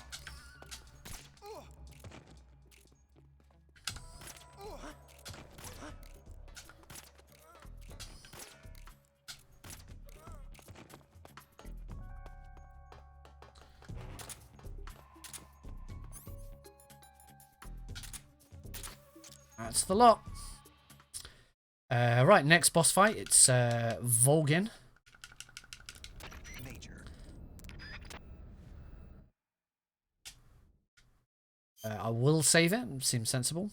That's the lot. Right, next boss fight, it's Vulkan. Major. I will save it, seems sensible.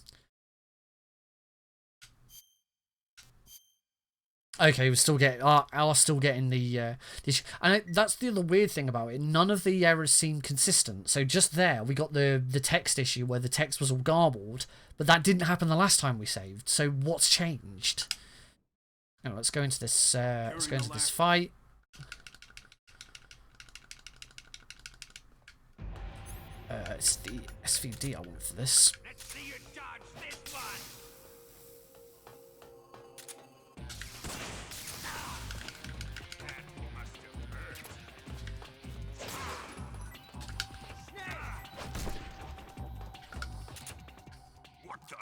Okay, we're still getting, are still getting the and that's the other weird thing about it. None of the errors seem consistent. So just there, we got the text issue where the text was all garbled, but that didn't happen the last time we saved. So what's changed? Anyway, let's go into this. Let's go into this fight. It's the SVD I want for this. Let's see you dodge this one. That must have hurt. What the?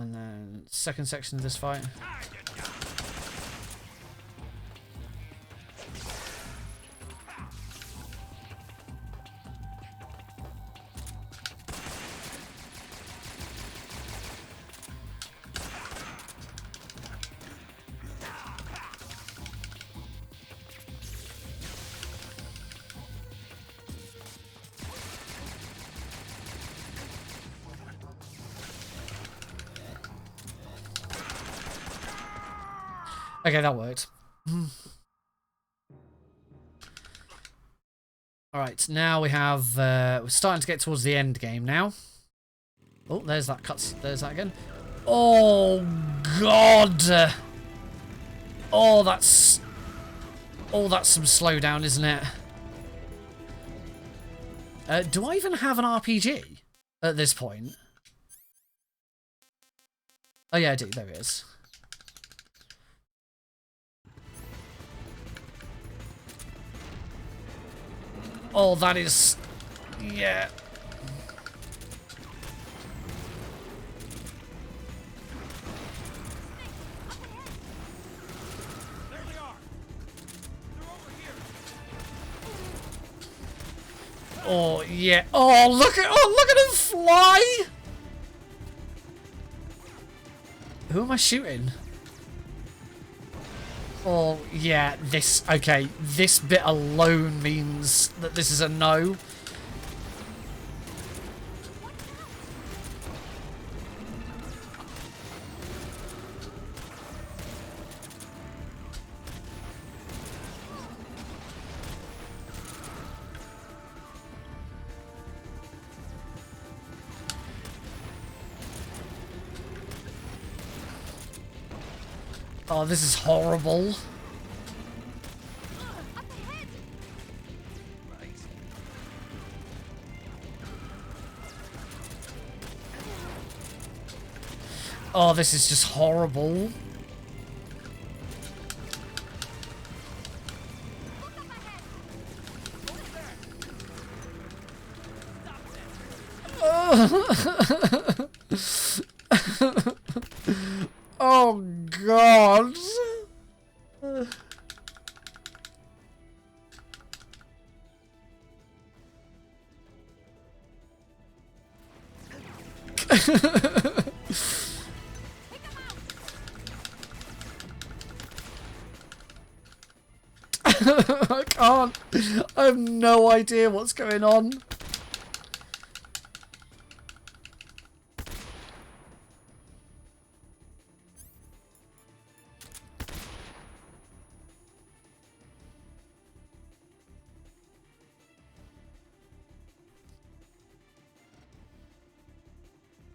And then second section of this fight. Okay, that worked. Alright, now we have... we're starting to get towards the end game now. Oh, there's that cuts. There's that again. Oh, God! Oh, that's... Oh, that's some slowdown, isn't it? Do I even have an RPG at this point? Oh, yeah, I do. There it is. Oh, that is... Yeah. There they are. They're over here. Oh yeah. Oh look at him fly. Who am I shooting? Oh yeah, this okay. This bit alone means that this is a no. Oh, this is horrible. Oh, this is just horrible. Oh God. I can't. I have no idea what's going on.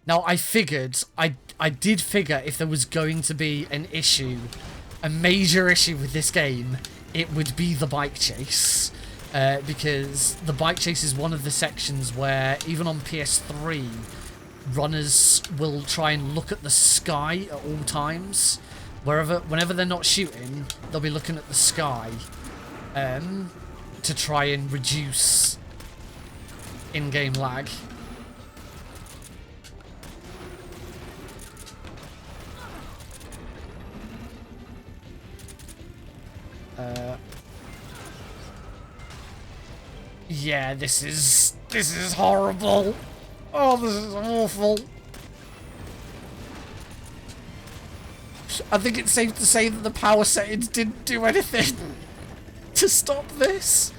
Now, I did figure if there was going to be an issue, a major issue with this game, it would be the bike chase. Because the bike chase is one of the sections where, even on PS3, runners will try and look at the sky at all times. Whenever they're not shooting, they'll be looking at the sky to try and reduce in-game lag. Yeah, this is horrible. Oh, this is awful. I think it's safe to say that the power settings didn't do anything to stop this.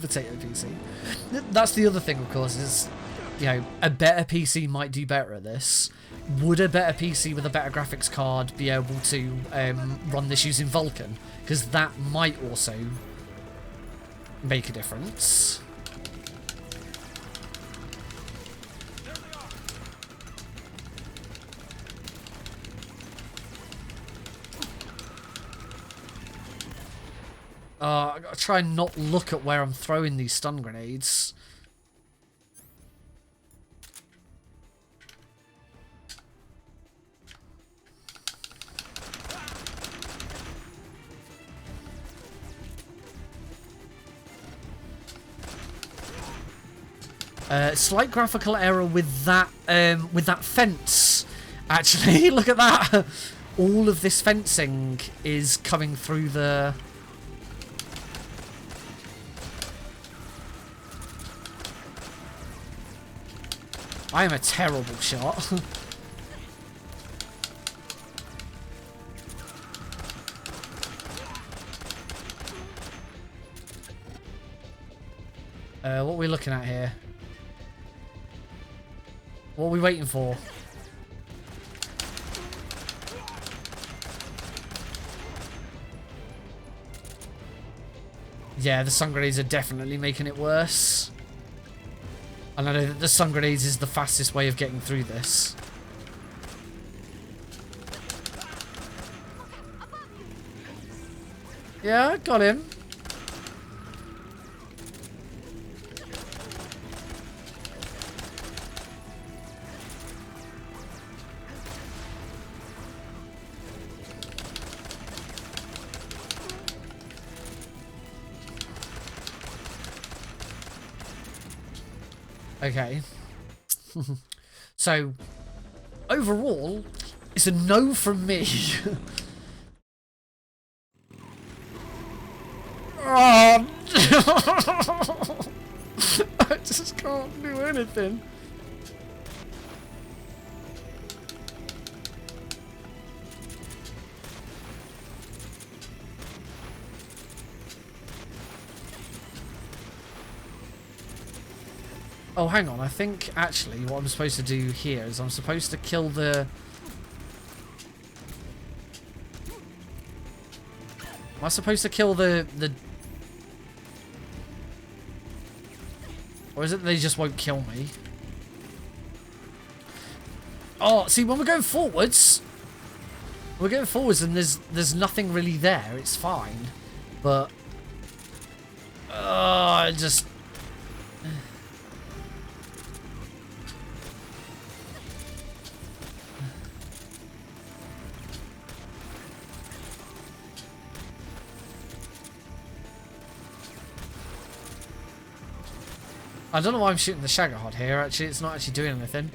Potato PC. That's the other thing, of course, is, you know, a better PC might do better at this. Would a better PC with a better graphics card be able to run this using Vulkan? Because that might also make a difference. I gotta try and not look at where I'm throwing these stun grenades. Slight graphical error with that fence. Actually, look at that. All of this fencing is coming through the. I am a terrible shot. What are we looking at here? What are we waiting for? Yeah, the sun grenades are definitely making it worse. And I know that the sun grenades is the fastest way of getting through this. Yeah, got him. Okay. So, overall, it's a no from me. Oh, I just can't do anything. Oh, hang on. I think actually what I'm supposed to do here is I'm supposed to kill the... Am I supposed to kill the... Or is it they just won't kill me? Oh, see, when we're going forwards... We're going forwards and there's nothing really there. It's fine. But... I just... I don't know why I'm shooting the Shagahod here, actually. It's not actually doing anything.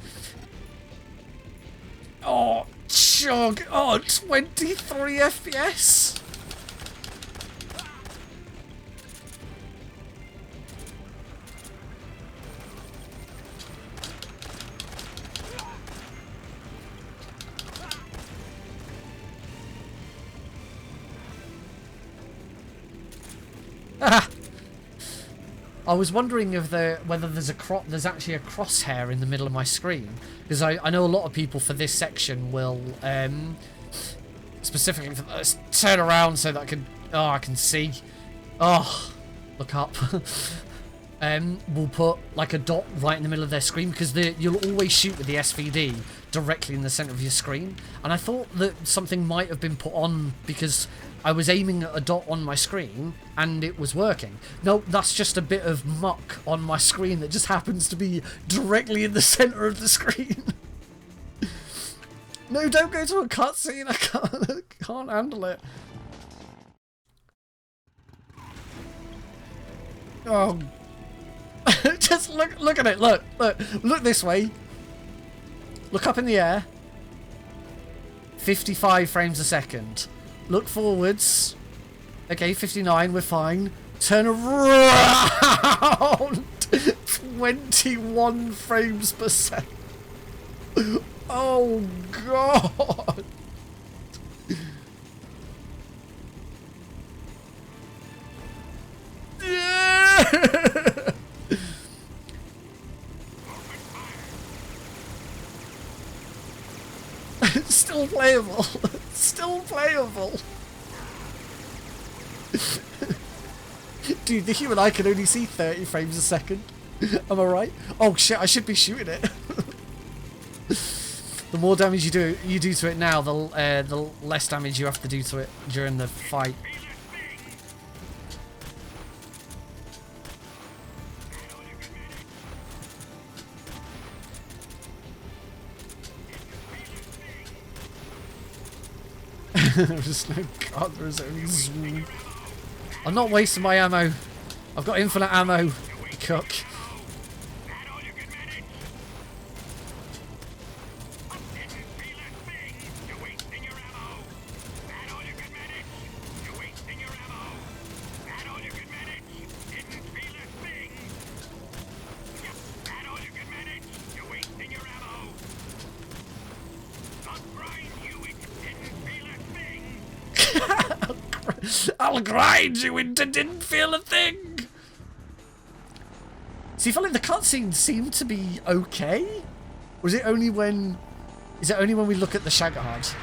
Oh, chug! Oh, 23 FPS! Ah! I was wondering if whether there's actually a crosshair in the middle of my screen, because I know a lot of people for this section will specifically for this, turn around so that I can see. Oh, look up. Will put like a dot right in the middle of their screen because you'll always shoot with the SVD directly in the center of your screen, and I thought that something might have been put on because I was aiming at a dot on my screen and it was working. No, that's just a bit of muck on my screen that just happens to be directly in the center of the screen. No, don't go to a cutscene. I can't handle it. Oh, just look at it. Look this way. Look up in the air. 55 frames a second. Look forwards. Okay, 59, we're fine. Turn around! 21 frames per second. Oh, God! Yeah! It's still playable. Still playable. Dude, the human eye can only see 30 frames a second. Am I right? Oh shit, I should be shooting it. The more damage you do to it now, the less damage you have to do to it during the fight. There's no god, there's only zoom. I'm not wasting my ammo. I've got infinite ammo. Cook. I'll grind you into didn't feel a thing. See, I feel like the cutscenes seem to be okay. Or is it only when we look at the Shagahod?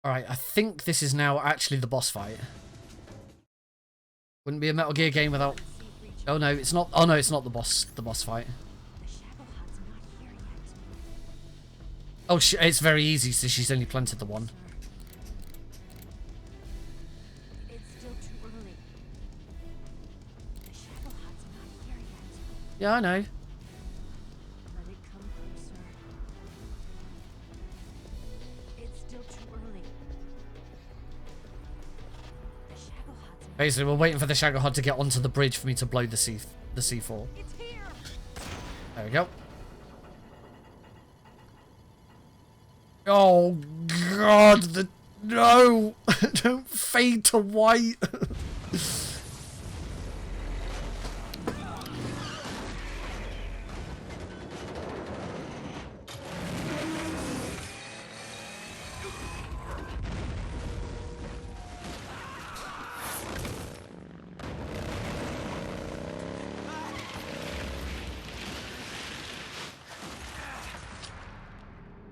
Alright, I think this is now actually the boss fight. Wouldn't be a Metal Gear game without... Oh no, it's not. Oh no, it's not the boss fight. Oh, it's very easy, so she's only planted the one. It's still too Yeah, I know. Let it come closer. It's still too early. The Shagohod's not. Basically, we're waiting for the Shagohod to get onto the bridge for me to blow the C4. It's here. There we go. Oh God! No! Don't fade to white.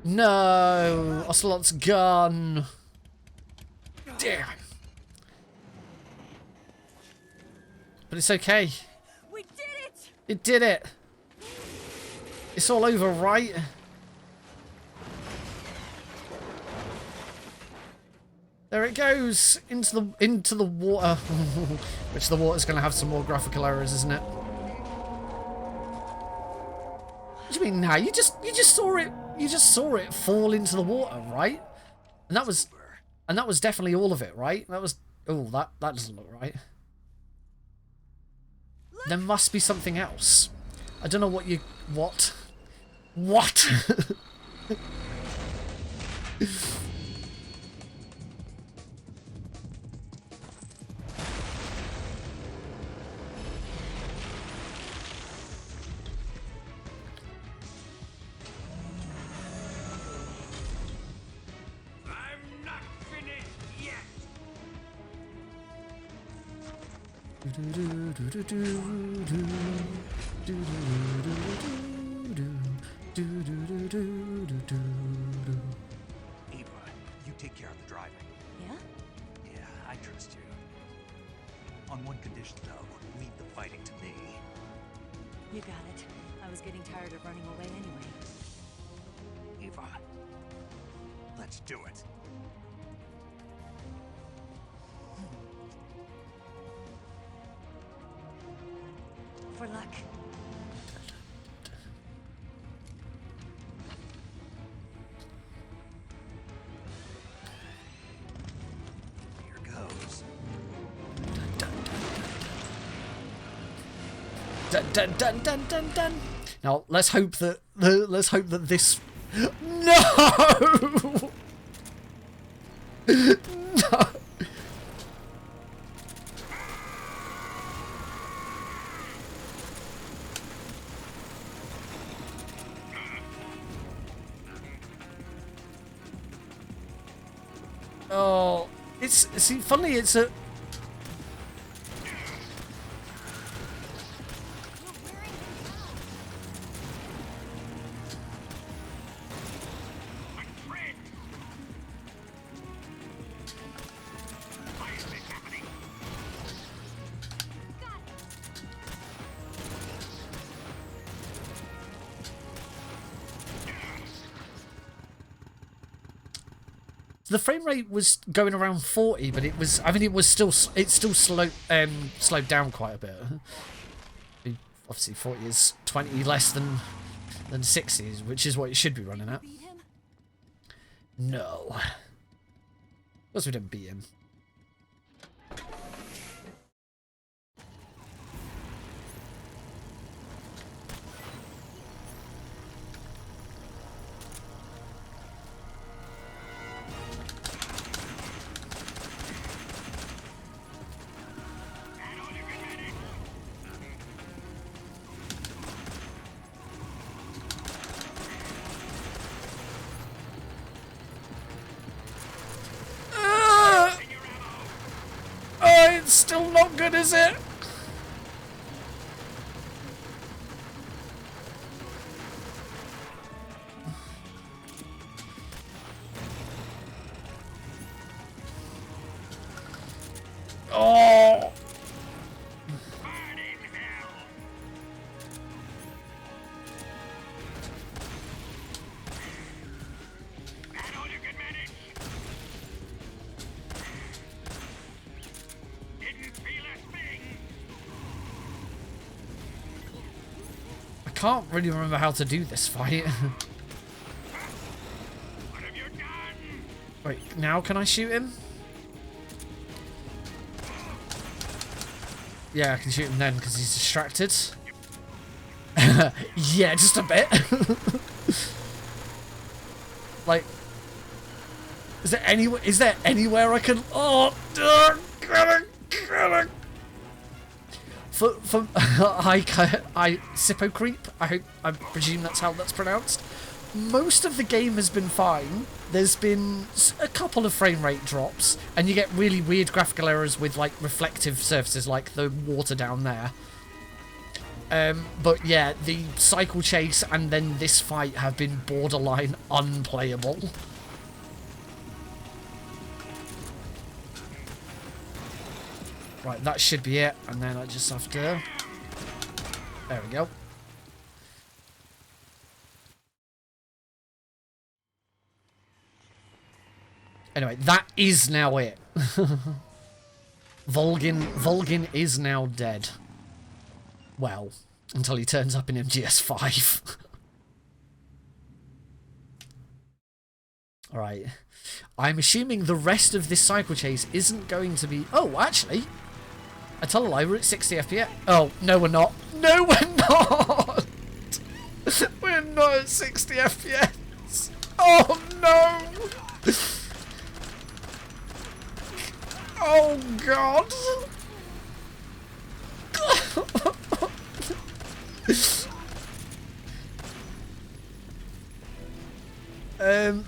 No! Ocelot's gone. Damn. But it's okay. We did it! It did it. It's all over, right? There it goes into the water, which the water's going to have some more graphical errors, isn't it? What do you mean now? You just saw it. You just saw it fall into the water, right? And that was definitely all of it, right? That was that doesn't look right. There must be something else. I don't know what you what. Eva, you take care of the driving. Yeah? Yeah, I trust you. On one condition, though, leave the fighting to me. You got it. I was getting tired of running away anyway. Eva, let's do it. For luck. Here goes. Dun, dun, dun, dun, dun, dun. Now let's hope that this. No. No. Oh, see, funnily, it's a. The frame rate was going around 40, but it was. I mean, it's still slowed down quite a bit. I mean, obviously, 40 is 20 less than 60, which is what it should be running at. No, of course we didn't beat him. It's still not good, is it? Oh! can't really remember how to do this fight. Wait, now can I shoot him? Yeah, I can shoot him then because he's distracted. Yeah, just a bit. Like, is there anywhere I can? Oh, for I Sippo Creep. I presume that's how that's pronounced. Most of the game has been fine. There's been a couple of frame rate drops, and you get really weird graphical errors with like reflective surfaces, like the water down there. But yeah, the cycle chase and then this fight have been borderline unplayable. Right, that should be it, and then I just have to... There we go. Anyway, that is now it. Vulkan is now dead. Well, until he turns up in MGS5. Alright. I'm assuming the rest of this cycle chase isn't going to be... Oh, actually... I tell a lie, we're at 60 FPS. Oh, no we're not. No we're not! We're not at 60 FPS. Oh no! Oh god!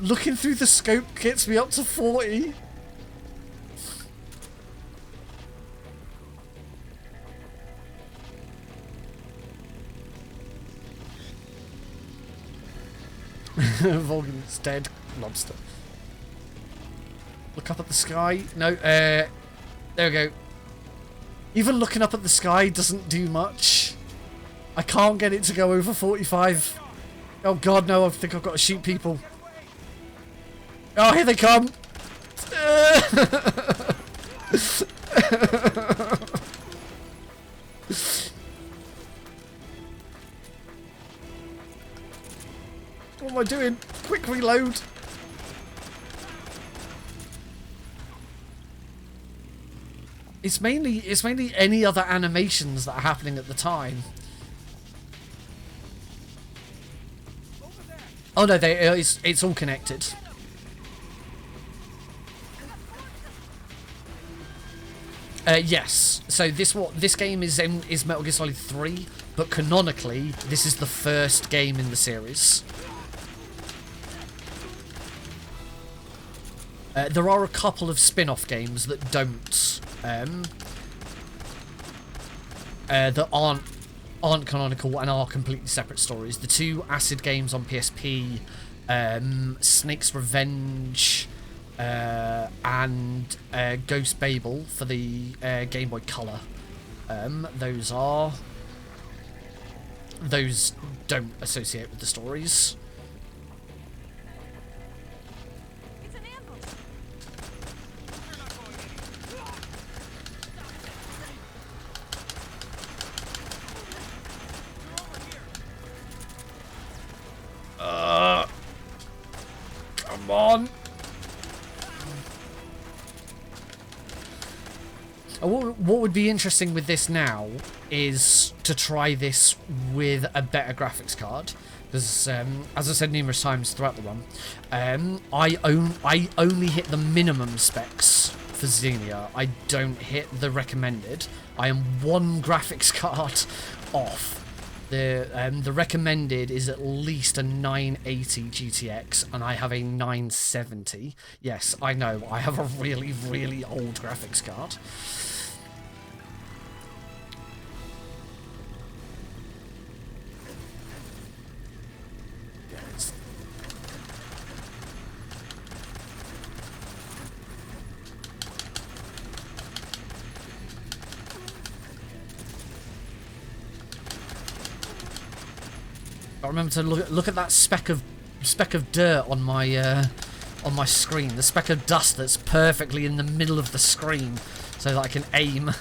Looking through the scope gets me up to 40. Vulkan's dead. Lobster. Look up at the sky. No, there we go. Even looking up at the sky doesn't do much. I can't get it to go over 45. Oh god, no, I think I've got to shoot people. Oh, here they come! What am I doing? Quick reload! It's mainly any other animations that are happening at the time. Oh no, it's all connected. Yes. So this game is Metal Gear Solid 3, but canonically this is the first game in the series. There are a couple of spin-off games that don't that aren't canonical and are completely separate stories. The two Acid games on PSP, Snake's Revenge, and Ghost Babel for the Game Boy Color. Those don't associate with the stories. Come on. What would be interesting with this now is to try this with a better graphics card, because as I said numerous times throughout the run, I only hit the minimum specs for Xenia. I don't hit the recommended. I am one graphics card off. The recommended is at least a 980 GTX, and I have a 970. Yes, I know, I have a really, really old graphics card. I remember to look at that speck of dirt on my screen, the speck of dust that's perfectly in the middle of the screen, so that I can aim.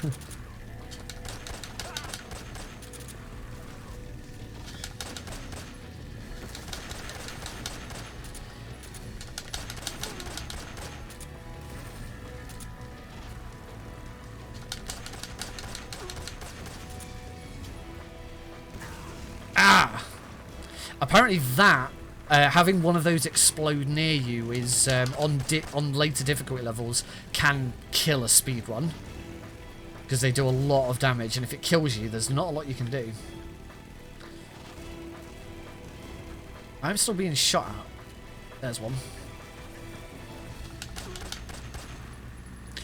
Apparently that, having one of those explode near you is, on later difficulty levels, can kill a speedrun. Because they do a lot of damage, and if it kills you, there's not a lot you can do. I'm still being shot at. There's one.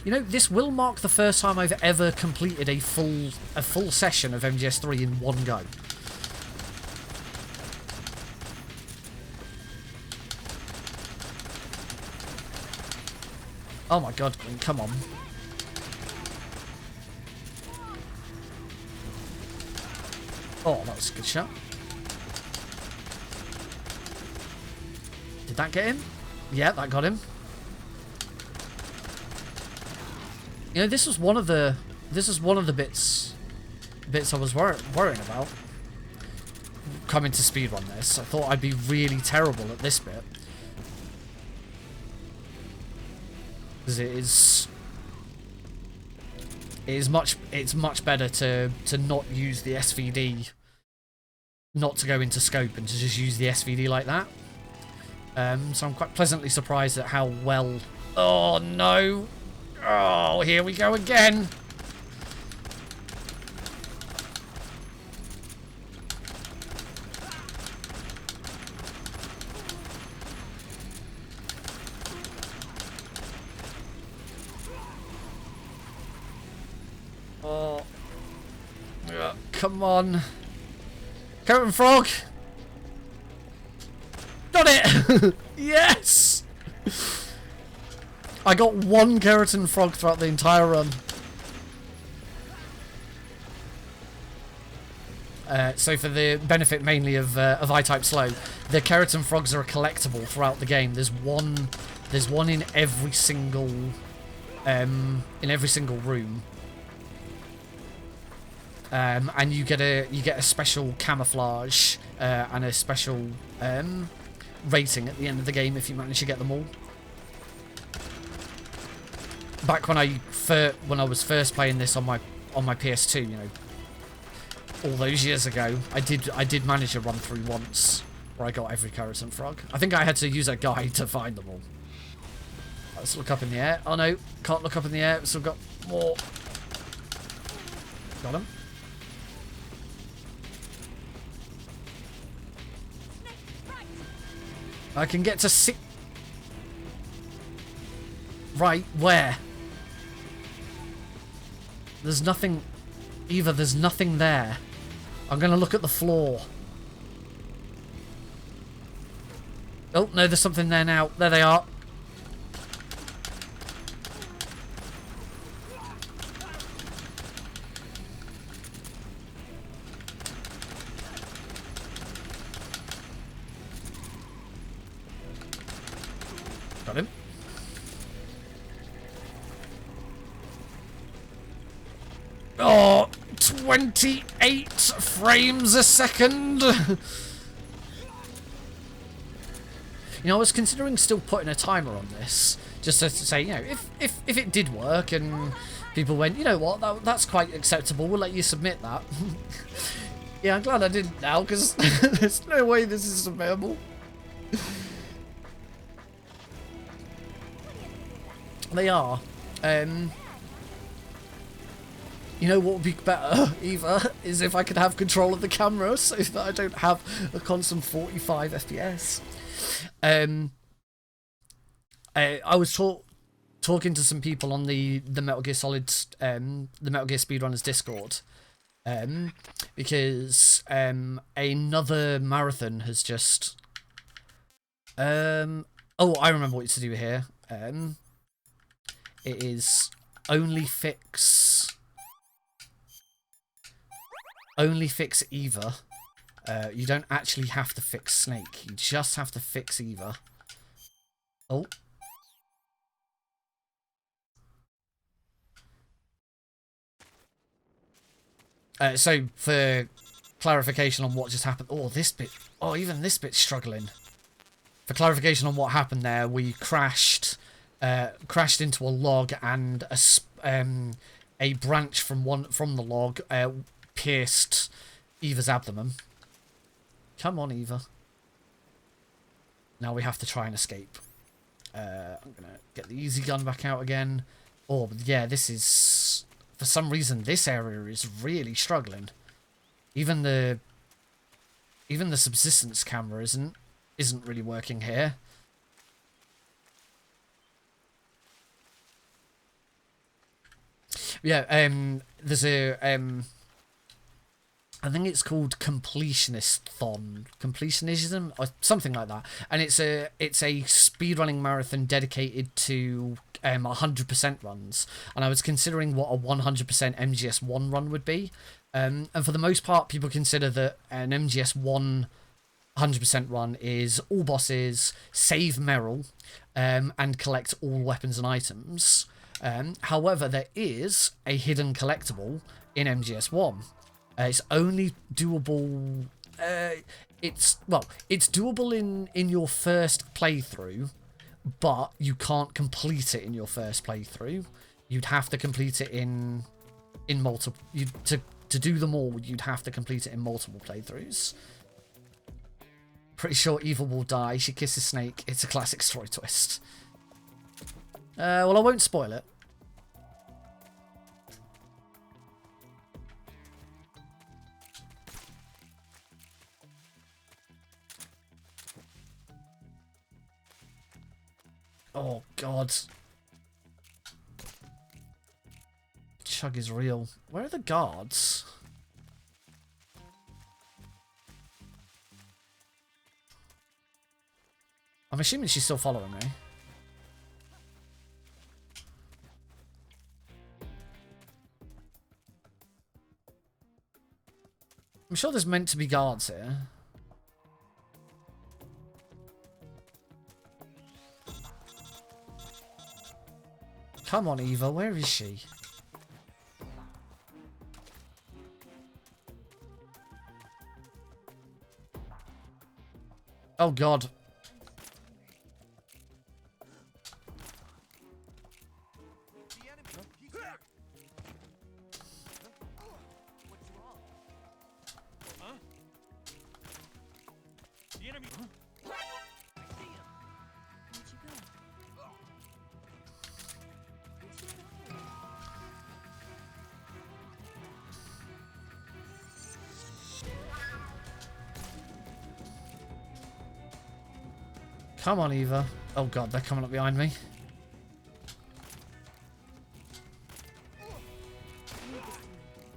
You know, this will mark the first time I've ever completed a full session of MGS3 in one go. Oh my god, come on. Oh, that was a good shot. Did that get him? Yeah, that got him. You know, this was one of the bits I was worrying about coming to speedrun this. I thought I'd be really terrible at this bit. Because it's much better to not use the SVD, not to go into scope and to just use the SVD like that. So I'm quite pleasantly surprised at how well... Oh no! Oh, here we go again! Oh. Come on. Carrot and frog! Got it! Yes! I got one carrot and frog throughout the entire run. So for the benefit mainly of I-Type Slow, the carrots and frogs are a collectible throughout the game. There's one in every single room. And you get a special camouflage and a special rating at the end of the game if you manage to get them all. Back when I was first playing this on my PS2, you know, all those years ago, I did manage a run through once where I got every carrot and frog. I think I had to use a guide to find them all. Let's look up in the air. Oh no, can't look up in the air. We've still got more. Got him. I can get to 6. Right, where? There's nothing... Eva, there's nothing there. I'm gonna look at the floor. Oh, no, there's something there now. There they are. Got him. Oh, 28 frames a second. You know, I was considering still putting a timer on this, just to say, you know, if it did work and people went, you know what, that's quite acceptable, we'll let you submit that. Yeah, I'm glad I didn't now, because there's no way this is submittable. They are. You know what would be better, Eva, is if I could have control of the camera so that I don't have a constant 45 FPS. I was talking to some people on the Metal Gear Solid, the Metal Gear Speedrunners Discord, because another marathon has just... oh, I remember what to do here. It is only fix Eva. You don't actually have to fix Snake. You just have to fix Eva. Oh. So, for clarification on what just happened... Oh, this bit... Oh, even this bit's struggling. For clarification on what happened there, we crashed into a log, and a branch from the log pierced Eva's abdomen. Come on, Eva. Now we have to try and escape. I'm going to get the easy gun back out again. Oh, yeah, this is... For some reason, this area is really struggling. Even the subsistence camera isn't really working here. Yeah, there's a I think it's called completionism or something like that, and it's a speedrunning marathon dedicated to 100% runs, and I was considering what a 100% MGS1 run would be, and for the most part people consider that an MGS1 100% run is all bosses, save Meryl, and collect all weapons and items. However, there is a hidden collectible in MGS1. It's only doable. It's doable in your first playthrough, but you can't complete it in your first playthrough. You'd have to complete it in multiple. To do them all, you'd have to complete it in multiple playthroughs. Pretty sure Eva will die. She kisses Snake. It's a classic story twist. Well, I won't spoil it. Oh, God. Chug is real. Where are the guards? I'm assuming she's still following me. I'm sure there's meant to be guards here. Come on, Eva, where is she? Oh, God. Come on, Eva. Oh, God, they're coming up behind me.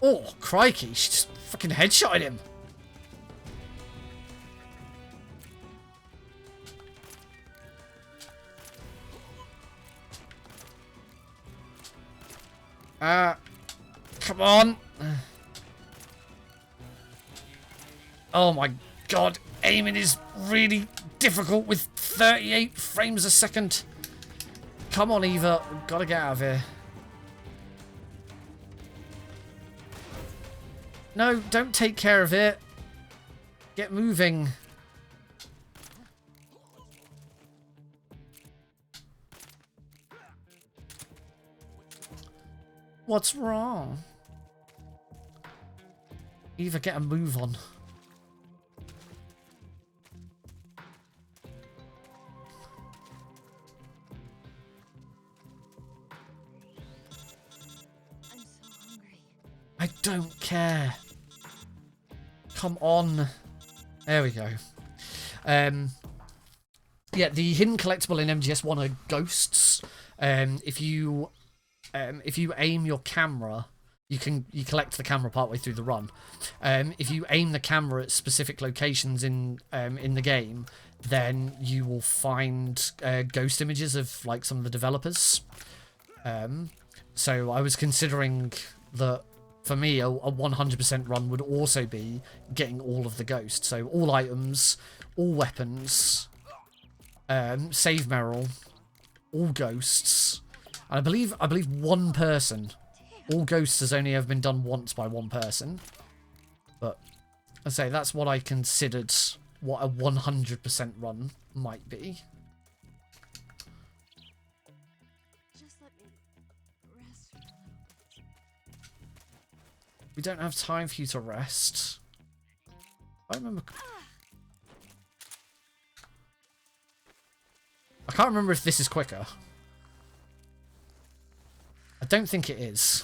Oh, crikey. She just fucking headshotted him. Come on. Oh, my God. Aiming is really difficult with 38 frames a second. Come on, Eva. We've got to get out of here. No, don't take care of it. Get moving. What's wrong? Eva, get a move on. I don't care. Come on. There we go. Yeah, the hidden collectible in MGS1 are ghosts. If you aim your camera, you collect the camera partway through the run. If you aim the camera at specific locations in the game, then you will find ghost images of like some of the developers. So I was considering that. For me, a 100% run would also be getting all of the ghosts. So all items, all weapons, save Meryl, all ghosts. And I believe one person. All ghosts has only ever been done once by one person. But I say that's what I considered what a 100% run might be. We don't have time for you to rest. I remember... I can't remember if this is quicker. I don't think it is.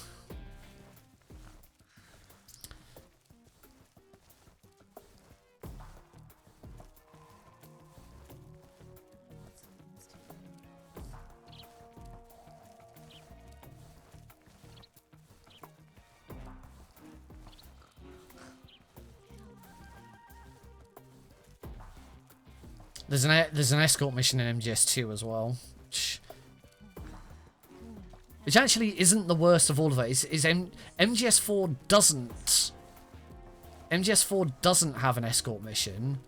There's an escort mission in MGS2 as well, which actually isn't the worst of all of it. MGS4 doesn't have an escort mission,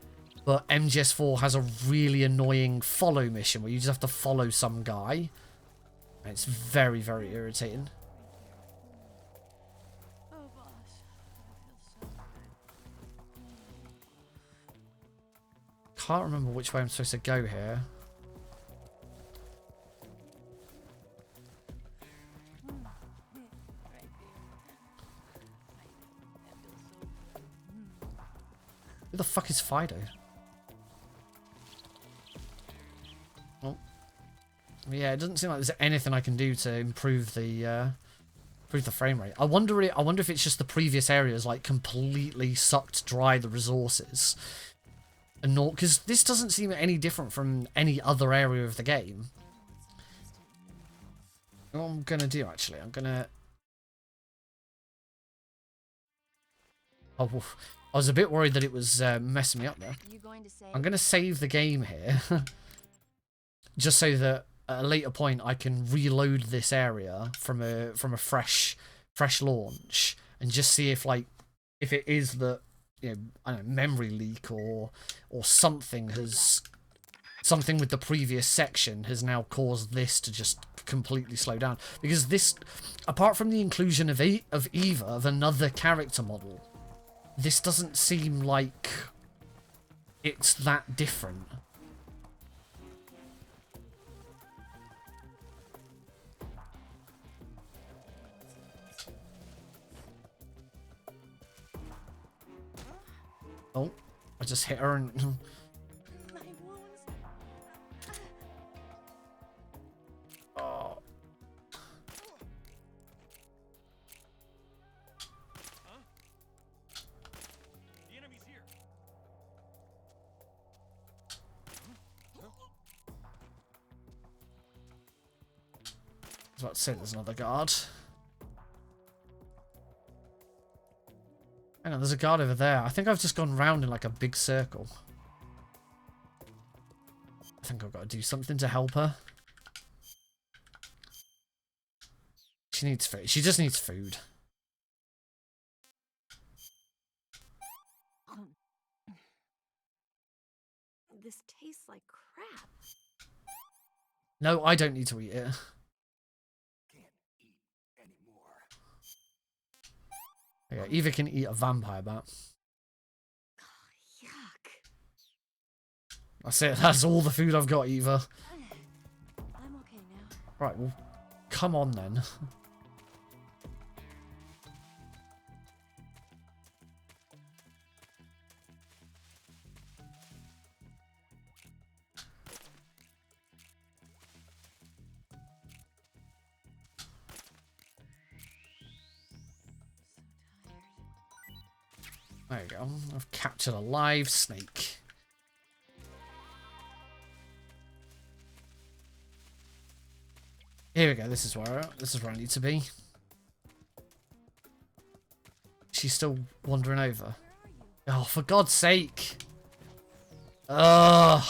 but MGS4 has a really annoying follow mission where you just have to follow some guy, and it's very, very irritating. Can't remember which way I'm supposed to go here. Who the fuck is Fido? Oh. Yeah, it doesn't seem like there's anything I can do to improve the frame rate. I wonder if it's just the previous areas like completely sucked dry the resources. And not because this doesn't seem any different from any other area of the game. What I'm gonna do actually, I'm gonna. Oh, I was a bit worried that it was messing me up there. I'm gonna save the game here, just so that at a later point I can reload this area from a fresh launch and just see if it is that. You know, I don't know, memory leak or something with the previous section has now caused this to just completely slow down, because this, apart from the inclusion of Eva, of another character model, this doesn't seem like it's that different. Oh, I just hit her and... Oh. The enemy's here. I was about to say there's another guard. Hang on, there's a guard over there. I think I've just gone round in like a big circle. I think I've got to do something to help her. She needs food. She just needs food. This tastes like crap. No, I don't need to eat it. Yeah, Eva can eat a vampire bat. Oh, yuck. That's it. That's all the food I've got, Eva. I'm okay now. Right, well, come on then. There you go. I've captured a live snake. Here we go. This is where I need to be. She's still wandering over. Oh, for God's sake! Ugh.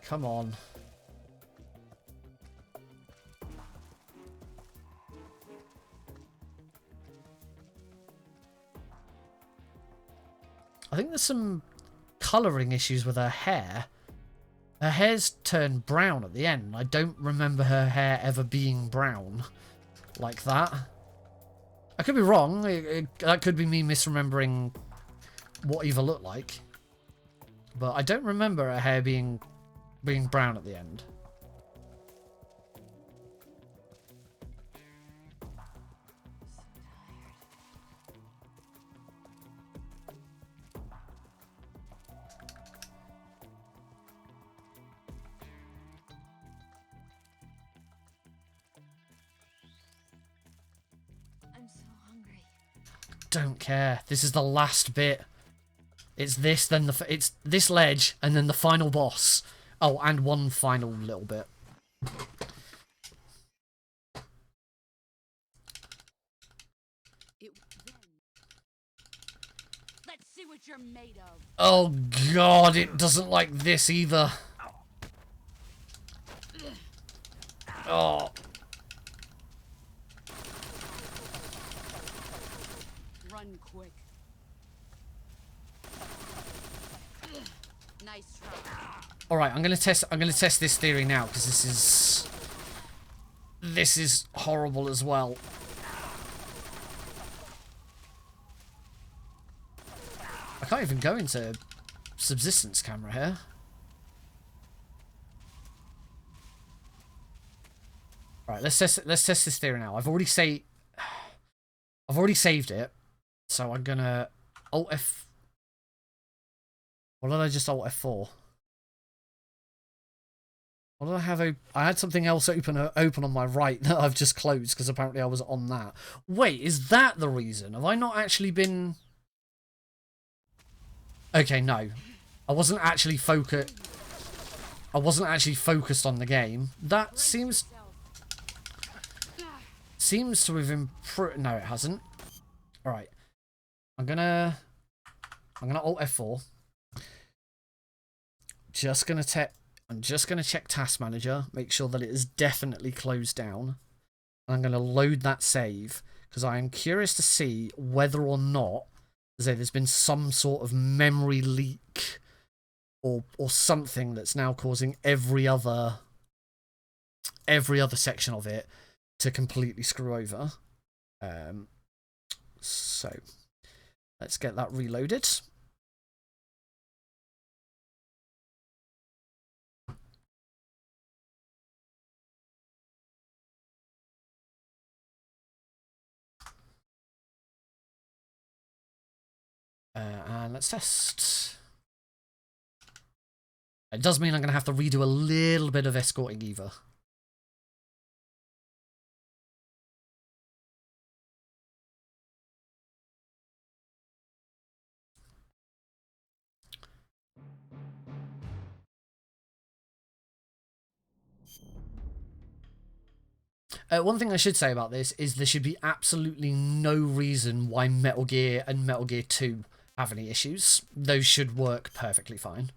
Come on. I think there's some colouring issues with her hair. Her hair's turned brown at the end. I don't remember her hair ever being brown like that. I could be wrong. That could be me misremembering what Eva looked like. But I don't remember her hair being brown at the end. don't care. This is the last bit. It's this, then it's this ledge, and then the final boss. Oh, and one final little bit. Let's see what you're made of. Oh god, it doesn't like this either. Oh. Run quick. Nice try. All right, I'm gonna test this theory now because this is horrible as well. I can't even go into subsistence camera here. All right, let's test this theory now. I've already saved it, so I'm gonna Alt F. What did I just Alt F4? What did I have? I had something else open on my right that I've just closed because apparently I was on that. Wait, is that the reason? Have I not actually been? Okay, no, I wasn't actually focused. I wasn't actually focused on the game. That seems to have improved. No, it hasn't. All right, I'm gonna Alt F4. I'm just gonna check Task Manager, make sure that it is definitely closed down. And I'm gonna load that save because I am curious to see whether or not there's been some sort of memory leak or something that's now causing every other section of it to completely screw over. So let's get that reloaded. And let's test. It does mean I'm going to have to redo a little bit of escorting Eva. One thing I should say about this is there should be absolutely no reason why Metal Gear and Metal Gear 2 have any issues. Those should work perfectly fine.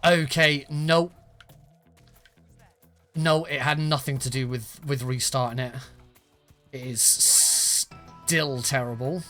Okay, no. No, it had nothing to do with restarting it. It is still terrible.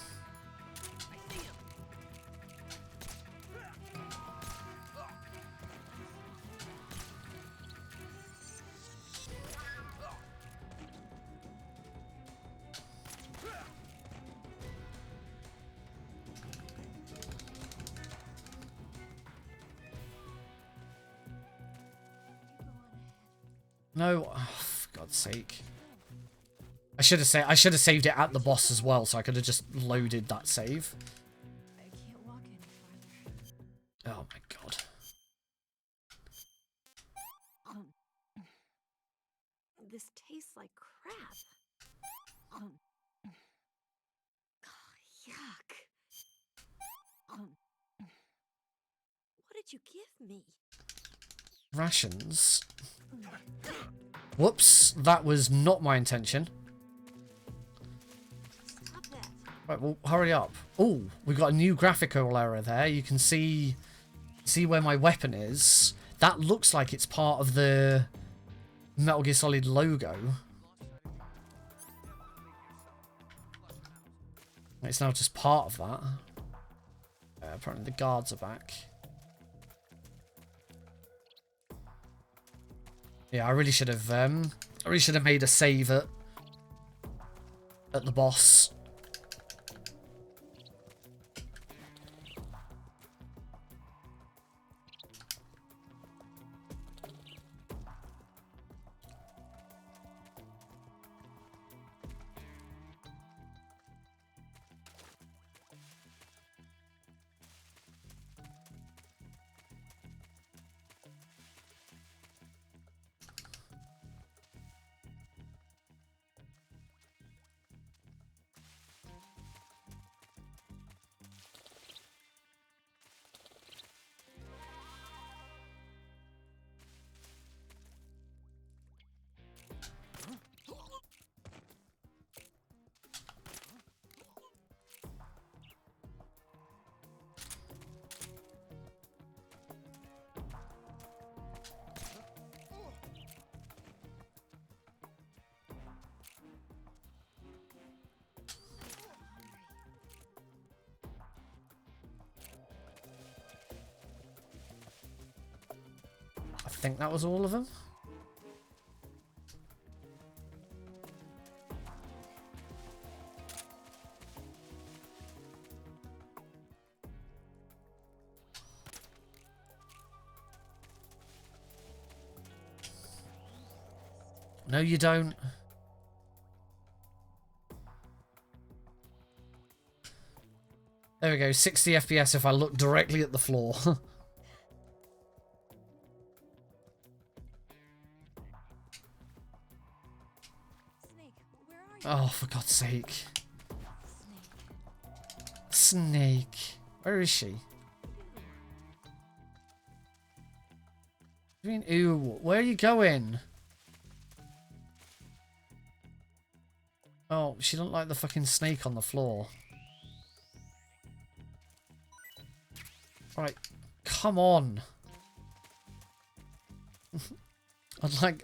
No, oh, for God's sake. I should have saved it at the boss as well, so I could have just loaded that save. I can't walk any farther. Oh my God. This tastes like crap. Oh, yuck. What did you give me? Rations. Whoops, that was not my intention. Stop that. Right, well, hurry up. Oh, we've got a new graphical error there. You can see where my weapon is. That looks like it's part of the Metal Gear Solid logo. It's now just part of that. Apparently the guards are back. Yeah, I really should have made a save at the boss. think that was all of them. No, you don't. There we go, 60 FPS if I look directly at the floor. Oh, for God's sake. Snake. Where is she? I mean, ooh, where are you going? Oh, she don't like the fucking snake on the floor. Right, come on.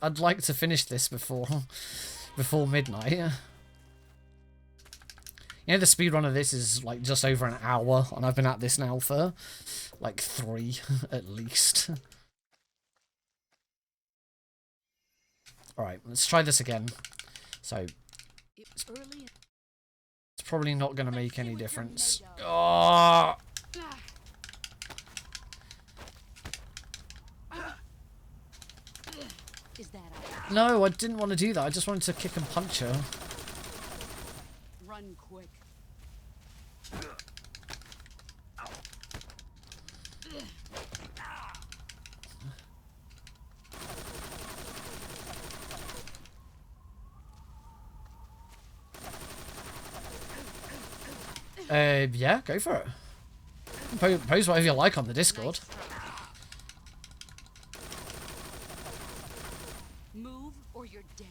I'd like to finish this before midnight. You know, the speedrun of this is like just over an hour, and I've been at this now for like 3 at least. Alright, let's try this again. So, it's probably not going to make any difference. Oh! No, I didn't want to do that. I just wanted to kick and punch her. Run quick. Yeah, go for it. Post whatever you like on the Discord. Move or you're dead.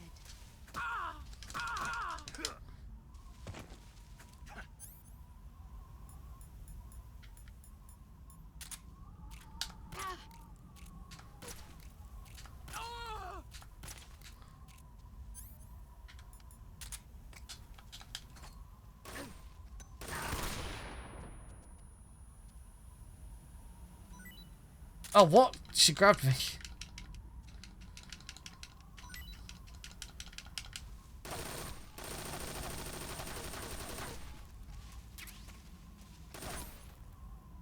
Oh, what? She grabbed me.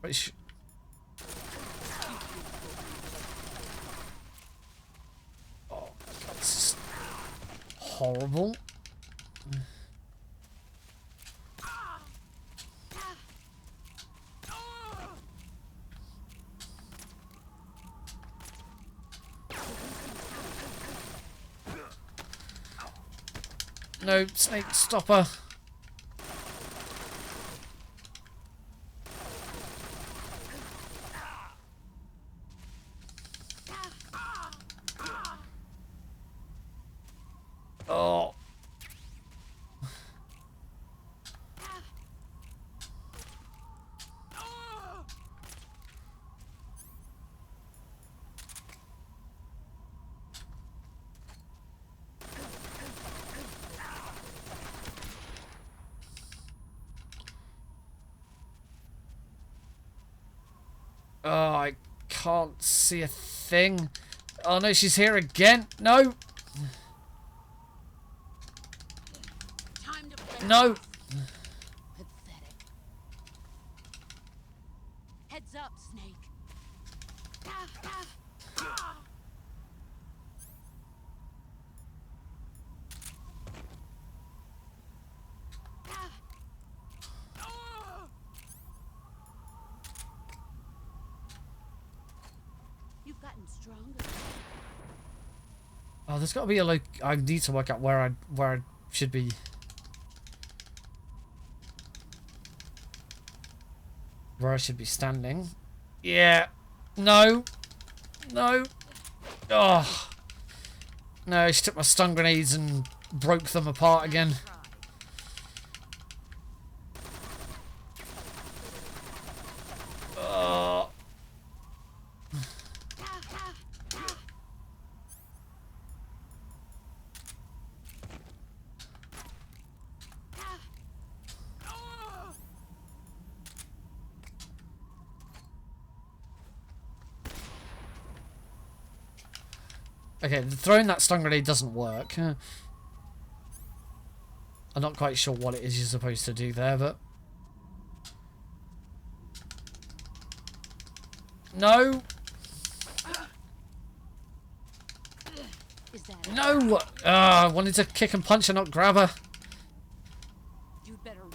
Wait, oh, God, this is horrible. No, snake stopper. Oh. Oh, I can't see a thing. Oh no, she's here again. No. No. Pathetic. Heads up, Snake. You've gotten stronger. Oh, there's got to be a I need to work out where I should be. Where I should be standing. Yeah. No. No. Oh. No, she took my stun grenades and broke them apart again. Oh. Okay, throwing that stun grenade doesn't work. I'm not quite sure what it is you're supposed to do there, but... No! No! I wanted to kick and punch and not grab her. You'd better run.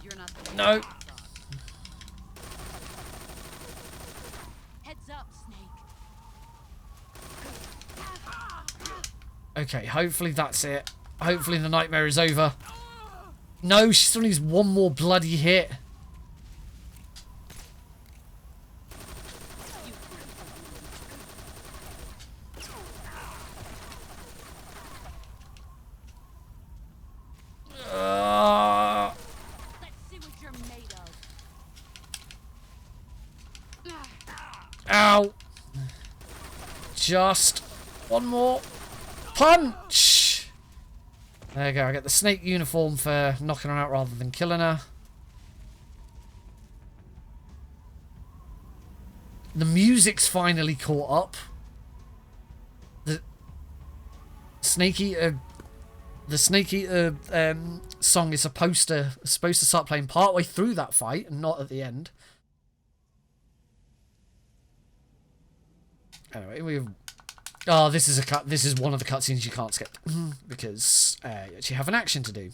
You're not the No! Heads up, Snake. Okay, hopefully that's it. Hopefully the nightmare is over. No, she still needs one more bloody hit. Let's see what you're made of. Ow! Just one more punch! There you go, I get the snake uniform for knocking her out rather than killing her. The music's finally caught up. The Snake Eater song is supposed to start playing partway through that fight and not at the end. Anyway, we've... Oh, this is one of the cutscenes you can't skip because you actually have an action to do.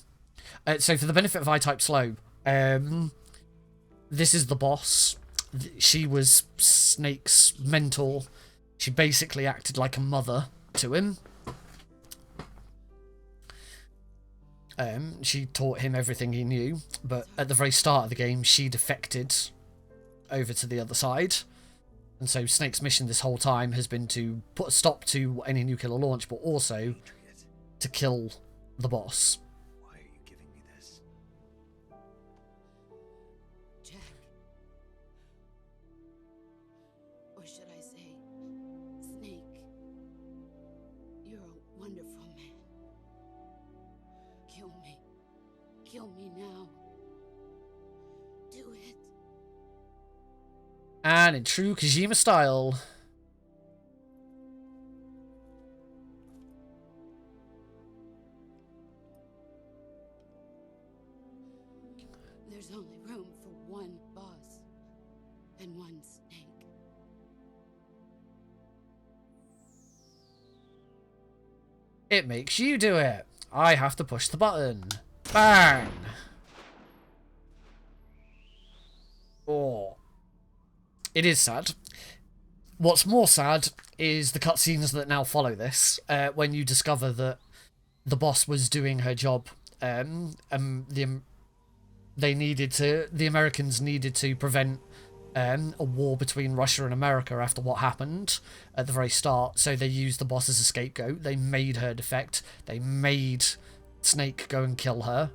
So for the benefit of I-Type Slow, this is the boss. She was Snake's mentor. She basically acted like a mother to him. She taught him everything he knew, but at the very start of the game, she defected over to the other side. And so Snake's mission this whole time has been to put a stop to any nuclear launch, but also to kill the boss. Why are you giving me this? Jack. Or should I say, Snake. You're a wonderful man. Kill me. Kill me now. Do it. And in true Kojima style, There's only room for one boss and one Snake. it makes you do it. I have to push the button. Bang! Oh. It is sad. What's more sad is the cutscenes that now follow this, when you discover that the boss was doing her job. The Americans needed to prevent a war between Russia and America after what happened at the very start. So they used the boss as a scapegoat. They made her defect. They made Snake go and kill her,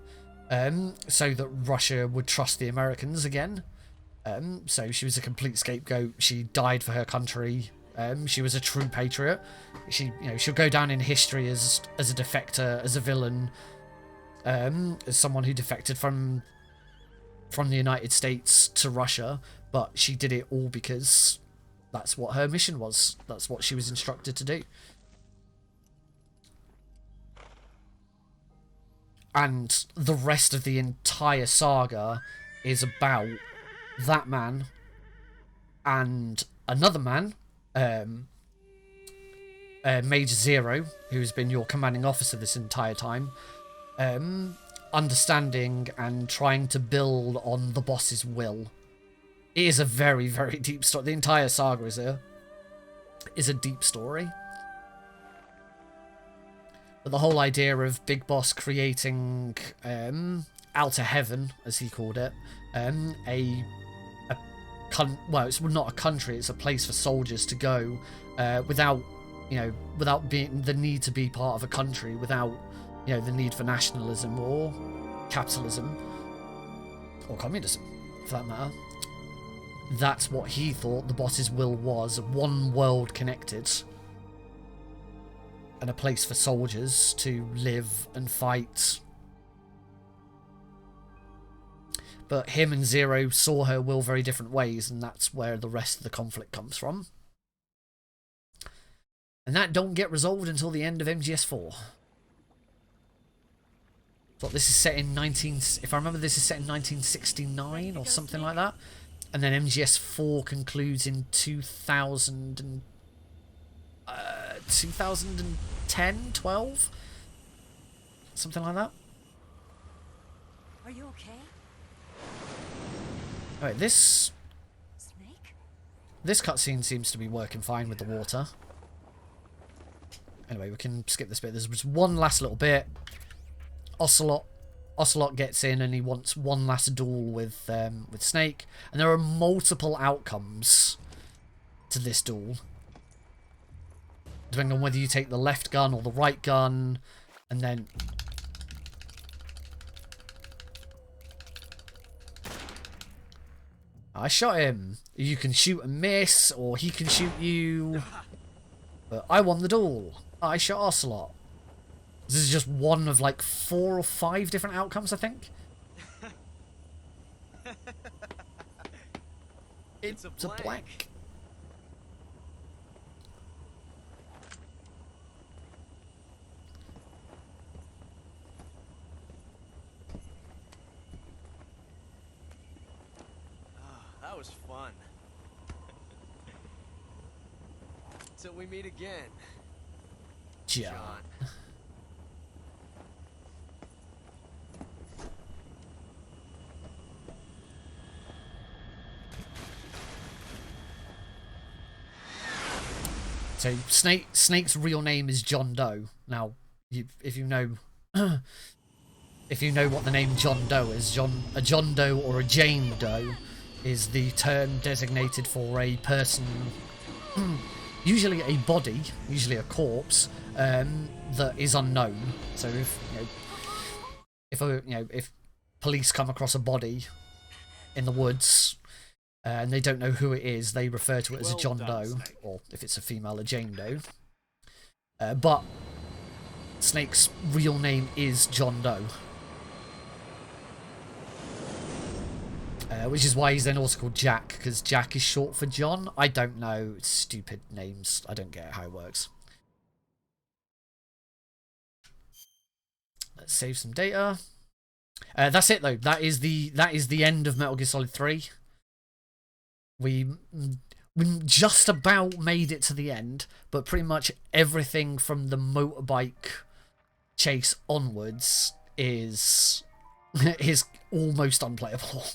so that Russia would trust the Americans again. So she was a complete scapegoat. She died for her country. She was a true patriot. She'll go down in history as a defector, as a villain, as someone who defected from the United States to Russia. But she did it all because that's what her mission was. That's what she was instructed to do. And the rest of the entire saga is about that man and another man, Major Zero, who's been your commanding officer this entire time, understanding and trying to build on the boss's will. It is a very, very deep story. The entire saga is a deep story. But the whole idea of Big Boss creating Outer Heaven, as he called it, well, it's not a country, it's a place for soldiers to go without being the need to be part of a country, without the need for nationalism or capitalism or communism, for that matter. that's what he thought the boss's will was: one world connected and a place for soldiers to live and fight. But him and Zero saw her will very different ways, and that's where the rest of the conflict comes from. And that don't get resolved until the end of MGS4. So this is set in if I remember, this is set in 1969 or something like that. And then MGS4 concludes in 2010, 12? Something like that. Are you okay? Alright, this Snake? cutscene seems to be working fine with the water. Anyway, we can skip this bit. There's just one last little bit. Ocelot gets in and he wants one last duel with Snake. And there are multiple outcomes to this duel, depending on whether you take the left gun or the right gun. And then I shot him. You can shoot and miss, or he can shoot you. But I won the duel. I shot Ocelot. This is just one of like 4 or 5 different outcomes, I think. It's a blank. That was fun. Till we meet again, John. So Snake's real name is John Doe. Now, if you know what the name John Doe is, a John Doe or a Jane Doe is the term designated for a person, usually a body, usually a corpse, that is unknown. So if police come across a body in the woods and they don't know who it is, they refer to it as a John Doe, or if it's a female, a Jane Doe. But Snake's real name is John Doe. Which is why he's then also called Jack, because Jack is short for John. I don't know. It's stupid names. I don't get how it works. Let's save some data. That's it though. That is the end of Metal Gear Solid 3. We just about made it to the end, but pretty much everything from the motorbike chase onwards is almost unplayable.